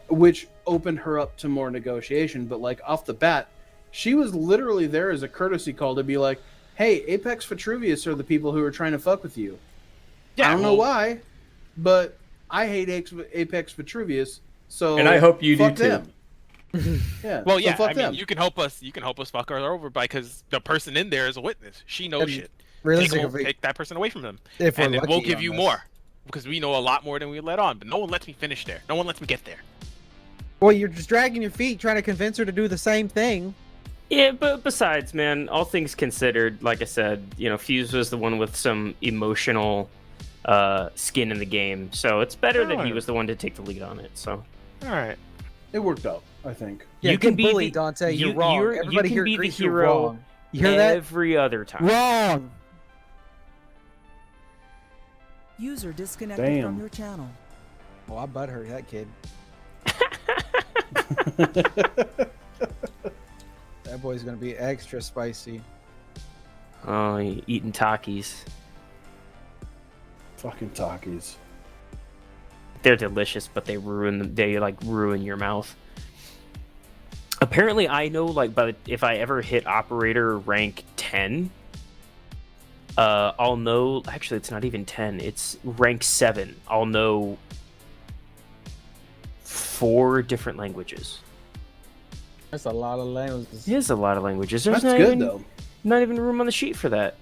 which opened her up to more negotiation. But like off the bat, she was literally there as a courtesy call to be like, "Hey, Apex Vitruvius are the people who are trying to fuck with you. Yeah, I don't know well, why, but I hate Apex Vitruvius, so And I hope you do fuck too. them." Yeah. Well, so yeah. fuck I mean, them. you can help us. You can help us fuck her over because the person in there is a witness. She knows And shit. Realistically, Take that person away from them, if we're and then lucky we'll give on you this. more because we know a lot more than we let on. But no one lets me finish there. No one lets me get there. Well, you're just dragging your feet trying to convince her to do the same thing. Yeah, but besides, man, all things considered, like I said, Fuse was the one with some emotional skin in the game, so it's better that he Alright. was the one to take the lead on it. So All right. It worked out, I think. Yeah, You good can be bully, the- Dante. you- You're wrong. you're- you Everybody can here be the agrees you're hero wrong. You hear that? every other time. Wrong. User disconnected Damn. from your channel. Oh, I butthurt that kid. That boy's gonna be extra spicy. Oh, eating Takis. Fucking Takis. They're delicious, but they ruin your mouth. Apparently, I know if I ever hit operator rank 10, I'll know. Actually, it's not even 10. It's rank 7. I'll know 4 different languages. That's a lot of languages. It is a lot of languages. There's That's not good even, though. Not even room on the sheet for that.